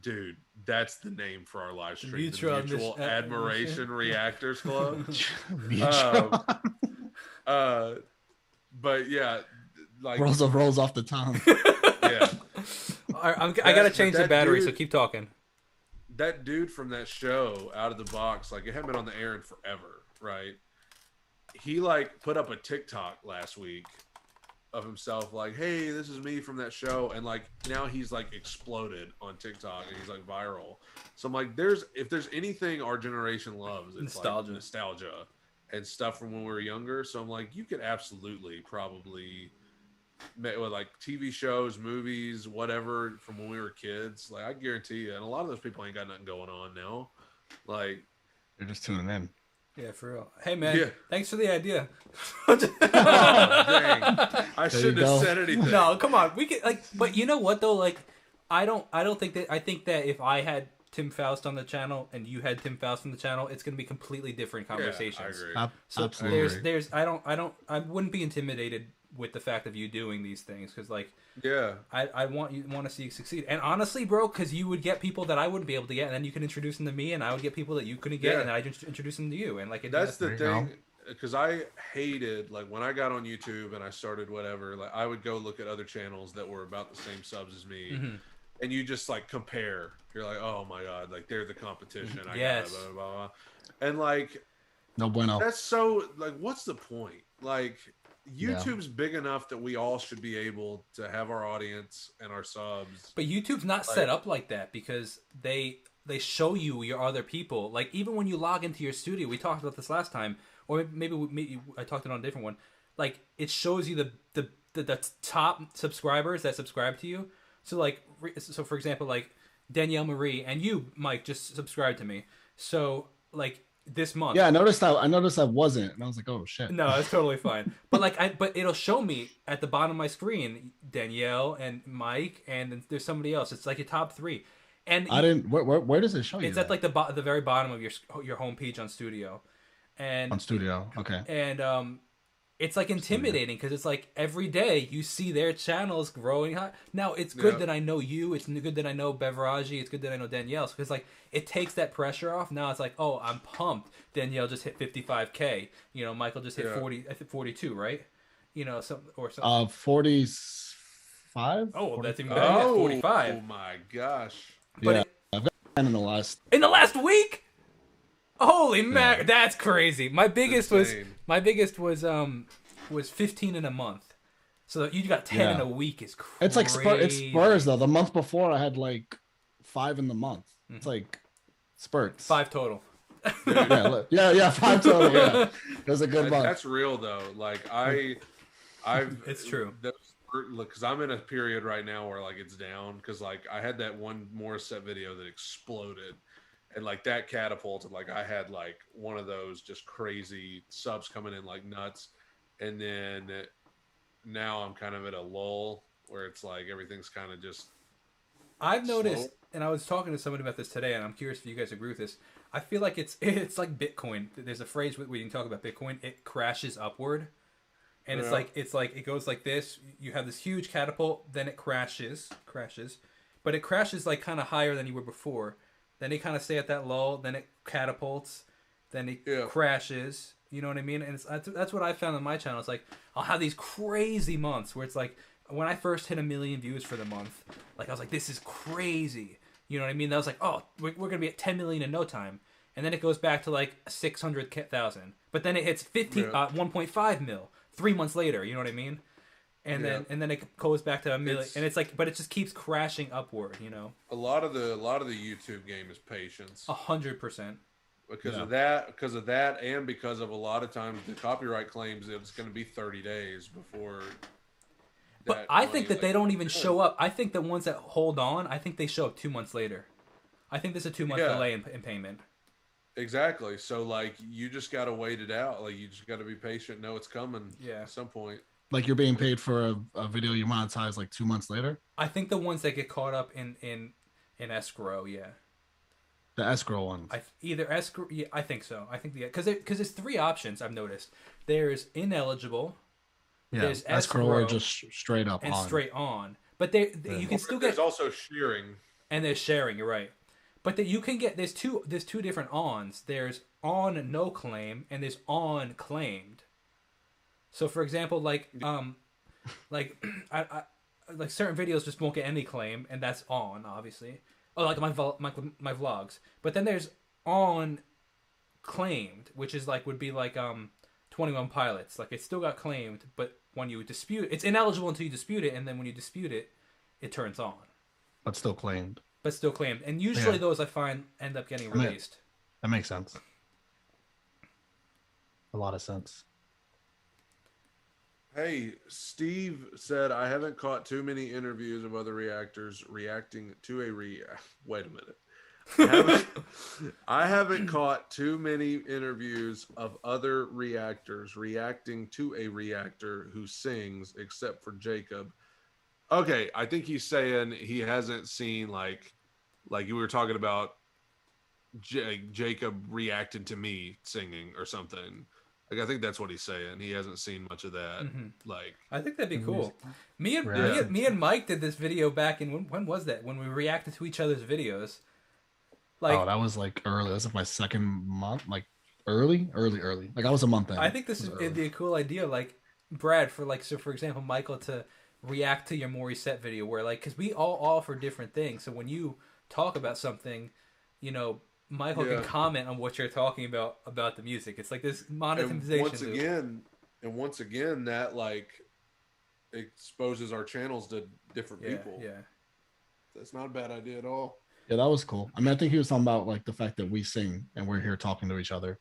dude, that's the name for our live stream. Mutual The Mutual Admiration Reactors Club. Mutual. But yeah, like rolls off the tongue. yeah, I gotta change the that battery, so dude- keep talking. that dude from that show, Out of the Box, like it hadn't been on the air in forever, right? He like put up a TikTok last week of himself, like, "Hey, this is me from that show," and like now he's like exploded on TikTok and he's like viral. So I'm like, if there's anything our generation loves, it's Nostalgia. like nostalgia and stuff from when we were younger. So I'm like, you could absolutely probably with like TV shows, movies, whatever from when we were kids. Like I guarantee you, and a lot of those people ain't got nothing going on now. Like, You're just tuning in. Yeah, for real. Hey man, Yeah. thanks for the idea. oh, dang, I There shouldn't you have go. said anything. No, come on. We can like, but you know what though? Like, I don't think that. I think that if I had Tim Faust on the channel and you had Tim Faust on the channel, it's gonna be completely different Yeah, conversations. I agree. So Absolutely. there's I wouldn't be intimidated with the fact of you doing these things because like Yeah, I want to see you succeed. And honestly, bro, because you would get people that I wouldn't be able to get, and then you can introduce them to me, and I would get people that you couldn't get, Yeah. and then I'd introduce them to you. And like that's the There you thing. go. Because I hated like when I got on YouTube and I started whatever. Like I would go look at other channels that were about the same subs as me, Mhm. and you just like compare. You're like, oh my god, like they're the competition. I Yes. gotta blah, blah, blah. And like No bueno. that's so like, what's the point? Like YouTube's big enough that we all should be able to have our audience and our subs. But YouTube's not set up like that because they show you your other people. Like even when you log into your studio, we talked about this last time, or maybe I talked it on a different one. Like it shows you the top subscribers that subscribe to you. So like so for example, like Danielle Marie and you, Mike, just subscribed to me. So like this month. Yeah, I noticed I wasn't, and I was like, oh shit. No, it's totally fine. But like, but it'll show me at the bottom of my screen Danielle and Mike, and then there's somebody else. It's like your top three, and I didn't. Where does it show you? it's at like the very bottom of your homepage on Studio, and on Studio. Okay. and it's like intimidating because it's like every day you see their channels growing high. Now it's good Yeah. that I know you. It's good that I know Beveraggi. It's good that I know Danielle because like it takes that pressure off. Now it's like, oh, I'm pumped. Danielle just hit 55K. You know, Michael just hit Yeah. 40. I think 42, right? You know, something. 45. Oh, well, that's even better. Yeah, 45. Oh my gosh. But Yeah, it- I've got 10 in the last. in the last week. Holy mac, that's crazy. My biggest insane. was 15 in a month. So you got 10 in Yeah. a week is crazy. It's like it's spurs though. The month before I had like 5 in the month. It's like spurts. 5 total. Yeah, 5 total. Yeah, it was a good month. That's real though. Like I've It's true. Because I'm in a period right now where like it's down because like I had that one Morissette video that exploded, and like that catapulted. Like I had like one of those just crazy subs coming in like nuts, and then now I'm kind of at a lull where it's like everything's kind of just I've noticed, slow. and I was talking to somebody about this today, and I'm curious if you guys agree with this. I feel like it's like Bitcoin. There's a phrase we can talk about Bitcoin. It crashes upward, and Yeah. it's like it goes like this. You have this huge catapult, then it crashes, but it crashes like kind of higher than you were before. Then it kind of stay at that lull. Then it catapults. Then it Yeah. crashes. You know what I mean? And that's what I found on my channel. It's like I'll have these crazy months where it's like when I first hit 1 million views for the month, like I was like, this is crazy. You know what I mean? That was like, oh, we're gonna be at 10 million in no time, and then it goes back to like 600,000. But then it hits 1.5 mil 3 months later. You know what I mean? And then it goes back to 1 million, and it's like, but it just keeps crashing upward. You know, a lot of the YouTube game is patience 100%. because of that, and because of a lot of times the copyright claims that it's going to be 30 days before. But I think that they don't even show up. I think the ones that hold on, I think they show up 2 months later. I think there's a 2 month Yeah. delay in payment. Exactly. So like you just got to wait it out. Like you just got to be patient. Know it's coming. Yeah. At some point. Like you're being paid for a video you monetize like 2 months later. I think the ones that get caught up in escrow, yeah. The escrow ones. Either escrow, yeah, I think so. I think because there's three options I've noticed. There's ineligible, yeah, there's escrow or just straight up and on. straight on. But you can still get There's also shearing. and there's sharing. You're right. But you can get there's two different ons. There's on no claim and there's on claimed. So for example, like I like certain videos just won't get any claim, and that's on obviously. Oh, like my vlogs. But then there's on claimed, which is like would be like 21 Pilots. Like it still got claimed, but when you dispute, it's ineligible until you dispute it, and then when you dispute it, it turns on. But still claimed. But still claimed, and usually those I find end up getting released. That makes sense. A lot of sense. Hey, Steve said, I haven't caught too many interviews of other reactors reacting to a Wait a minute. I haven't caught too many interviews of other reactors reacting to a reactor who sings, except for Jacob. Okay, I think he's saying he hasn't seen like you were talking about Jacob reacting to me singing or something. Like I think that's what he's saying. He hasn't seen much of that. Mm-hmm. Like I think that'd be cool. Me and Mike did this video back in when was that? When we reacted to each other's videos. Like, that was like early. This is my second month. Like early. Like I was a month in. I think this would be a cool idea. Like Brad, for example, Michael to react to your Maury set video, where like because we all offer different things. So when you talk about something, Michael can comment on what you're talking about the music. It's like this monetization. And once again, that like exposes our channels to different people. Yeah, that's not a bad idea at all. Yeah, that was cool. I mean, I think he was talking about like the fact that we sing and we're here talking to each other.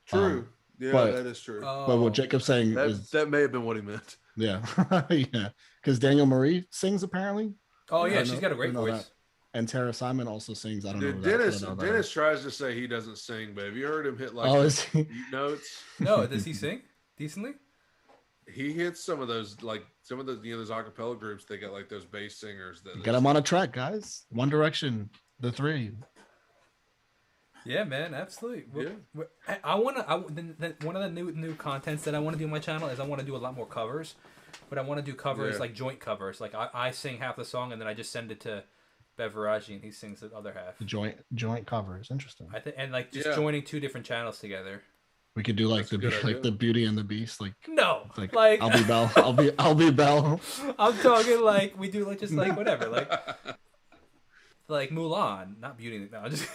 True. That is true. But what Jacob's saying that may have been what he meant. Yeah, yeah. Because Daniel Marie sings apparently. Oh yeah, she's got a great voice. That. And Tara Simon also sings. I don't know. Dennis tries to say he doesn't sing, but have you heard him hit like notes? No, does he sing decently? He hits some of those those acapella groups. They got like those bass singers that get him on a track, guys. One Direction, the three. Yeah, man, absolutely. Yeah. I want to. One of the new contents that I want to do on my channel is I want to do a lot more covers, but I want to do covers like joint covers. Like I sing half the song and then I just send it to Beveraggi and he sings the other half. Joint covers, interesting. I think and like just joining two different channels together. We could do like the Beauty and the Beast, like like I'll be Belle, I'll be Belle. I'm talking like we do like just like whatever like Mulan, not Beauty. No, just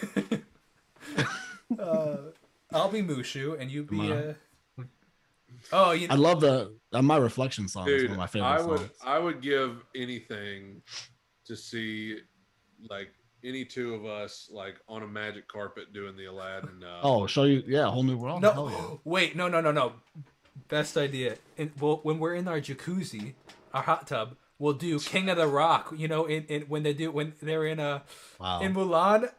I'll be Mushu and you be I love my Reflection song. Dude, is one of my favorite songs. I would give anything to see like any two of us like on a magic carpet doing the Aladdin. Show you, a whole new world. No, yeah. Wait, no. Best idea. When we're in our jacuzzi, our hot tub, we'll do King of the Rock. When they're in Mulan,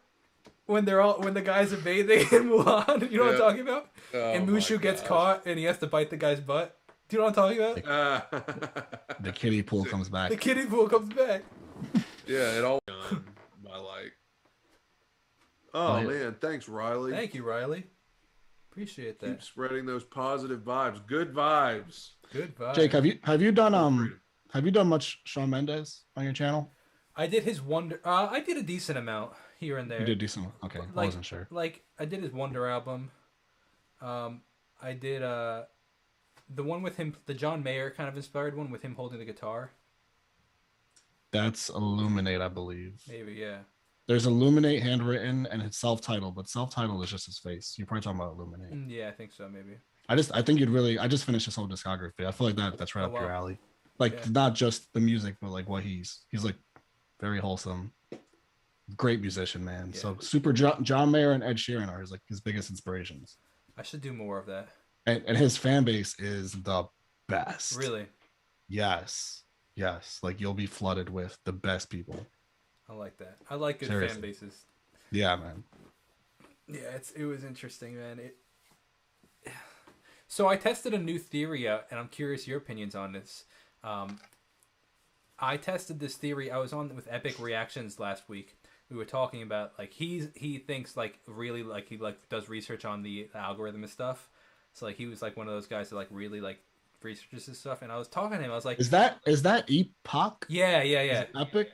when the guys are bathing in Mulan. You know what I'm talking about? And Mushu gets caught and he has to bite the guy's butt. Do you know what I'm talking about? The kiddie pool comes back. The kiddie pool comes back. Yeah, it all done by like. Oh man, thanks Riley. Thank you, Riley. Appreciate that. Keep spreading those positive vibes. Good vibes. Good vibes. Jake, have you done much Shawn Mendes on your channel? I did his Wonder. I did a decent amount here and there. You did decent. Okay, I wasn't sure. Like I did his Wonder album. I did the one with him, the John Mayer kind of inspired one with him holding the guitar. That's Illuminate, I believe. Maybe, yeah. There's Illuminate handwritten and it's self-titled, but self-titled is just his face. You're probably talking about Illuminate. Yeah, I think so, maybe. I think I just finished his whole discography. I feel like that's right up your alley. Like not just the music, but like what he's like very wholesome. Great musician, man. Yeah. So super John Mayer and Ed Sheeran are his biggest inspirations. I should do more of that. And his fan base is the best. Really? Yes. Like you'll be flooded with the best people. I like that. I like good fan bases. Yeah, man. Yeah, it was interesting, man. So I tested a new theory out, and I'm curious your opinions on this. I tested this theory. I was on with Epic Reactions last week. We were talking about like he thinks like really like he like does research on the algorithm and stuff. So like he was like one of those guys that like really like researches this stuff. And I was talking to him. I was like, Is that Epoch? yeah. Is it Epic?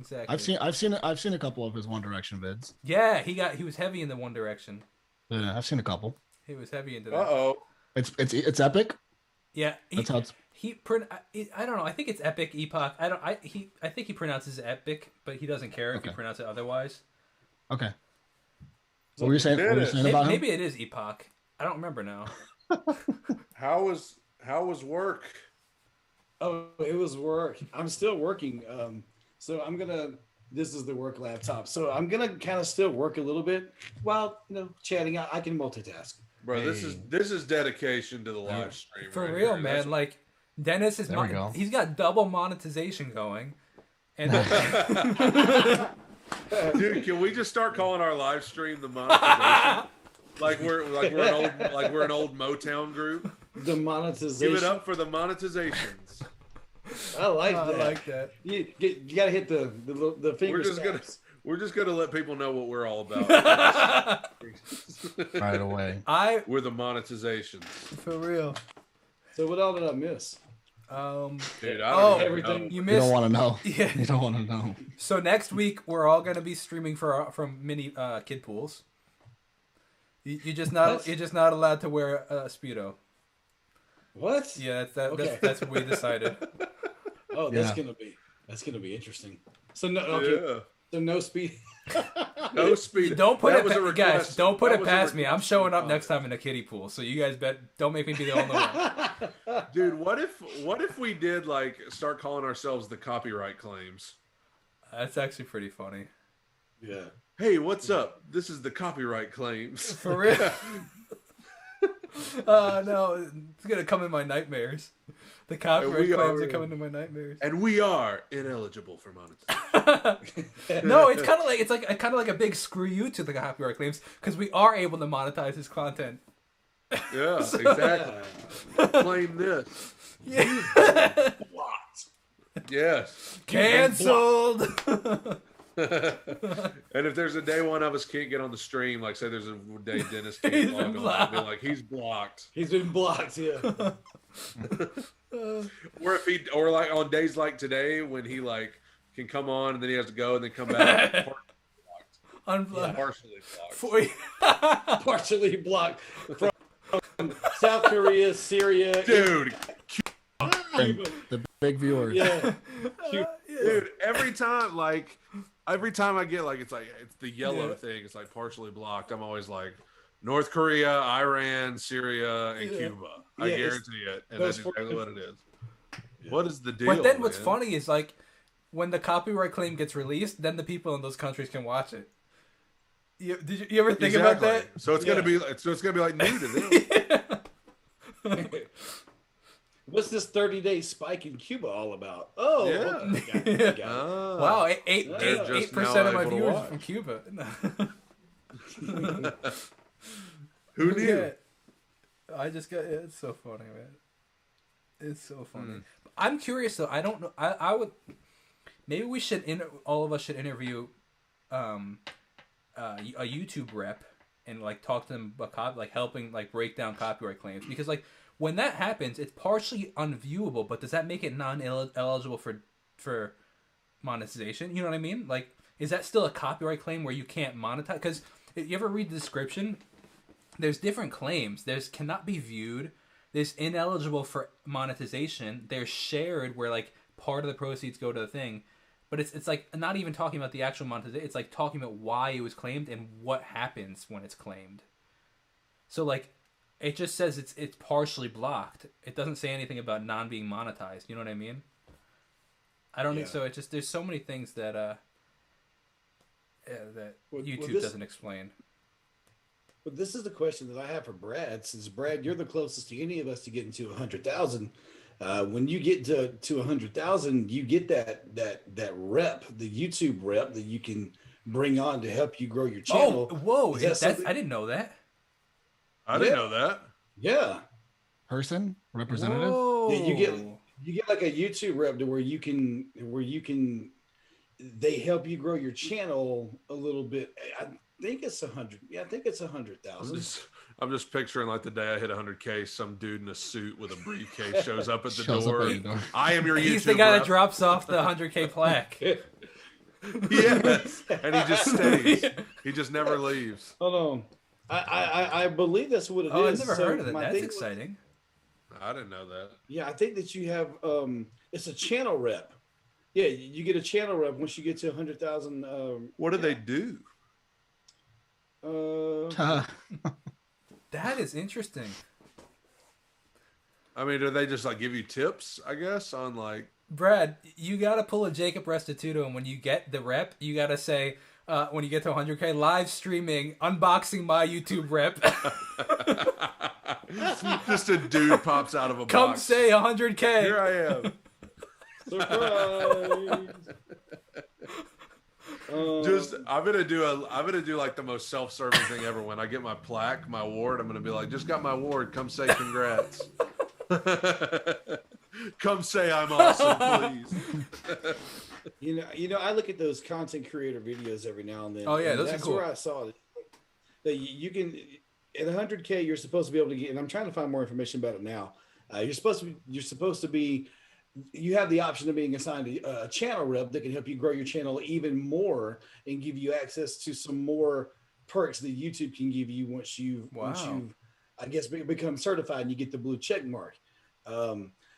Exactly. I've seen a couple of his One Direction vids. Yeah, he was heavy in the One Direction. Yeah, I've seen a couple. He was heavy into that. Uh-oh. It's Epic. Yeah, That's how it's. I don't know. I think it's Epic Epoch. I think he pronounces it Epic, but he doesn't care if you pronounce it otherwise. Okay. What were you saying? What were you saying about him? Maybe it is Epoch. I don't remember now. How was work? Oh, it was work. I'm still working. So this is the work laptop. So I'm gonna kind of still work a little bit while chatting. I can multitask. Bro, this is dedication to the live stream. For right real, here. man. That's- Like Dennis is There we go. he's got double monetization going. And Dude, can we just start calling our live stream the monetization? like we're an old Motown group. The monetization. Give it up for the monetizations. I like that. I like that. You gotta hit the finger. We're just gonna let people know what we're all about. Right away. We're the monetizations. For real. So what all did I miss? Dude, I don't even everything. know. You You missed. don't want to know. Yeah. You don't want to know. So next week we're all gonna be streaming from mini kid pools. You're just not allowed to wear a speedo. What? Yeah, Okay. that's what we decided. Oh, that's gonna be interesting. So no, okay. Yeah. So no speed. No speed. Don't put That it, was a guys. request. Don't put That it was a past me. I'm request. showing up next time in a kiddie pool. So you guys don't make me be the only one. Dude, what if we did like start calling ourselves the copyright claims? That's actually pretty funny. Yeah. Hey, what's up? This is the copyright claims. For real. No, it's gonna come in my nightmares. The copyright claims are coming in my nightmares. And we are ineligible for monetization. No, it's kind of like a big screw you to the copyright claims because we are able to monetize his content. Yeah, exactly. Claim this. Yeah. Yes. Canceled. And if there's a day one of us can't get on the stream, like say there's a day Dennis can't He's log been on, I'll be blocked. like, he's blocked. He's been blocked. Yeah. Or like on days like today when he like can come on and then he has to go and then come back. Unblocked. Partially blocked. Partially blocked from South Korea, Syria. Dude, The big viewers. Yeah. dude, every time I get like it's the yellow thing, it's like partially blocked. I'm always like North Korea, Iran, Syria, and Cuba. I Yeah, guarantee it. And those that's four- exactly what it is. What is the deal? But then what's man? funny is like when the copyright claim gets released, then the people in those countries can watch it. Did you ever think about that? So it's gonna be like new to them. What's this 30-day spike in Cuba all about? Oh, Yeah. okay, got it. Wow, They're just 8% of now my able to viewers are watch. from Cuba. Who knew? Yeah. I just got it's so funny, man. It's so funny. I'm curious though. I don't know. I would maybe we should all of us should interview a YouTube rep and like talk to them about like helping like break down copyright claims because like when that happens it's partially unviewable, but does that make it non-eligible for monetization? You know what I mean? Like is that still a copyright claim where you can't monetize? Because if you ever read the description, there's different claims. There's cannot be viewed. There's ineligible for monetization. There's shared where like part of the proceeds go to the thing. But it's like not even talking about the actual monetization. It's like talking about why it was claimed and what happens when it's claimed. So like it just says it's partially blocked. It doesn't say anything about non being monetized. You know what I mean? I don't think so. It just there's so many things that YouTube doesn't explain. But this is the question that I have for Brad. Since Brad, you're the closest to any of us to getting to 100,000. When you get to 100,000, you get that rep, the YouTube rep that you can bring on to help you grow your channel. Oh, whoa! Is that something- I didn't know that. I didn't know that. Yeah. person representative. Whoa. Yeah, you get like a YouTube rep to where you can they help you grow your channel a little bit. I think it's 100. Yeah, I think it's 100,000. I'm just picturing like the day I hit 100K, some dude in a suit with a briefcase shows up at the Shows up door. at your door. I am your YouTube He's the guy rep. that drops off the 100K plaque. Yes, and he just stays. He just never leaves. Hold on. I believe that's what it is. Oh, I've never So heard of it. my That's thing exciting. I didn't know that. Yeah, I think that you have it's a channel rep. Yeah, you get a channel rep once you get to 100,000. What do they do? That is interesting. I mean, do they just like give you tips? I guess on like. Brad, you gotta pull a Jacob Restituto, and when you get the rep, you gotta say, when you get to 100K, live streaming, unboxing my YouTube rep. Just a dude pops out of a Come box. say 100K. Here I am. Surprise! Just I'm gonna do like the most self-serving thing ever. When I get my plaque, my award, I'm gonna be like, just got my award. Come say congrats. Come say I'm awesome, please. You know, I look at those content creator videos every now and then. Oh, yeah, and those are that's cool. where I saw it. That you can at 100K, you're supposed to be able to get. And I'm trying to find more information about it now. You're supposed to be. You have the option of being assigned a channel rep that can help you grow your channel even more and give you access to some more perks that YouTube can give you once you've, I guess, become certified and you get the blue check mark.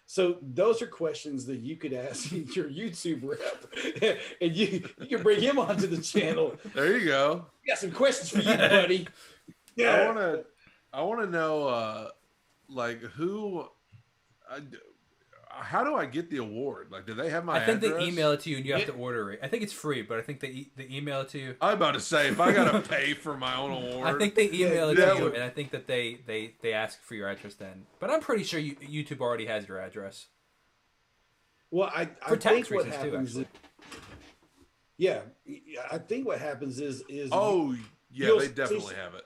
So those are questions that you could ask your YouTube rep, and you can bring him onto the channel. There you go. Got some questions for you, buddy. Yeah. I wanna know like who. How do I get the award? Like, do they have my I think address? they email it to you and you have to order it. I think it's free, but I think they email it to you. I'm about to say, if I gotta pay for my own award, I think they email it that to you, would- and I think that they ask for your address then. But I'm pretty sure YouTube already has your address. Well, I For tax think what reasons, too, happens actually. yeah, I think what happens is oh yeah, you'll they see- definitely have it.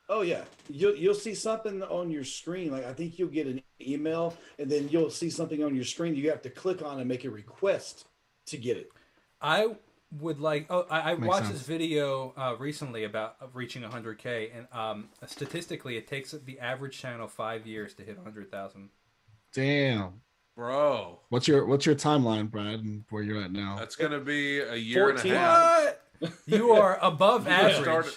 Oh yeah, you'll see something on your screen. Like I think you'll get an email, and then you'll see something on your screen. You have to click on and make a request to get it. I would like. Oh, I Makes watched sense. this video recently about reaching 100K, and statistically, it takes the average channel 5 years to hit 100,000. Damn. Bro, What's your timeline, Brad, and where you're at now? that's gonna be a year 14. and a half. What? You are above average.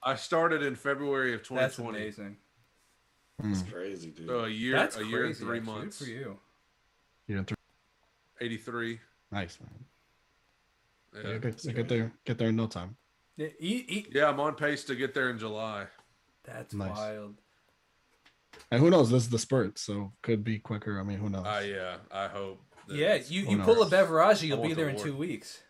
I started in February of That's 2020. amazing. It's crazy, dude. So a year That's and crazy, 3 actually. months. Good for you. You're in 83. nice, man. Yeah. Get there in no time. Yeah, I'm on pace to get there in July. That's Nice. wild. And who knows? This is the spurt, so could be quicker. I mean, who knows? Yeah, I hope. that Yeah, it's- you Who pull a knows? Beveraggi, I you'll want be the there in award. 2 weeks.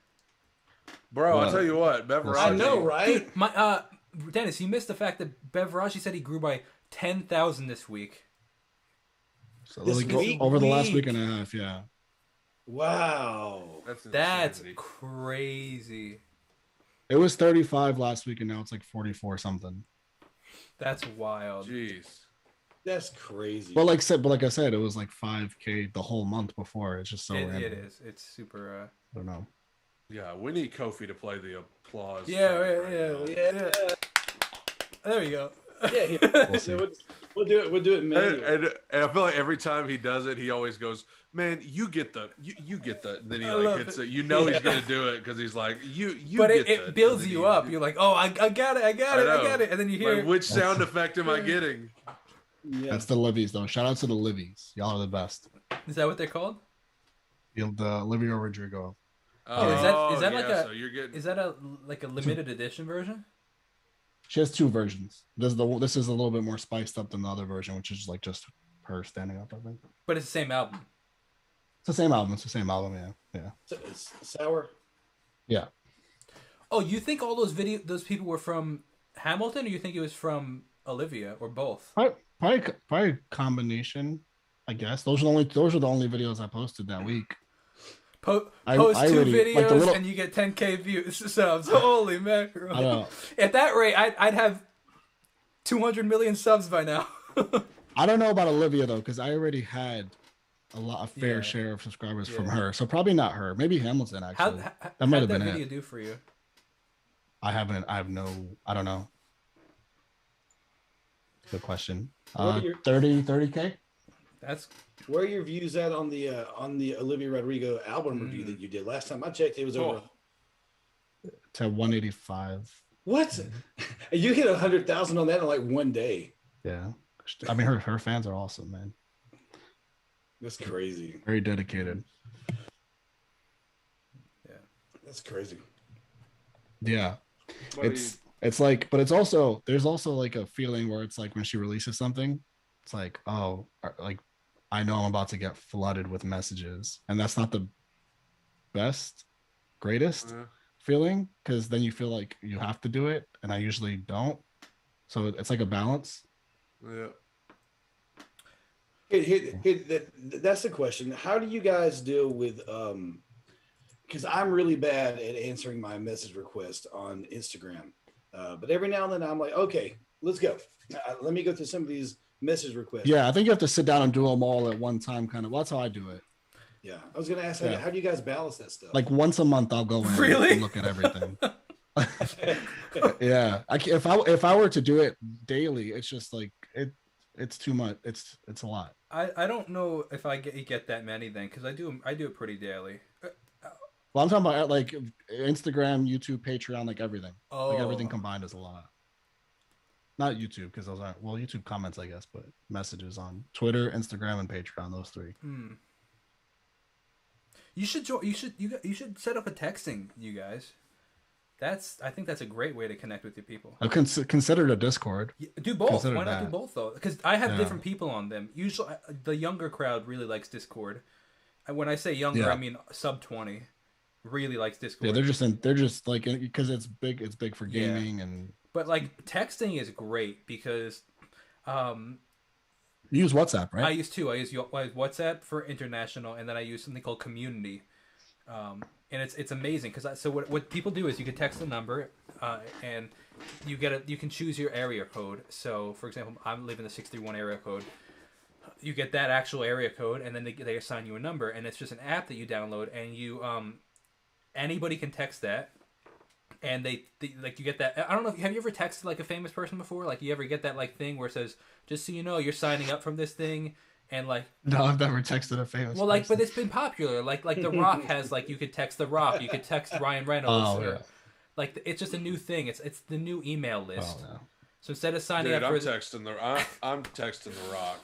Bro, I'll Well, tell you what, Beveraggi. I know, right? Dude, my Dennis, you missed the fact that Beveraggi said he grew by 10,000 this week. So This like, week- over the last week week. and a half, yeah. Wow. That's insanity. crazy. It was 35 last week, and now it's like 44 something. That's wild. Jeez. That's crazy. But like I said, it was like 5K the whole month before. It's just so It random. is. It's super. I don't know. Yeah, we need Kofi to play the applause. Yeah, track right now. yeah. There we go. yeah, We'll see. we'll do it. We'll do it, man. And I feel like every time he does it, he always goes, "Man, you get the, you get the." And then he I like love hits it. it. You know he's gonna do it because he's like, "You." But get the," it builds and then you he- up. You're like, oh, I got it. I got it. I got it. And then you hear. Like, which sound effect am I getting? Yeah. That's the Livies, though. Shout out to the Livies. Y'all are the best. Is that what they're called? The Olivia Rodrigo. Oh, is that like a- So you're getting. Is that a limited edition version? She has two versions. This is a little bit more spiced up than the other version, which is like just her standing up, I think. But it's the same album. It's the same album. Yeah. It's sour. Yeah. Oh, you think all those people were from Hamilton, or you think it was from Olivia, or both? Probably a combination, I guess. Those are the only videos I posted that week. Post I two already- videos like the little- and you get 10K views. Subs. Holy mackerel! I don't know. At that rate, I'd have 200 million subs by now. I don't know about Olivia though, because I already had a fair Yeah. share of subscribers from Yeah. her. So probably not her. Maybe Hamilton actually. That might have been video it. do for you? I don't know. Good question. What are your 30K? That's Where are your views at on the Olivia Rodrigo album review that you did last time? I checked, it was over. To 185. What? You hit 100,000 on that in like one day. Yeah. I mean her fans are awesome, man. That's crazy. Very dedicated. yeah. That's crazy. Yeah. What do It's like, but there's also like a feeling where it's like when she releases something, it's like, oh, like I know I'm about to get flooded with messages. And that's not the greatest Yeah. feeling, because then you feel like you have to do it. And I usually don't. So it's like a balance. Yeah. That's the question. How do you guys deal with because I'm really bad at answering my message request on Instagram. But every now and then I'm like, okay, let's go. Let me go through some of these message requests. Yeah, I think you have to sit down and do them all at one time, kind of. Well, that's how I do it. Yeah. I was going to ask, Yeah. how do you guys balance that stuff? Like once a month, I'll go in Really? and look at everything. Yeah, if I were to do it daily, it's just like it's too much. It's a lot. I don't know if I get that many then, because I do it pretty daily. Well, I'm talking about like Instagram, YouTube, Patreon, like everything. Like everything Oh. combined is a lot. Not YouTube, because those aren't, well, YouTube comments, I guess, but messages on Twitter, Instagram, and Patreon. Those three. You should set up a texting, you guys. I think that's a great way to connect with your people. I've considered a Discord. Do both. Consider Why not do that. both though? Because I have Yeah. different people on them. Usually, the younger crowd really likes Discord. And when I say younger, Yeah. I mean sub 20. Really likes Discord. Yeah, they're just like, because it's big. It's big for Yeah. gaming and. But like texting is great because You use WhatsApp, right? I use WhatsApp for international, and then I use something called Community, and it's amazing because so what people do is you can text the number, and you can choose your area code. So for example, I'm living the 631 area code. You get that actual area code, and then they assign you a number, and it's just an app that you download, and you anybody can text that. And they like, you get that. I don't know. Have you ever texted like a famous person before? Like, you ever get that like thing where it says, "Just so you know, you're signing up from this thing," and like, No, I've never texted a famous. well, like, person. but it's been popular. Like The Rock has like, you could text The Rock, you could text Ryan Reynolds, Oh, or yeah. like it's just a new thing. It's the new email list. Oh, no. So instead of signing Dude, up I'm for texting the Rock.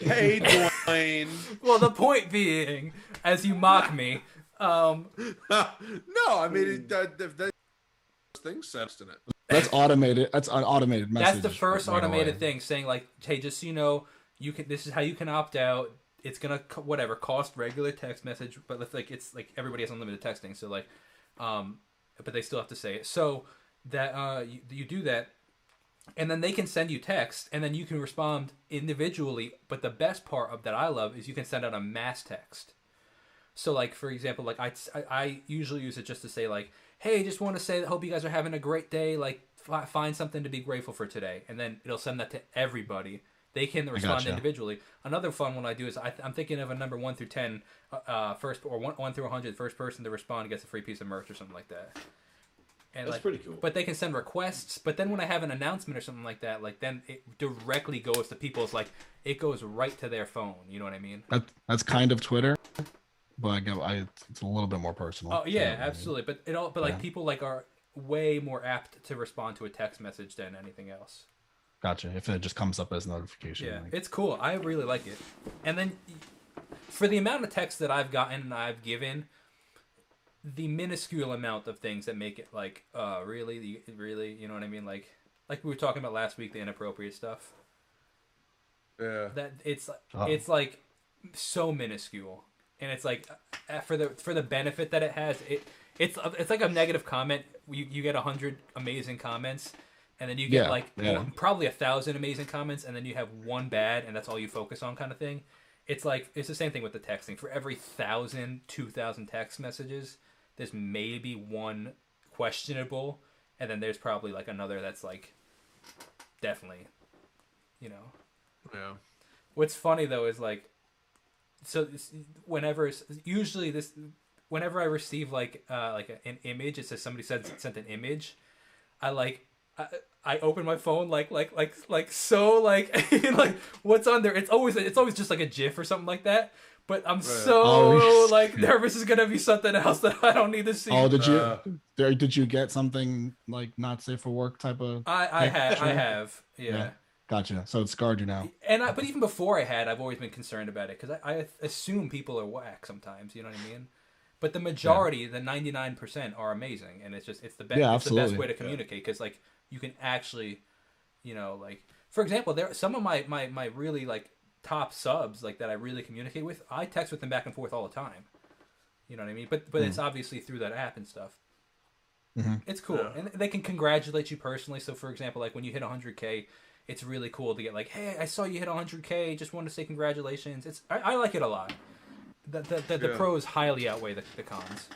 Hey, Dwayne. well, the point being, as you mock me, No, I mean that thing's sensed in it. That's automated. That's an automated message. that's the first right automated away. thing saying like, hey, just so you know, this is how you can opt out. It's gonna cost regular text message, but it's like everybody has unlimited texting, so like but they still have to say it. So that you do that, and then they can send you text, and then you can respond individually. But the best part of that I love is you can send out a mass text. So like, for example, like I usually use it just to say like, hey, just want to say that hope you guys are having a great day. Like, find something to be grateful for today, and then it'll send that to everybody. They can respond gotcha. individually. Another fun one I do is I'm thinking of a number 1 through 10, first, or 1 through 100. First person to respond gets a free piece of merch or something like that. And That's pretty cool. But they can send requests. But then when I have an announcement or something like that, like then it directly goes to people. It's like it goes right to their phone. You know what I mean? That's kind of Twitter, but it's a little bit more personal. Oh yeah, You know what I mean? absolutely. But like Yeah. people like are way more apt to respond to a text message than anything else. Gotcha. If it just comes up as a notification. Yeah, like- it's cool. I really like it. And then for the amount of text that I've gotten and I've given, the minuscule amount of things that make it like, really, you know what I mean? Like we were talking about last week, the inappropriate stuff. Yeah. That it's Oh. it's like so minuscule, and it's like for the benefit that it has, it's like a negative comment. You get 100 amazing comments, and then you get probably 1,000 amazing comments, and then you have one bad, and that's all you focus on, kind of thing. It's like it's the same thing with the texting. For every 1,000, 2,000 text messages, there's maybe one questionable, and then there's probably like another that's like definitely, you know. Yeah. What's funny though is like, so whenever I receive like an image, it says somebody sent an image. I like I open my phone so like like what's on there? It's always just like a GIF or something like that. But I'm so like nervous it's gonna be something else that I don't need to see. Oh, did you get something like not safe for work type of? I have yeah. Gotcha. So it scarred you now. But even before I've always been concerned about it because I assume people are whack sometimes. You know what I mean? But the majority, the 99%, are amazing, and it's the best. It's the best way to communicate because like you can actually, like for example, there some of my really like top subs like that I really communicate with. I text with them back and forth all the time. You know what I mean? But it's obviously through that app and stuff. Mm-hmm. It's cool, and they can congratulate you personally. So for example, like when you hit 100K. It's really cool to get like, hey, I saw you hit 100K. Just wanted to say congratulations. I like it a lot. The pros highly outweigh the cons.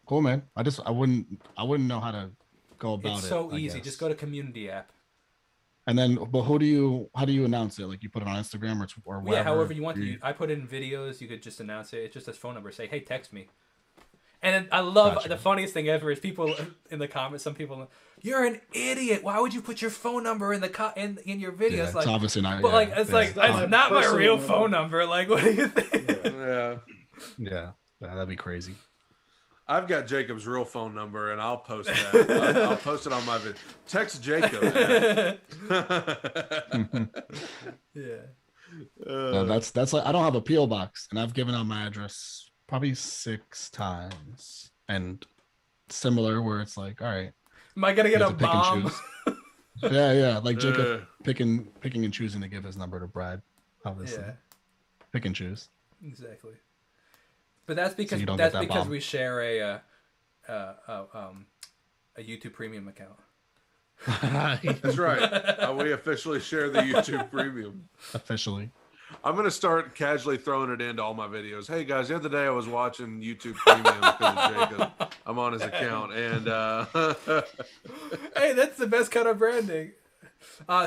Cool, man. I wouldn't know how to go about it. It's so easy. Just go to community app. And then, but how do you announce it? Like you put it on Instagram or whatever? Yeah, however you want to. I put it in videos. You could just announce it. It's just a phone number. Say, hey, text me. And then I love the funniest thing ever is people in the comments. Some people, you're an idiot. Why would you put your phone number in in your videos? Yeah, like, it's obviously not. But like, it's not my real phone number. Like, what do you think? Yeah, that'd be crazy. I've got Jacob's real phone number, and I'll post that. I'll post it on my video. Text Jacob. Yeah. No, that's like I don't have a PO box, and I've given out my address probably 6 times, and similar where it's like, all right, am I gonna get a bomb? yeah, like Jacob picking and choosing to give his number to Brad, obviously. Yeah. Pick and choose. Exactly. But that's because we share a YouTube Premium account. That's right. We officially share the YouTube Premium. Officially. I'm going to start casually throwing it into all my videos. Hey, guys, the other day I was watching YouTube Premium because of Jacob. I'm on his account. And hey, that's the best kind of branding.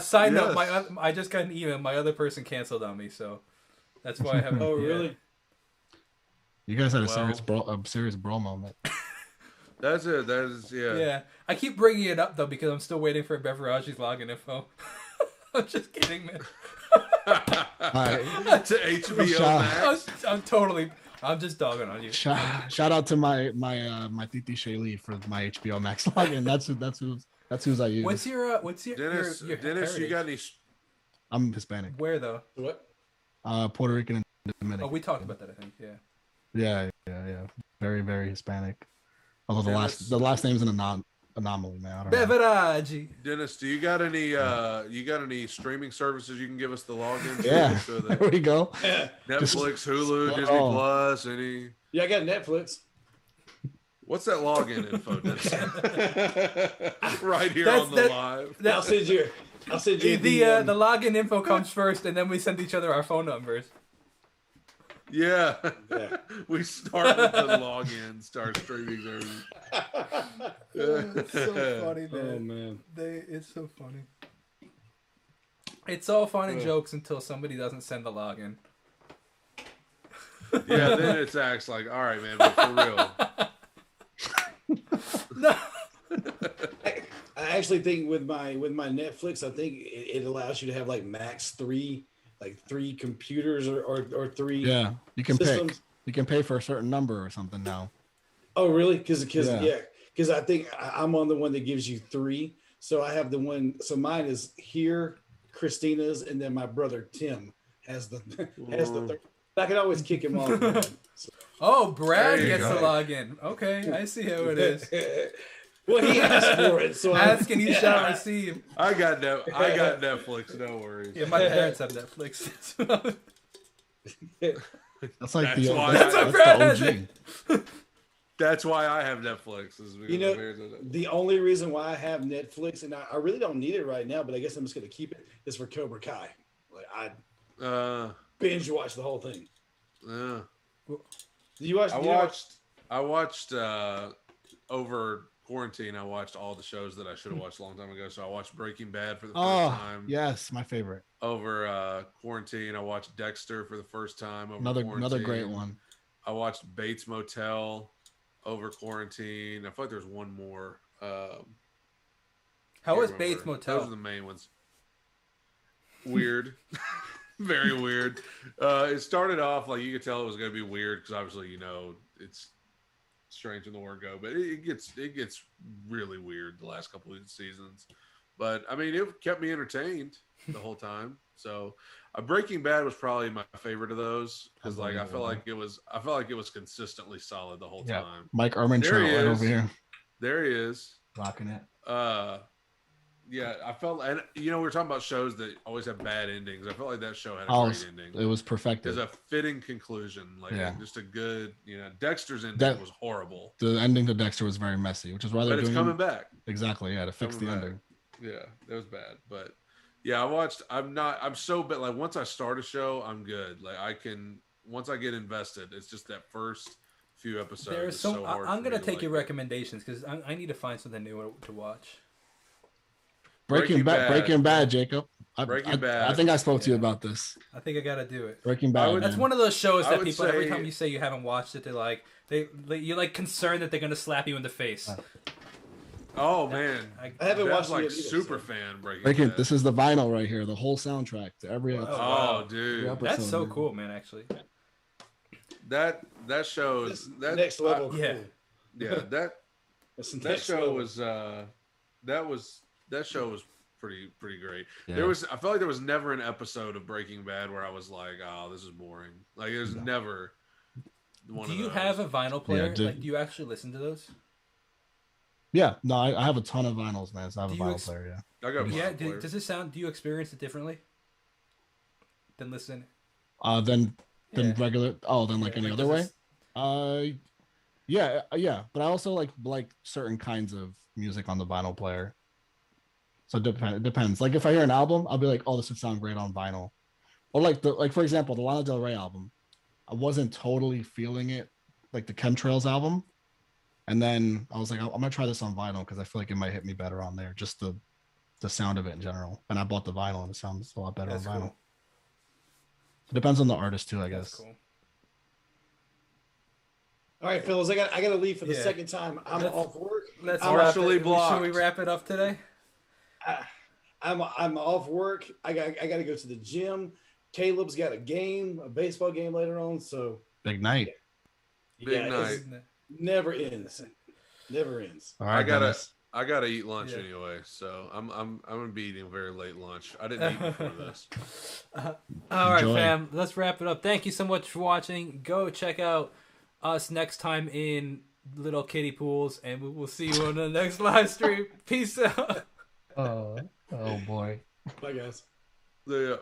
Side note, I just got an email. My other person canceled on me, so that's why I haven't. Oh, really? You guys had a serious brawl moment. That's it. That is, Yeah. I keep bringing it up, though, because I'm still waiting for Beveraggi's login info. I'm just kidding, man. To HBO Max. I'm just dogging on you. Shout out to my Titi Shaylee for my HBO Max login. That's who's I use. What's your Dennis, you got any? I'm Hispanic. Where though? What? Puerto Rican and Dominican. Oh, we talked about that, I think. Yeah. Very, very Hispanic. Although the last name's an anomaly, man. I don't know. Beveraggi. Dennis, do you got any streaming services you can give us the login to? Yeah. So there we go. Netflix, Hulu, Disney Plus, any? Yeah, I got Netflix. What's that login info, Dennis? Right here on the live. I'll send you the login info comes first, and then we send each other our phone numbers. Yeah. We start with the login, start streaming service. It's so funny, man. Oh man, it's so funny. It's all fun and jokes until somebody doesn't send the login. Yeah, then it acts like, all right, man, but for real. No. I actually think with my Netflix, I think it allows you to have like max three computers or 3. Yeah, you can systems. pick. You can pay for a certain number or something now. Oh, really? Because I think I'm on the one that gives you 3. So I have the one. So mine is here, Christina's, and then my brother Tim has the 3rd. I can always kick him off. Oh, Brad gets to log in. Okay, I see how it is. Well, he asked for it, so ask and you shall receive. I got Netflix. No worries. Yeah, my parents have Netflix. That's like the OG. That's why I have Netflix. The only reason why I have Netflix, and I really don't need it right now, but I guess I'm just going to keep it, is for Cobra Kai. Like I binge watch the whole thing. Yeah. Do you watch? I watched over quarantine, I watched all the shows that I should have watched a long time ago. So I watched Breaking Bad for the Oh, first time yes, my favorite. over quarantine. I watched Dexter for the first time over Another quarantine. great one. I watched Bates Motel over quarantine. I feel like there's one more. How Can't was remember. Bates Motel? Those are the main ones. Weird. Very weird. It started off like you could tell it was going to be weird because obviously, you know, it's strange in the word go, but it gets really weird the last couple of seasons. But I mean, it kept me entertained the whole time. So Breaking Bad was probably my favorite of those because like I felt like it was consistently solid the whole time. Mike There Ehrmantraut he right is. over here. There he is. Rocking it. Yeah, I felt, and you know, we were talking about shows that always have bad endings. I felt like that show had a Oh, great ending. it was It perfected. was a fitting conclusion, like Yeah. just a good, you know. Dexter's ending That- was horrible, The ending to Dexter was very messy, which is why they're but it's doing coming back. exactly, yeah, to fix the Coming back. ending. Yeah, that was bad, but yeah, I watched. I'm so bad. Like once I start a show, I'm good. Like once I get invested, it's just that first few episodes. There's is some. so hard I'm for me gonna to take like your it. recommendations because I need to find something new to watch. Breaking Bad, Jacob. Breaking Bad. I think I spoke to you Yeah. about this. I think I gotta do it. Breaking I Bad. would- That's man. one of those shows I that would people every say- time you say you haven't watched it, they're like you're like concerned that they're gonna slap you in the face. Oh man, I haven't Dev's watched like it either, super so. fan Breaking Breaking. Bad. This is the vinyl right here, the whole soundtrack to every episode. Oh, dude, Yep. That's so man. cool, man. Actually, that show is That's that next level. yeah. cool. yeah, That's that next show level. was that show was pretty great. Yeah. I felt like there was never an episode of Breaking Bad where I was like, oh, this is boring. Like there's never one Do of you those. have a vinyl player? dude. Like, do you actually listen to those? Yeah, no, I have a ton of vinyls, man. So I have Do a you vinyl ex- player. Yeah. I got a Yeah. vinyl player. Does it sound? Do you experience it differently than listening? Then Yeah. regular. Oh, then like Yeah, any like, other way. does Yeah. But I also like certain kinds of music on the vinyl player. So it depends. Like if I hear an album, I'll be like, oh, this would sound great on vinyl. Or like for example, the Lana Del Rey album. I wasn't totally feeling it, like the Chemtrails album. And then I was like, I'm gonna try this on vinyl because I feel like it might hit me better on there. Just the sound of it in general. And I bought the vinyl and it sounds a lot better That's on vinyl. cool. It depends on the artist too, I That's guess. cool. All right, fellas, I got to leave for the Yeah. second time. I'm Let's- off work. Let's I'm wrap partially it. blocked. Should we wrap it up today? I'm off work. I got to go to the gym. Caleb's got a baseball game later on. So Big night. Big night. it's never ends. Never ends. All right, Dennis. I gotta eat lunch Yeah. anyway, so I'm gonna be eating a very late lunch. I didn't eat before this. All right, Enjoy. fam. Let's wrap it up. Thank you so much for watching. Go check out us next time in Little Kiddie Pools, and we will see you on the next live stream. Peace out. Oh boy. Bye, guys. The